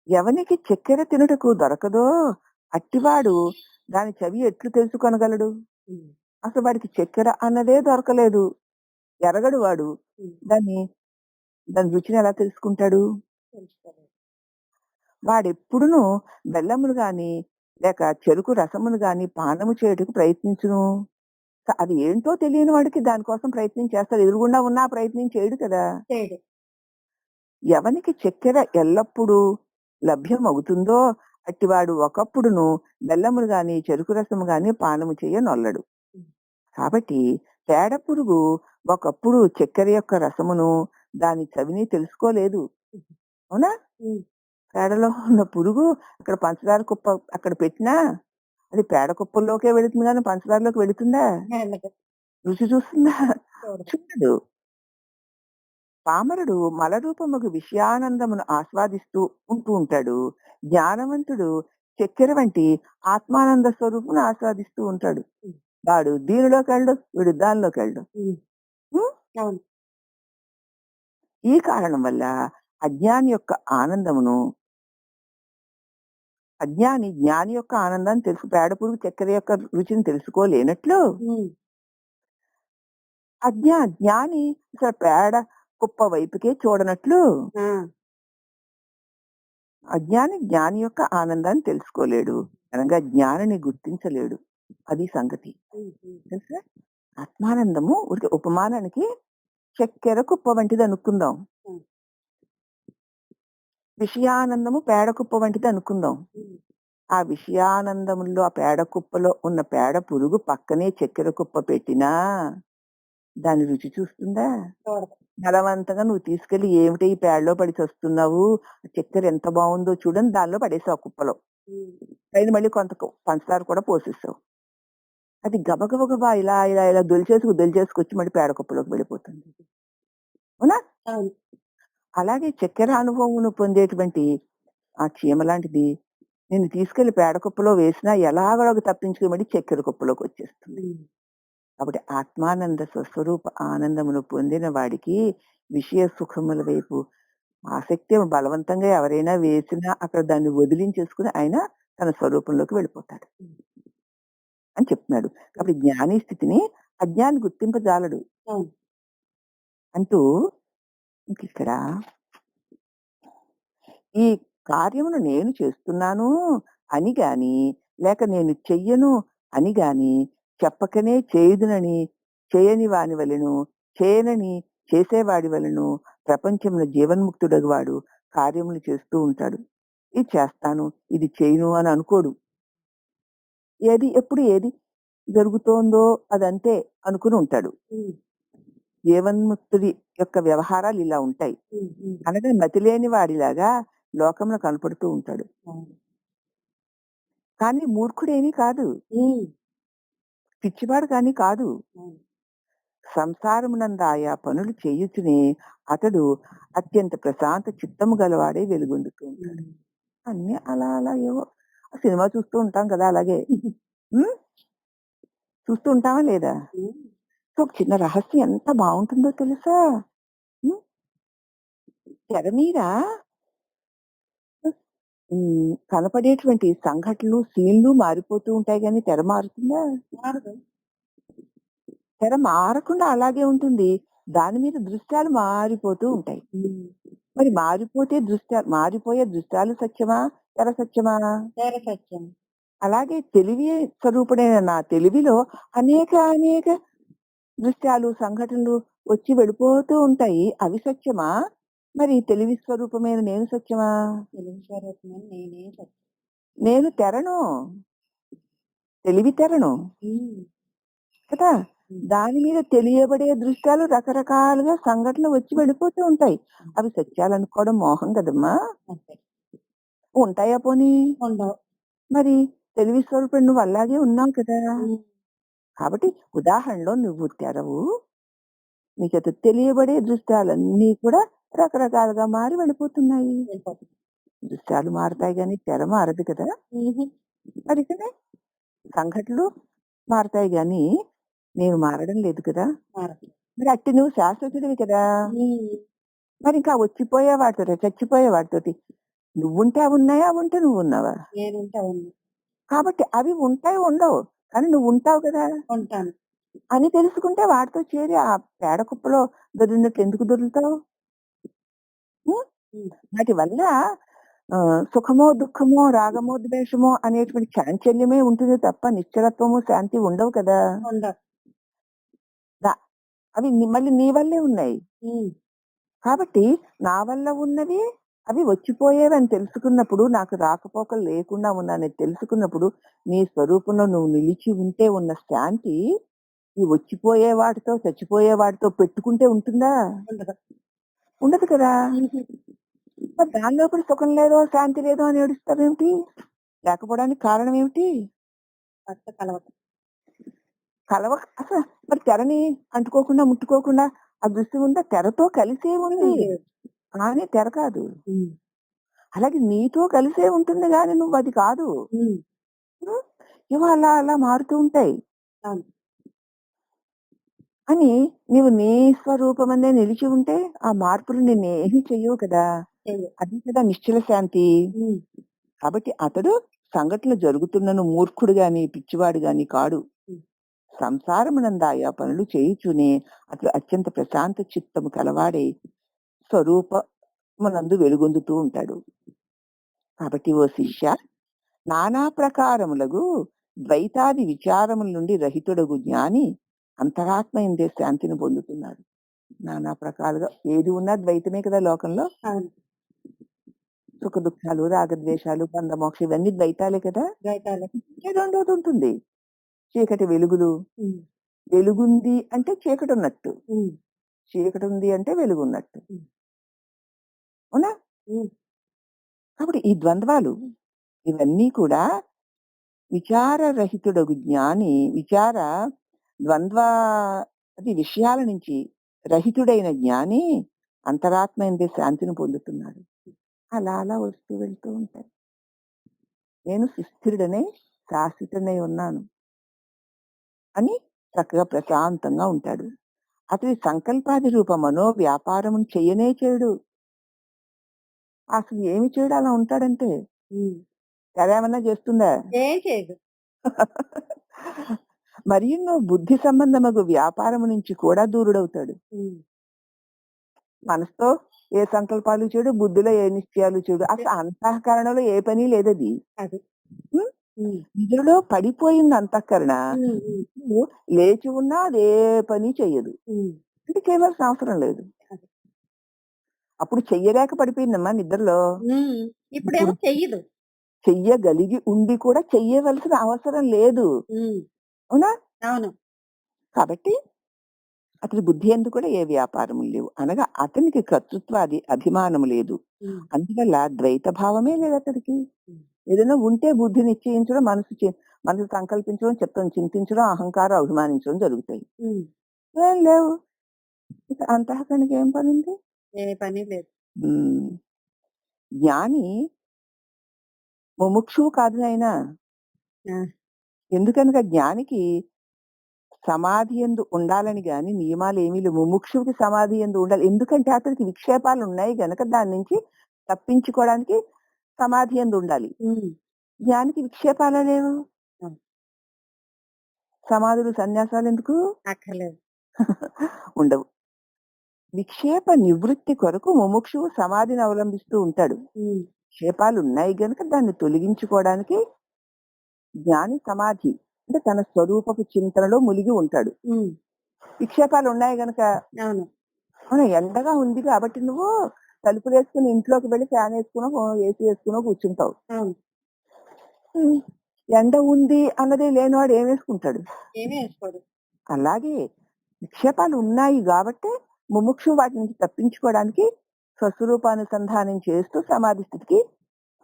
ఎవనికి చక్కెర తినుటకు దొరకదో అట్టివాడు దాని చవి ఎట్లు తెలుసుకొనగలడు? హ్మ్. అసలు వాడికి చక్కెర అన్నదే దొరకలేదు. ఎరగడు వాడు. హ్మ్. దాన్ని దాని రుచిని ఎలా తెలుసుకుంటాడు? తెలుసుకోలేదు. వాడెప్పుడును బెల్లమును గాని, లేక చెరుకు రసమును గాని పానము చేయుటకు ప్రయత్నించును. అది ఏంటో తెలియని వాడికి దాని కోసం ప్రయత్నం చేస్తాడు. ఎదురుగుండా ఉన్నా ఆ ప్రయత్నం చేయడు కదా! చేయడు. ఎవనికి చక్కెర ఎల్లప్పుడూ లభ్యమవుతుందో అట్టివాడు ఒకప్పుడును బెల్లమును గాని, చెరుకు రసము గాని పానము చేయనొల్లడు. హ్మ్. కాబట్టి పేడ పురుగు ఒకప్పుడు చక్కెర యొక్క రసమును, దాని చవిని తెలుసుకోలేదు. హుహు. అవునా? హ్మ్. పేడలో ఉన్న పురుగు అక్కడ పంచదార కుప్ప అక్కడ పెట్టినా అది పేడ కుప్పల్లోకే వెళుతుంది గానీ పంచదారలోకి వెళుతుందా? వెళ్ళదు. రుచి చూస్తుందా? చూడదు. చూడదు. పామరుడు మలరూపముగు విషయానందమును ఆస్వాదిస్తూ ఉంటాడు. జ్ఞానవంతుడు చక్కెర వంటి ఆత్మానంద స్వరూపును ఆస్వాదిస్తూ ఉంటాడు. హ్మ్. వాడు దీనిలోకెళ్ళడు, వీడు దానిలోకెళ్ళడు. హ్మ్. హ్మ్. అవును. ఈ కారణం వల్ల అజ్ఞాని యొక్క ఆనందమును జ్ఞాని యొక్క ఆనందాన్ని పేడ పురుగు చక్కెర యొక్క రుచిని తెలుసుకోలేనట్లు హ్మ్. జ్ఞాని అసలు పేడ కుప్ప వైపుకే చూడనట్లు ఆ! జ్ఞాని యొక్క ఆనందాన్ని తెలుసుకోలేడు. అనగా జ్ఞానిని గుర్తించలేడు. అది సంగతి. హ్మ్. హ్మ్. తెలుసా? ఆత్మానందము ఊరికే ఉపమానానికి చక్కెర కుప్ప వంటిది అనుకుందాం. హ్మ్. విషయానందము పేడ కుప్ప వంటిది అనుకుందాం. హ్మ్. ఆ విషయానందములో ఆ పేడ కుప్పలో ఉన్న పేడ పురుగు పక్కనే చక్కెర కుప్ప పెట్టినా దాని రుచి చూస్తుందా? చూడదు. బలవంతంగా నువ్వు తీసుకెళ్ళి ఏమిటి ఈ పేడలో పడి చస్తున్నావు? చక్కెర ఎంత బావుందో చూడని దానిలో పడేసావు ఆ కుప్పలో. హ్మ్. పైన మళ్ళీ కొంత పంచదార కూడా పోసేసావు. అది గబగబా ఇలా దొలిచేసుకొచ్చి మళ్ళీ పేడ కుప్పలోకి వెళ్ళిపోతుంది. అవునా? అవును. అలాగే చక్కెర అనుభవమును పొందేటువంటి ఆ చీమ లాంటిది నిన్ను తీసుకెళ్లి పేడ కుప్పలో వేసినా ఎలాగోలాగ తప్పించుకొని మళ్ళీ చక్కెర కుప్పలోకి వచ్చేస్తుంది. హ్మ్. కాబట్టి ఆత్మానంద స్వస్వరూప ఆనందమును పొందిన వాడికి విషయ సుఖముల వైపు ఆసక్తి బలవంతంగా ఎవరైనా వేసినా అక్కడ దాన్ని వదిలించేసుకుని ఆయన తన స్వరూపంలోకి వెళ్ళిపోతాడు హ్మ్. అని చెప్తున్నాడు. హ్మ్. కాబట్టి జ్ఞాని స్థితిని అజ్ఞాని గుర్తింపజాలడు అవును. అంటూ ఇంకిక్కడ ఈ కార్యమును నేను చేస్తున్నాను అని గాని, లేక నేను చెయ్యను అని గాని చెప్పకనే చేయుదునని చేయని వాని వలెను, చేయనని చేసేవాడి వలెను ప్రపంచమున జీవన్ముక్తుడగు వాడు కార్యములు చేస్తూ ఉంటాడు. ఇది చేస్తాను, ఇది చేయను అని అనుకోడు. ఎప్పుడు ఏది జరుగుతోందో అదంతే అనుకుని ఉంటాడు. హ్మ్. జీవన్ముక్తుడి యొక్క వ్యవహారాలు ఇలా ఉంటాయి. హ్మ్. హ్మ్. అనగా మతిలేని వాడిలాగా లోకంలో కనపడుతూ ఉంటాడు. అవును. కానీ మూర్ఖుడేమీ కాదు. హ్మ్. పిచ్చివాడు కానీ కాదు. అవును. సంసారమునందు ఆయా పనులు చేయుచునే అతడు అత్యంత ప్రశాంత చిత్తము గలవాడై వెలుగొందుతూ ఉంటాడు. హ్మ్. అన్నీ అలా ఏవో సినిమా చూస్తూ ఉంటాం కదా అలాగే. హ్మ్. చూస్తూ ఉంటామా లేదా? హ్మ్. సో, ఒక చిన్న రహస్యం ఎంత బావుంటుందో తెలుసా? హ్మ్. తెర మీద కనపడేటువంటి సంఘటనలు, సీన్‌లు మారిపోతూ ఉంటాయి గానీ తెర మారుతుందా? మారదు. తెర మారకుండా అలాగే ఉంటుంది. దాని మీద దృశ్యాలు మారిపోతూ ఉంటాయి. హ్మ్. మరి మారిపోయే దృశ్యాలు సత్యమా? తెర సత్యమా? వేర సత్యం. అలాగే తెలివి స్వరూపుడైన నా తెలివిలో అనేక దృశ్యాలు, సంఘటనలు వచ్చి వెళ్ళిపోతూ ఉంటాయి. అవి సత్యమా? మరి తెలివి స్వరూపమైన నేను సత్యమా? తెలుగు స్వరూపమని నేనే సత్యం. నేను తెరను. తెలివి తెరను. హ్మ్. కదా! హ్మ్. దాని మీద తెలియబడే దృశ్యాలు రకరకాలుగా సంఘటనలు వచ్చి వెళ్ళిపోతూ ఉంటాయి. హ్మ్. అవి సత్యాలనుకోవడం మోహం కదమ్మా! అంతే. ఉంటాయా పోనీ? ఉండవు. మరి తెలివి స్వరూపుడు నువ్వు అలాగే ఉన్నావు కదా! హ్మ్. కాబట్టి ఉదాహరణలో నువ్వు తెరవు, నీ చేత తెలియబడే దృశ్యాలన్నీ కూడా రకరకాలుగా మారి వెళ్ళిపోతున్నాయి. వెళ్ళిపోతుంది. దృశ్యాలు మారతాయి గాని తెర మారదు కదా! హుహు. మరి ఇక్కడ సంఘటనలు మారతాయి గాని నేను మారడం లేదు కదా! మారదు. మరి అట్టి నువ్వు శాశ్వతుడివి కదా! హ్మ్. మరి ఇంకా వచ్చిపోయే వాటితోటి, చచ్చిపోయే వాటితోటి నువ్వుంటే అవున్నాయా? అవుంటే నువ్వున్నావా? నేనుంటా ఉన్నా. కాబట్టి అవి ఉంటాయి, ఉండవు. కానీ నువ్వుంటావు కదా! ఉంటాను. అని తెలుసుకుంటే వాటితో చేరి ఆ పేడ కుప్పలో దొర్లినట్లు ఎందుకు దొర్లుతావు? హ్మ్. హ్మ్. వాటి వల్ల సుఖమో, దుఃఖమో, రాగమో, ద్వేషమో అనేటువంటి చాంచల్యమే ఉంటుంది తప్ప నిశ్చలత్వము, శాంతి ఉండవు కదా! ఉండవు. ద అవి మళ్ళీ నీ వల్లే ఉన్నాయి. హ్మ్. కాబట్టి నా వల్ల ఉన్నవి అవి వచ్చిపోయేవని తెలుసుకున్నప్పుడు, నాకు రాకపోకలు లేకుండా ఉన్నానని తెలుసుకున్నప్పుడు, నీ స్వరూపంలో నువ్వు నిలిచి ఉంటే ఉన్న శాంతి, ఈ వచ్చిపోయే వాటితో, చచ్చిపోయే వాటితో పెట్టుకుంటే ఉంటుందా? ఉండదు. ఉండదు కదా! హుహు. మరి దానిలో కూడా సుఖం లేదో, శాంతి లేదో అని ఏడుస్తావేమిటి? లేకపోవడానికి కారణం ఏమిటి? భర్త కలవటం. అసలు మరి తెరని అంటుకోకుండా, ముట్టుకోకుండా ఆ దృశ్యం ఉందా? తెరతో కలిసే ఉంది. లేదు. కానీ తెర కాదు. హ్మ్. అలాగే నీతో కలిసే ఉంటుంది గాని నువ్వది కాదు. హ్మ్. హ్మ్. ఏవో అలా అలా మారుతూ ఉంటాయి. అవును. అని నీవు నీ స్వరూపమందే నిలిచి ఉంటే ఆ మార్పులు నిన్నేమీ చెయ్యవు కదా! చెయ్యవు. అది కదా నిశ్చల శాంతి. హ్మ్. కాబట్టి అతడు సంఘటనలు జరుగుతున్నను మూర్ఖుడు గాని, పిచ్చివాడు గాని కాడు. హ్మ్. సంసారమునందాయా పనులు చేయుచునే అతడు అత్యంత ప్రశాంత చిత్తము కలవాడై స్వరూపమునందు వెలుగొందుతూ ఉంటాడు. కాబట్టి ఓ శిష్య నానా ప్రకారములగు ద్వైతాది విచారముల నుండి రహితుడగు జ్ఞాని అంతరాత్మ ఎందే శాంతిని పొందుతున్నాడు. నానా ప్రకాలుగా ఏది ఉన్నా ద్వైతమే కదా లోకంలో. అవును. సుఖ దుఃఖాలు, రాగద్వేషాలు, బంధమోక్ష ఇవన్నీ ద్వైతాలే కదా. ద్వైతాలే. రెండోది ఉంటుంది, చీకటి వెలుగులు. హ్మ్. వెలుగుంది అంటే చీకటి ఉన్నట్టు, హ్మ్. చీకటి ఉంది అంటే వెలుగున్నట్టు. హ్మ్. అవునా? హ్మ్. కాబట్టి ఈ ద్వంద్వాలు ఇవన్నీ కూడా విచారరహితుడగు జ్ఞాని ద్వంద్వ అది విషయాల నుంచి రహితుడైన జ్ఞాని అంతరాత్మ ఎందే శాంతిని పొందుతున్నాడు. అలా అలా వస్తూ వెళ్తూ ఉంటాయి. నేను సుస్థిరుడనే శాశ్వతుడనై ఉన్నాను అని చక్కగా ప్రశాంతంగా ఉంటాడు. అతడి సంకల్పాది రూప మనో వ్యాపారమును చెయ్యనే చేయడు. అసలు ఏమి చేయడు అలా ఉంటాడంటే. హ్మ్. తెరేమన్నా చేస్తుందా? ఏం చేయదు. మరియును బుద్ధి సంబంధమగు వ్యాపారము నుంచి కూడా దూరుడవుతాడు. హ్మ్. మనసుతో ఏ సంకల్పాలు చేయడు, బుద్ధిలో ఏ నిశ్చయాలు చేయడు. అసలు అంతఃకరణలో ఏ పని లేదది. అది. హ్మ్. హ్మ్. నిద్రలో పడిపోయింది అంతఃకరణ. హ్మ్. హ్మ్. నువ్వు లేచి ఉన్నా అదే పని చెయ్యదు. హ్మ్. అంటే చేయవలసిన అవసరం లేదు. అది. అప్పుడు చెయ్యలేక పడిపోయిందమ్మా నిద్రలో. హ్మ్. ఇప్పుడేమో ఇప్పుడు చెయ్యదు. చెయ్యగలిగి ఉండి కూడా చెయ్యవలసిన అవసరం లేదు. హ్మ్. అవునా? అవును. కాబట్టి అతని బుద్ధి యందు కూడా ఏ వ్యాపారములు లేవు. అనగా అతనికి కర్తృత్వాది అభిమానము లేదు. హ్మ్. అందువల్ల ద్వైత భావమే లేదు అతడికి. హ్మ్. ఏదైనా ఉంటే బుద్ధి నిశ్చయించడం, మనసు సంకల్పించడం, చిత్తం చింతించడం, అహంకారం, అభిమానించడం జరుగుతాయి. హ్మ్. ఏం లేవు. ఇక అంతఃకరణకి ఏం పనుంది? ఏ పని లేదు. హ్మ్. జ్ఞాని ముముక్షువు కాదు నాయనా. ఆ! ఎందుకనగా జ్ఞానికి సమాధి యందు ఉండాలని గాని నియమాలేమీ లేవు. ముముక్షువుకి సమాధి యందు ఉండాలి. ఎందుకంటే అతనికి విక్షేపాలు ఉన్నాయి గనక దాని నుంచి తప్పించుకోవడానికి సమాధి యందు ఉండాలి. హ్మ్. జ్ఞానికి విక్షేపాలే లేవు. అవును. సమాధులు, సన్యాసాలు ఎందుకు? అక్కర్లేదు. ఉండవు. విక్షేప నివృత్తి కొరకు ముముక్షువు సమాధిని అవలంబిస్తూ ఉంటాడు. హ్మ్. విక్షేపాలు ఉన్నాయి గనక దాన్ని తొలగించుకోవడానికి జ్ఞాని సమాధి అంటే తన స్వరూపపు చింతనలో మునిగి ఉంటాడు. హ్మ్. విక్షేపాలు ఉన్నాయి గనక అవును. ఎండగా ఉంది కాబట్టి నువ్వు తలుపులేసుకుని ఇంట్లోకి వెళ్ళి ఫ్యాన్ వేసుకునో, ఏసీ వేసుకునో కూర్చుంటావు. అవును. హ్మ్. ఎండ ఉంది అన్నది లేనివాడు ఏం వేసుకుంటాడు? ఏమీ ఏసుకోడు. అలాగే విక్షేపాలు ఉన్నాయి గాబట్టే ముముక్షు వాటి నుంచి తప్పించుకోవడానికి స్వస్వరూపానుసంధానం చేస్తూ సమాధి స్థితికి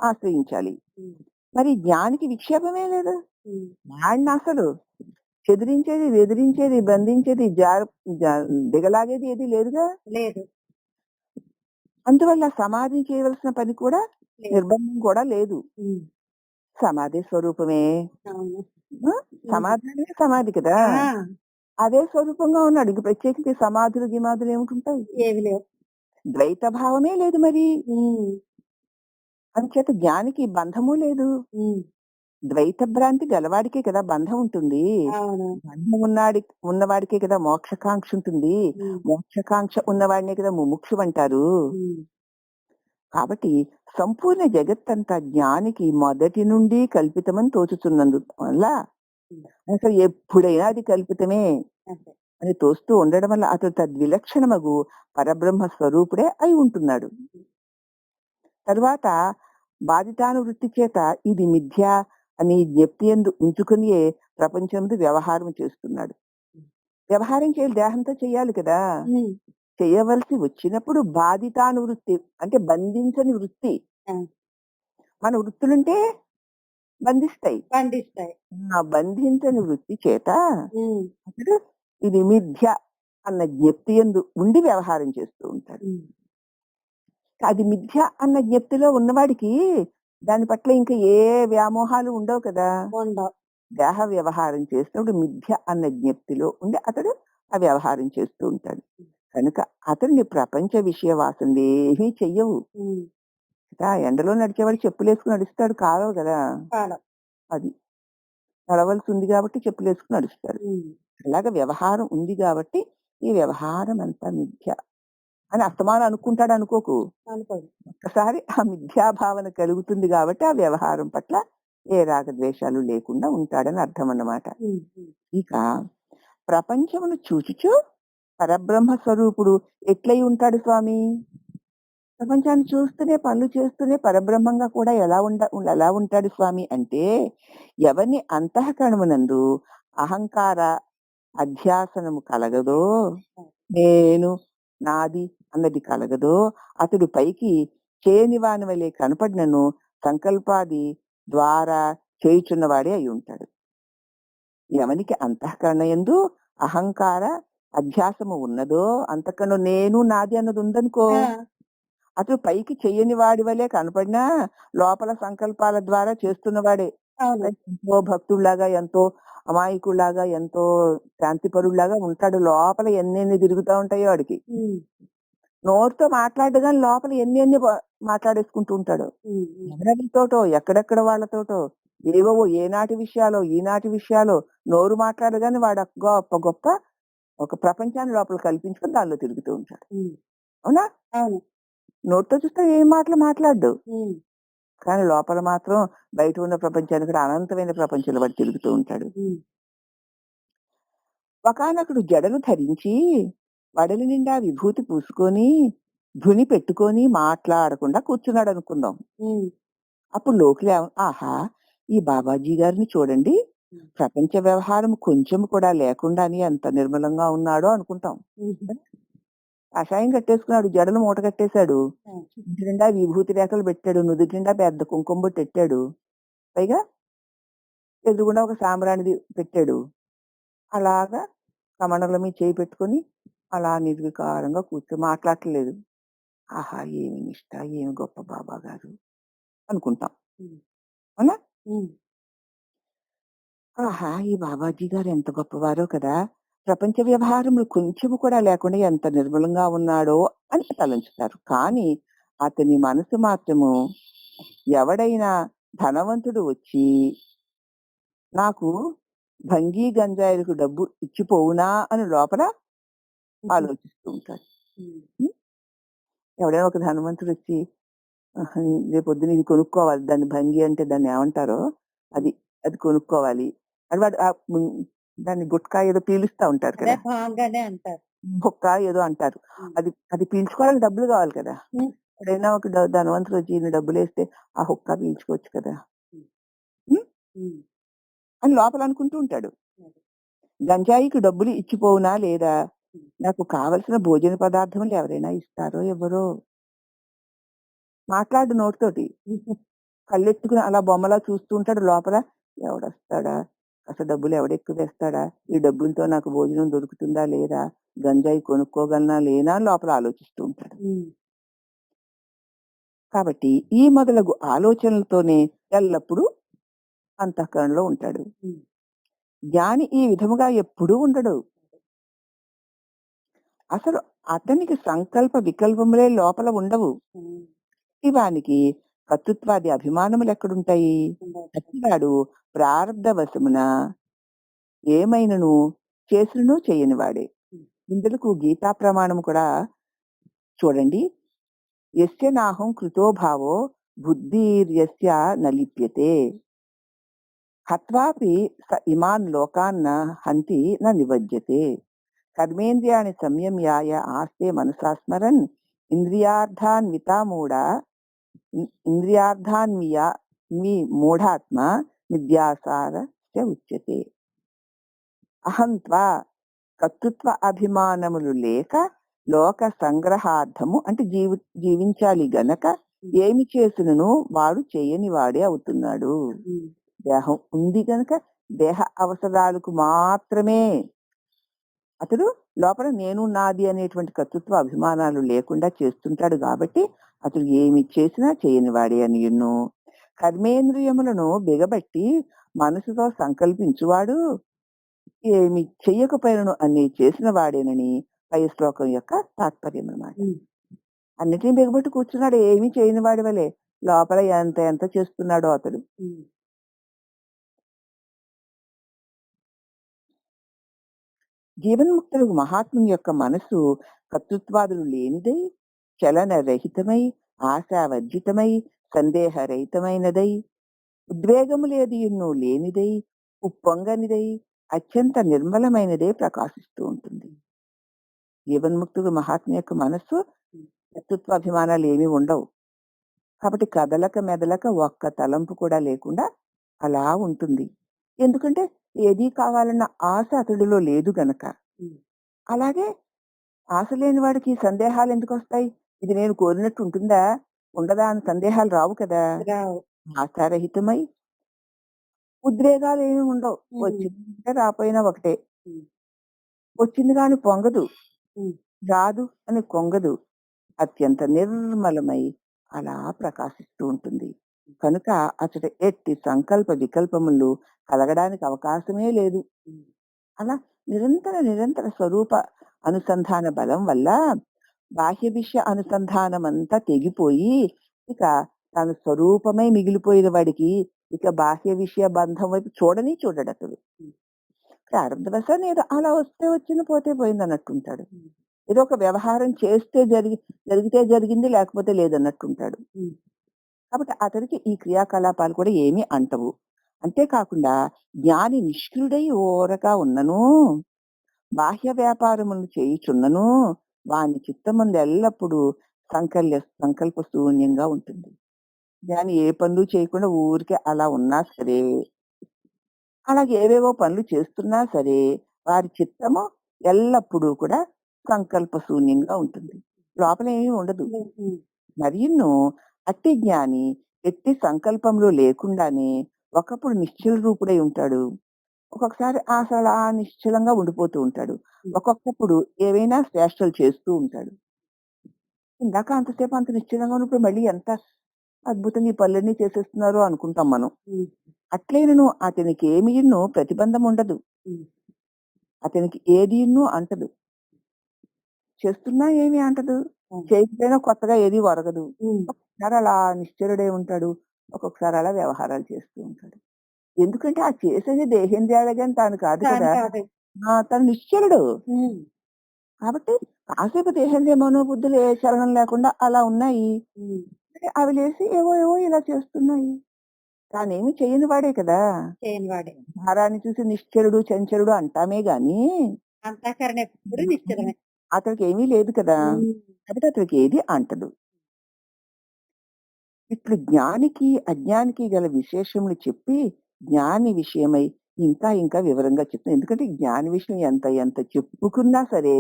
ఆశ్రయించాలి. హ్మ్. మరి జ్ఞానికి విక్షేపమే లేదు. హ్మ్. వాడినసలు చెదిరించేది, బెదిరించేది, బంధించేది, దిగలాగేది ఏది లేదుగా. లేదు. అందువల్ల సమాధి చేయవలసిన పని కూడా లేదు. నిర్బంధం కూడా లేదు. హ్మ్. సమాధి స్వరూపమే. అవును. ఆ! సమాధి అంటే సమాధి కదా! ఆ! అదే స్వరూపంగా ఉన్నాడు. ఇంక ప్రత్యేకించి సమాధులు, గిమాధులు ఏమిటుంటాయి? ఏవి లేవు. ద్వైత భావమే లేదు మరి. హ్మ్. అంచేత జ్ఞానికి బంధము లేదు. హ్మ్. ద్వైత భ్రాంతి గలవాడికే కదా బంధం ఉంటుంది. అవును. బంధం ఉన్నవాడికే కదా మోక్షకాంక్ష ఉంటుంది. హ్మ్. మోక్షకాంక్ష ఉన్నవాడినే కదా ముముక్షువంటారు. హ్మ్. కాబట్టి సంపూర్ణ జగత్తంతా జ్ఞానికి మొదటి నుండి కల్పితమని తోచుతున్నందు వల్ల హ్మ్. అసలు ఎప్పుడైనా అది కల్పితమే అంతే. అని తోస్తూ ఉండడం వల్ల అతడు తద్విలక్షణమగు పరబ్రహ్మ స్వరూపుడే అయి ఉంటున్నాడు. తరువాత బాధితానువృత్తి చేత ఇది మిథ్య అని జ్ఞప్తియందు ఉంచుకునియే ప్రపంచంలో వ్యవహారం చేస్తున్నాడు. వ్యవహారం చేయాలి, దేహంతో చేయాలి కదా! హ్మ్. చేయవలసి వచ్చినప్పుడు బాధితానువృత్తి అంటే బంధించని వృత్తి. ఆ! మన వృత్తులుంటే బంధిస్తాయి. పండిస్తాయి. ఆ బంధించని వృత్తి చేత హ్మ్. అతడు ఇది మిథ్య అన్న జ్ఞప్తియందు ఉండి వ్యవహారం చేస్తూ ఉంటాడు. హ్మ్. అది మిథ్య అన్న జ్ఞప్తిలో ఉన్నవాడికి దాని పట్ల ఇంకా ఏ వ్యామోహాలు ఉండవు కదా! ఉండవు. దేహ వ్యవహారం చేసినప్పుడు మిథ్య అన్న జ్ఞప్తిలో ఉండి అతడు ఆ వ్యవహారం చేస్తూ ఉంటాడు. కనుక అతడిని ప్రపంచ విషయ వాసనలేమీ చెయ్యవు. హ్మ్. ఎండలో నడిచేవాడు చెప్పులేసుకుని నడుస్తాడు, కాలవు కదా! కాలం. అది. నడవలసి ఉంది కాబట్టి చెప్పులేసుకుని నడుస్తాడు. హ్మ్. అలాగా వ్యవహారం ఉంది కాబట్టి ఈ వ్యవహారం అంతా మిథ్య అని అస్తమానం అనుకుంటాడు అనుకోకు. అనుకోదు. ఒక్కసారి ఆ మిథ్యాభావన కలుగుతుంది కాబట్టి ఆ వ్యవహారం పట్ల ఏ రాగద్వేషాలు లేకుండా ఉంటాడని అర్థం అన్నమాట. హ్మ్. హ్మ్. ఇక ప్రపంచమును చూచుచు పరబ్రహ్మ స్వరూపుడు ఎట్లయి ఉంటాడు స్వామి? ప్రపంచాన్ని చూస్తూనే పనులు చేస్తూనే పరబ్రహ్మంగా కూడా ఎలా ఉంటాడు స్వామి అంటే, ఎవరిని అంతఃకరణమునందు అహంకార అధ్యాసనము కలగదో, నేను నాది అన్నది కలగదో, అతడు పైకి చేయనివాని వలె కనపడినను సంకల్పాది ద్వారా చేయుచున్నవాడే అయి ఉంటాడు. ఎవనికి అంతఃకరణ యందు అహంకార అధ్యాసము ఉన్నదో, అంతకన్నా నేను నాది అన్నది ఉందనుకో, ఆ! అతడు పైకి చెయ్యని వాడి వలే కనపడినా లోపల సంకల్పాల ద్వారా చేస్తున్నవాడే. అవును. ఎంతో భక్తుడిలాగా, ఎంతో అమాయకుడిలాగా, ఎంతో శాంతిపరుడిలాగా ఉంటాడు. లోపల ఎన్నెన్ని తిరుగుతా ఉంటాయో వాడికి. హ్మ్. నోటితో మాట్లాడడు గాని లోపల ఎన్ని మాట్లాడేసుకుంటూ ఉంటాడు. హ్మ్. హ్మ్. ఎవరెవరితోటో, ఎక్కడెక్కడ వాళ్ళతోటో, ఏవేవో ఏనాటి విషయాలో, ఈనాటి విషయాలో నోరు మాట్లాడడు గాని వాడు గొప్ప గొప్ప ఒక ప్రపంచాన్ని లోపల కల్పించుకొని దానిలో తిరుగుతూ ఉంటాడు. హ్మ్. అవునా? అవును. నోటితో చూస్తే ఏం మాటలు మాట్లాడడు. హ్మ్. కానీ లోపల మాత్రం బయట ఉన్న ప్రపంచానికి కూడా అనంతమైన ప్రపంచంలో వాడు తిరుగుతూ ఉంటాడు. హ్మ్. ఒకానొకడు జడలు ధరించి వడలి నిండా విభూతి పూసుకొని ధుని పెట్టుకొని మాట్లాడకుండా కూర్చున్నాడు అనుకుందాం. హ్మ్. అప్పుడు లోకులు ఆహా, ఈ బాబాజీ గారిని చూడండి, హ్మ్. ప్రపంచ వ్యవహారం కొంచెం కూడా లేకుండానే ఎంత నిర్మలంగా ఉన్నాడో అనుకుంటాం. హుహు. కషాయం కట్టేసుకున్నాడు, జడలు మూట కట్టేశాడు, ఆ! ఇంటి నిండా విభూతి రేఖలు పెట్టాడు, నుదుటి నిండా పెద్ద కుంకుమ బొట్టు పెట్టాడు, పైగా ఎదురుగుండా ఒక సాంబ్రాణిది పెట్టాడు. అలాగా కమండలం మీద చేయి పెట్టుకొని అలా నిర్వికారంగా మాట్లాడట్లేదు. ఆహా, ఏమి నిష్ట, ఏమి గొప్ప బాబా గారు అనుకుంటాం. హ్మ్. అవునా? హ్మ్. ఆహా, ఈ బాబాజీ గారు ఎంత గొప్పవారో కదా! ప్రపంచ వ్యవహారంలో కొంచెము కూడా లేకుండా ఎంత నిర్మలంగా ఉన్నాడో అని తలంచుతారు. కానీ అతని మనసు మాత్రము ఎవడైనా ధనవంతుడు వచ్చి నాకు భంగీ గంజాయిలకు డబ్బు ఇచ్చిపోవునా అని లోపల హుహు. ఆలోచిస్తూ ఉంటాడు. హ్మ్. ఉం? ఎవడైనా ఒక ధనవంతుడు వచ్చి "ఆహా, రేపొద్దున ఇది కొనుక్కోవాలి, దాన్ని భంగి అంటే దాన్ని ఏమంటారో అది అది కొనుక్కోవాలి" అని వాడు దాన్ని గుట్కా ఏదో పీలుస్తా ఉంటారు అదే కదా, భాంగనే అంటారు. బొక్క ఏదో అంటారు. హ్మ్. అది అది పీల్చుకోవడానికి డబ్బులు కావాలి కదా. హ్మ్. ఎప్పుడైనా ఒక ధనవంతుడు వచ్చి ఇన్ని డబ్బులు వేస్తే ఆ హుక్కా పీల్చుకోవచ్చు కదా. హ్మ్. ఉం? హ్మ్. అని లోపల అనుకుంటూ ఉంటాడు. అది. గంజాయికి డబ్బులు ఇచ్చిపోవునా లేదా, హ్మ్. నాకు కావలసిన భోజన పదార్థములు ఎవరైనా ఇస్తారో ఎవరో, మాట్లాడు నోటితోటి, హుహు. కళ్ళెత్తుకుని అలా బొమ్మలా చూస్తూ ఉంటాడు లోపల. ఎవడొస్తాడా, అసలు డబ్బులు ఎవడెక్కువ వేస్తాడా? ఈ డబ్బులతో నాకు భోజనం దొరుకుతుందా లేదా? గంజాయి కొనుక్కోగలనా లేనా అని లోపల ఆలోచిస్తూ ఉంటాడు. కాబట్టి ఈ మొదలగు ఆలోచనలతోనే ఎల్లప్పుడూ అంతఃకరణలో ఉంటాడు. జ్ఞాని ఈ విధముగా ఎప్పుడూ ఉండడు. అసలు అతనికి సంకల్ప వికల్పములే లోపల ఉండవు. ఇవానికి కర్తృత్వాది అభిమానములు ఎక్కడుంటాయి? అతివాడు ప్రారంధ వశమున ఏమైనను చేసును చేయని వాడే. ఇందులకు గీతా ప్రమాణం కూడా చూడండి. యస్య నాహం కృతో భావో బుద్ధిర్యస్య నలిప్యతే హత్వాపి స ఇమాన్ లోకాన్న హంతి న నివజ్యతే కర్మేంద్రియాణి సంయమ్యాయ ఆస్తే మనసా స్మరన్ ఇంద్రియార్థాన్వియా మూఢాత్మ మిథ్యాసారస్య ఉచ్యతే. అహంత్వా కర్తృత్వ అభిమానములు లేక లోక సంగ్రహార్థము అంటే జీవించాలి గనక ఏమి చేసినను వాడు చేయని వాడే అవుతున్నాడు. దేహం ఉంది గనక దేహ అవసరాలకు మాత్రమే అతడు లోపల నేను నాది అనేటువంటి కర్తృత్వ అభిమానాలు లేకుండా చేస్తుంటాడు. కాబట్టి అతడు ఏమి చేసినా చేయని వాడే అని ఎన్నో కర్మేంద్రియములను బిగబట్టి మనసుతో సంకల్పించువాడు ఏమి చెయ్యకపోయినను అన్ని చేసిన వాడేనని పై శ్లోకం యొక్క తాత్పర్యం అన్నమాట. అన్నిటినీ బిగబట్టి కూర్చున్నాడు, ఏమీ చేయని వాడి వలే లోపల ఎంత ఎంత చేస్తున్నాడో అతడు. జీవన్ముక్తులకు మహాత్ముని యొక్క మనసు కర్తృత్వాదులు లేనిదై చలన రహితమై ఆశావర్జితమై సందేహరహితమైనదై ఉద్వేగము లేదు ఎన్నో లేనిదై ఉప్పొంగనిదై అత్యంత నిర్మలమైనదే ప్రకాశిస్తూ ఉంటుంది. జీవన్ముక్తుడు మహాత్ముని యొక్క మనస్సు కర్తృత్వాభిమానాలు ఏమీ ఉండవు. కాబట్టి కదలక మెదలక ఒక్క తలంపు కూడా లేకుండా అలా ఉంటుంది. ఎందుకంటే ఏది కావాలన్న ఆశ అతడిలో లేదు గనక. అలాగే ఆశ లేని వాడికి సందేహాలు ఎందుకు వస్తాయి? ఇది నేను కోరినట్టు ఉంటుందా ఉండదా అని సందేహాలు రావు కదా. ఆశారహితమై ఉద్రేగాలు ఏమి ఉండవు. వచ్చిందంటే రాపోయినా ఒకటే. వచ్చింది కాని పొంగదు, రాదు అని కొంగదు. అత్యంత నిర్మలమై అలా ప్రకాశిస్తూ ఉంటుంది. కనుక అతడు ఎట్టి సంకల్ప వికల్పములు కలగడానికి అవకాశమే లేదు. అలా నిరంతర స్వరూప అనుసంధాన బలం వల్ల బాహ్య విషయ అనుసంధానం అంతా తెగిపోయి ఇక తన స్వరూపమై మిగిలిపోయిన వాడికి ఇక బాహ్య విషయ బంధం వైపు చూడడు అతడు. ప్రారంభవశాన్ని ఏదో అలా వస్తే వచ్చింది, పోతే పోయింది అన్నట్టుంటాడు. ఏదో ఒక వ్యవహారం చేస్తే జరిగితే జరిగింది, లేకపోతే లేదన్నట్టుంటాడు. కాబట్టి అతడికి ఈ క్రియాకలాపాలు కూడా ఏమీ అంటవు. అంతేకాకుండా జ్ఞాని నిష్క్రుడై ఓరగా ఉన్నను బాహ్య వ్యాపారములు చేయుచున్నను వాని చిత్తమందు ఎల్లప్పుడూ సంకల్ప శూన్యంగా ఉంటుంది. జ్ఞాని ఏ పనులు చేయకుండా ఊరికే అలా ఉన్నా సరే, అలాగే ఏవేవో పనులు చేస్తున్నా సరే వారి చిత్తము ఎల్లప్పుడూ కూడా సంకల్ప శూన్యంగా ఉంటుంది. లోపల ఏమీ ఉండదు. మరియును అట్టి జ్ఞాని ఎట్టి సంకల్పంలో లేకుండానే ఒకప్పుడు నిశ్చల రూపుడై ఉంటాడు. ఒక్కొక్కసారి అసలు ఆ నిశ్చలంగా ఉండిపోతూ ఉంటాడు. ఒక్కొక్కప్పుడు ఏవైనా చేష్టలు చేస్తూ ఉంటాడు. ఇందాక అంతసేపు అంత నిశ్చలంగా ఉన్నప్పుడు మళ్ళీ ఎంత అద్భుతంగా ఈ పనులన్నీ చేసేస్తున్నారు అనుకుంటాం మనం. అట్లేనను అతనికి ఏమీను ప్రతిబంధం ఉండదు. అతనికి ఏదీను అంటదు. చేస్తున్నా ఏమీ అంటదు, చేయకపోయినా కొత్తగా ఏది ఒరగదు. ఒక్కొక్కసారి అలా నిశ్చలుడై ఉంటాడు, ఒక్కొక్కసారి అలా వ్యవహారాలు చేస్తూ ఉంటాడు. ఎందుకంటే ఆ చేసేది దేహేంద్రియాలే కానీ తాను కాదు కదా. తను నిశ్చలుడు కాబట్టి కాసేపు దేహేంద్రియ మనోబుద్ధులు ఏ చలనం లేకుండా అలా ఉన్నాయి. అవి లేసి ఏవో ఇలా చేస్తున్నాయి. తానేమి చేయని వాడే కదా. భారాన్ని చూసి నిశ్చలుడు చంచలుడు అంటామే గాని అతనికి ఏమీ లేదు కదా. కాబట్టి అతనికి ఏది అంటదు. ఇట్లు జ్ఞానికి అజ్ఞానికి గల విశేషములు చెప్పి జ్ఞాని విషయమై ఇంకా వివరంగా చెప్తాను. ఎందుకంటే జ్ఞాని విషయం ఎంత చెప్పుకున్నా సరే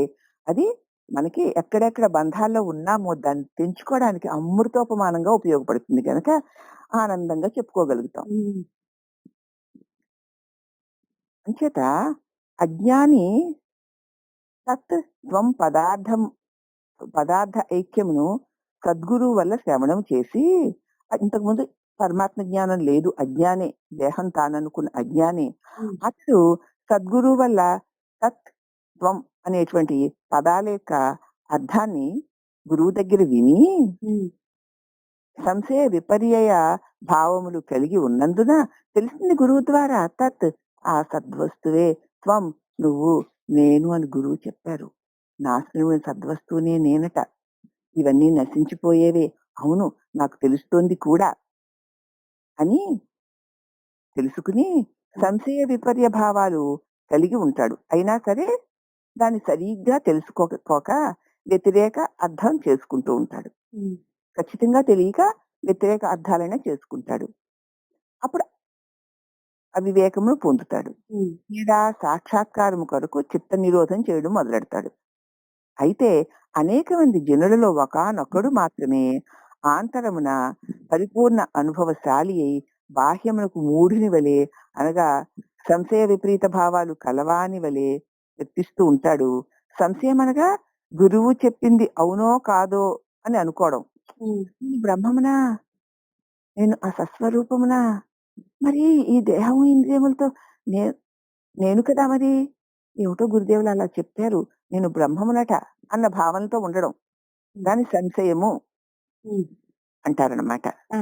అది మనకి ఎక్కడెక్కడ బంధాల్లో ఉన్నామో దాన్ని తెంచుకోవడానికి అమృతోపమానంగా ఉపయోగపడుతుంది కనుక ఆనందంగా చెప్పుకోగలుగుతాం. అంచేత అజ్ఞాని తత్ త్వం పదార్థ ఐక్యమును సద్గురువు వల్ల శ్రవణం చేసి ఇంతకుముందు పరమాత్మ జ్ఞానం లేదు, అజ్ఞానే, దేహం తాననుకున్న అజ్ఞానే. ఉమ్, అతడు సద్గురువు వల్ల తత్ త్వం అనేటువంటి పదాల యొక్క అర్థాన్ని గురువు దగ్గర విని ఉమ్, సంశయ విపర్యయ భావములు కలిగి ఉన్నందున తెలిసింది గురువు ద్వారా తత్ ఆ సద్వస్తువే త్వం నువ్వు నేను అని గురువు చెప్పారు. నాశనమైన సద్వస్తువునే నేనట, ఇవన్నీ నశించిపోయేవే, అవును నాకు తెలుస్తోంది కూడా అని తెలుసుకుని సంశయ విపర్య భావాలు కలిగి ఉంటాడు. అయినా సరే దాన్ని సరిగ్గా తెలుసుకోక వ్యతిరేక అర్థం చేసుకుంటూ ఉంటాడు. ఉమ్, ఖచ్చితంగా తెలియక వ్యతిరేక అర్థాలైనా చేసుకుంటాడు. అప్పుడు అవివేకమును పొందుతాడు. ఉమ్, లేదా సాక్షాత్కారము కొరకు చిత్త నిరోధం చేయడం మొదలెడతాడు. అయితే అనేక మంది జనులలో ఒకానొక్కడు మాత్రమే ఆంతరమున పరిపూర్ణ అనుభవశాలి అయి బాహ్యమునకు మూఢుని వలె అనగా సంశయ విపరీత భావాలు కలవాని వలె వ్యక్తిస్తూ ఉంటాడు. సంశయం అనగా గురువు చెప్పింది అవునో కాదో అని అనుకోవడం. ఉమ్, నేను బ్రహ్మమునా, నేను ఆ సస్వరూపమునా, మరి ఈ దేహం ఇంద్రియములతో నే నేను కదా మరి, ఏమిటో గురుదేవులు అలా చెప్పారు, నేను బ్రహ్మమునట అన్న భావనతో ఉండడం దాని సంశయము ఉమ్, అంటారనమాట. ఆ,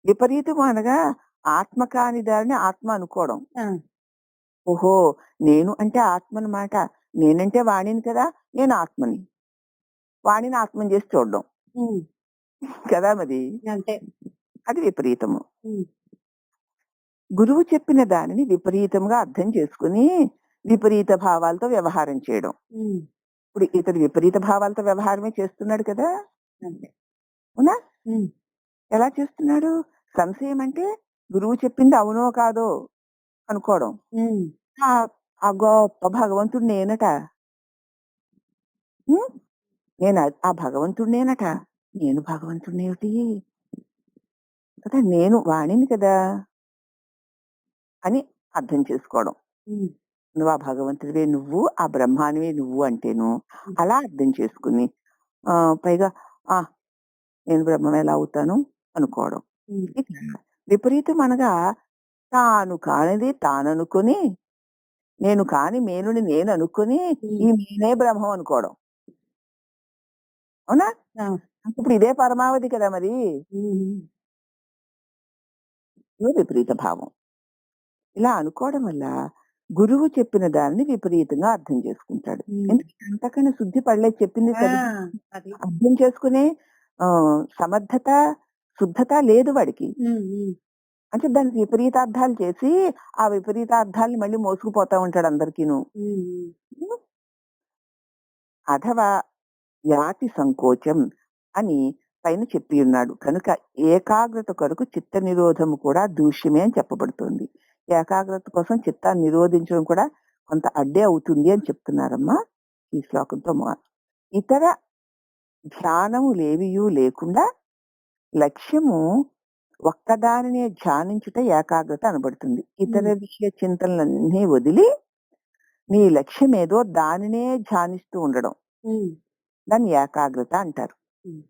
విపరీతము అనగా ఆత్మ కాని దారిని ఆత్మ అనుకోవడం. ఆ, ఓహో, నేను అంటే ఆత్మ అన్నమాట, నేనంటే వాణిని కదా, నేను ఆత్మని, వాణిని ఆత్మని చేసి చూడడం ఉమ్, కదా మరి, అంతే. అది విపరీతము. ఉమ్, గురువు చెప్పిన దానిని విపరీతంగా అర్థం చేసుకుని విపరీత భావాలతో వ్యవహారం చేయడం. ఉమ్, ఇప్పుడు ఇతడు విపరీత భావాలతో వ్యవహారమే చేస్తున్నాడు కదా, అంతే. అవునా? ఉమ్, ఎలా చేస్తున్నాడు? సంశయం అంటే గురువు చెప్పింది అవునో కాదో అనుకోవడం. ఉమ్, ఆ ఆ గొప్ప భగవంతుడు నేనట, ఉమ్, నేను ఆ భగవంతుడు నేనట, నేను భగవంతుడిని ఏమిటి కదా, నేను వాణిని కదా అని అర్థం చేసుకోవడం. ఉమ్, నువ్వు ఆ భగవంతుడివే, నువ్వు ఆ బ్రహ్మానివే నువ్వు అంటేను ఉమ్, అలా అర్థం చేసుకుని పైగా ఆ నేను బ్రహ్మం ఎలా అవుతాను అనుకోవడం. ఉమ్, ఇక విపరీతం అనగా తాను కానిది తాను అనుకుని, నేను కాని మేనుని నేను అనుకుని ఈ ఉమ్, నేనే బ్రహ్మం అనుకోవడం. అవునా? ఆ, ఇప్పుడు ఇదే పరమావధి కదా మరి. ఉమ్, ఇది విపరీత భావం. ఇలా అనుకోవడం వల్ల గురువు చెప్పిన దాన్ని విపరీతంగా అర్థం చేసుకుంటాడు. ఉమ్, ఎందుకంటే అంతకన్నా శుద్ధి పడలేదు, చెప్పింది ఆ, సరిగ్గా అది. అర్థం చేసుకునే సమర్థత, శుద్ధత లేదు వాడికి. ఉమ్, ఉమ్, అంటే దానికి విపరీతార్థాలు చేసి ఆ విపరీతార్థాలని మళ్ళీ మోసుకుపోతా ఉంటాడు అందరికీను. ఉమ్, ఉమ్. అథవా యాతి సంకోచం అని పైన చెప్పి ఉన్నాడు కనుక ఏకాగ్రత కొరకు చిత్త నిరోధము కూడా దూష్యమే అని చెప్పబడుతుంది. ఏకాగ్రత కోసం చిత్తాన్ని నిరోధించడం కూడా కొంత అడ్డే అవుతుంది అని చెప్తున్నారమ్మా ఈ శ్లోకంతో. ఇతర ధ్యానము లేవియూ లేకుండా లక్ష్యము ఒక్కదానినే ధ్యానించుట ఏకాగ్రత అనబడుతుంది. ఇతర ఉమ్, విషయ చింతనలన్నీ వదిలి నీ లక్ష్యం ఏదో దానినే ధ్యానిస్తూ ఉండడం, ఉమ్, దాన్ని ఏకాగ్రత అంటారు. ఉమ్,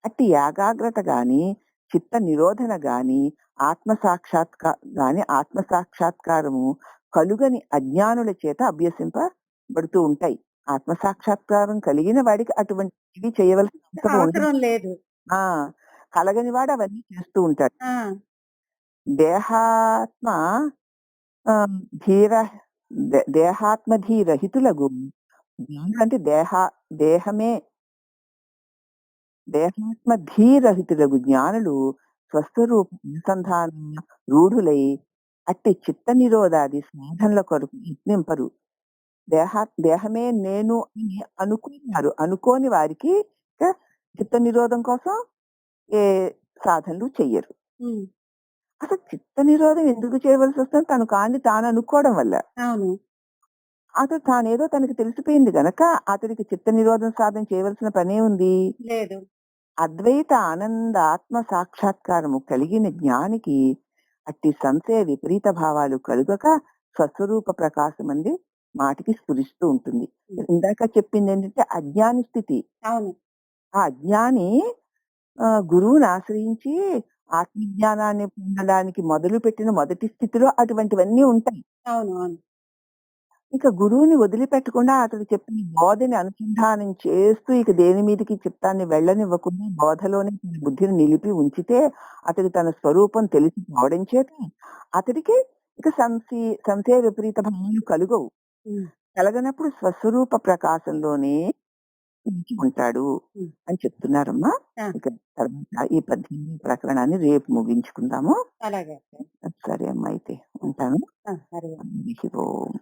అట్టి ఏకాగ్రత గాని చిత్త నిరోధన గాని ఆత్మ సాక్షాత్కారము కలుగని అజ్ఞానుల చేత అభ్యసింపబడుతూ ఉంటాయి. ఆత్మ సాక్షాత్కారం కలిగిన వాడికి అటువంటివి చేయవలసిన అవసరం ఉండదు. అవసరం లేదు. ఆ కలగని వాడు అవన్నీ చేస్తూ ఉంటాడు. ఆ, దేహాత్మ ఆ, ధీర దేహాత్మధీరహితులకు జ్ఞానులు అంటే దేహమే దేహాత్మధీరహితులకు జ్ఞానులు స్వస్వరూప అనుసంధాన రూఢులై అట్టి చిత్త నిరోధాది సాధనల కొరకు యత్నింపరు. దేహమే నేను అని అనుకున్నారు, అనుకోని వారికి ఇక చిత్త నిరోధం కోసం ఏ సాధనలు చెయ్యరు. ఉమ్, అసలు చిత్త నిరోధం ఎందుకు చేయవలసి వస్తుంది? తను కాని తాను అనుకోవడం వల్ల. అవును. అతడు తానేదో తనకి తెలిసిపోయింది గనక అతడికి చిత్త నిరోధం సాధన చేయవలసిన పనే ఉంది. లేదు. అద్వైత ఆనంద ఆత్మ సాక్షాత్కారము కలిగిన జ్ఞానికి అట్టి సంశయ విపరీత భావాలు కలుగక స్వస్వరూప ప్రకాశం అంది మాటికి స్ఫురిస్తూ ఉంటుంది. ఇందాక చెప్పింది ఏంటంటే అజ్ఞాని స్థితి. అవును. ఆ అజ్ఞాని గురువుని ఆశ్రయించి ఆత్మజ్ఞానాన్ని పొందడానికి మొదలుపెట్టిన మొదటి స్థితిలో అటువంటివన్నీ ఉంటాయి. అవును. అవును. ఇక గురువుని వదిలిపెట్టకుండా అతడు చెప్పిన బోధని అనుసంధానం చేస్తూ ఇక దేని మీదకి చిత్తాన్ని వెళ్ళనివ్వకుండా బోధలోనే తన బుద్ధిని నిలిపి ఉంచితే అతడు తన స్వరూపం తెలిసిపోవడం చేత అతడికి ఇక సంశయ విపరీత భావాలు కలుగవు. హ్మ్. కలగనప్పుడు స్వస్వరూప ప్రకాశంలోనే నిలిచి ఉంటాడు హ్మ్. అని చెప్తున్నారమ్మా. ఆ! ఇక తర్వాత ఈ 18 ప్రకరణాన్ని రేపు ముగించుకుందాము. అలాగే. సరే అమ్మా అయితే ఉంటాను. హరి ఓం. హరి ఓం.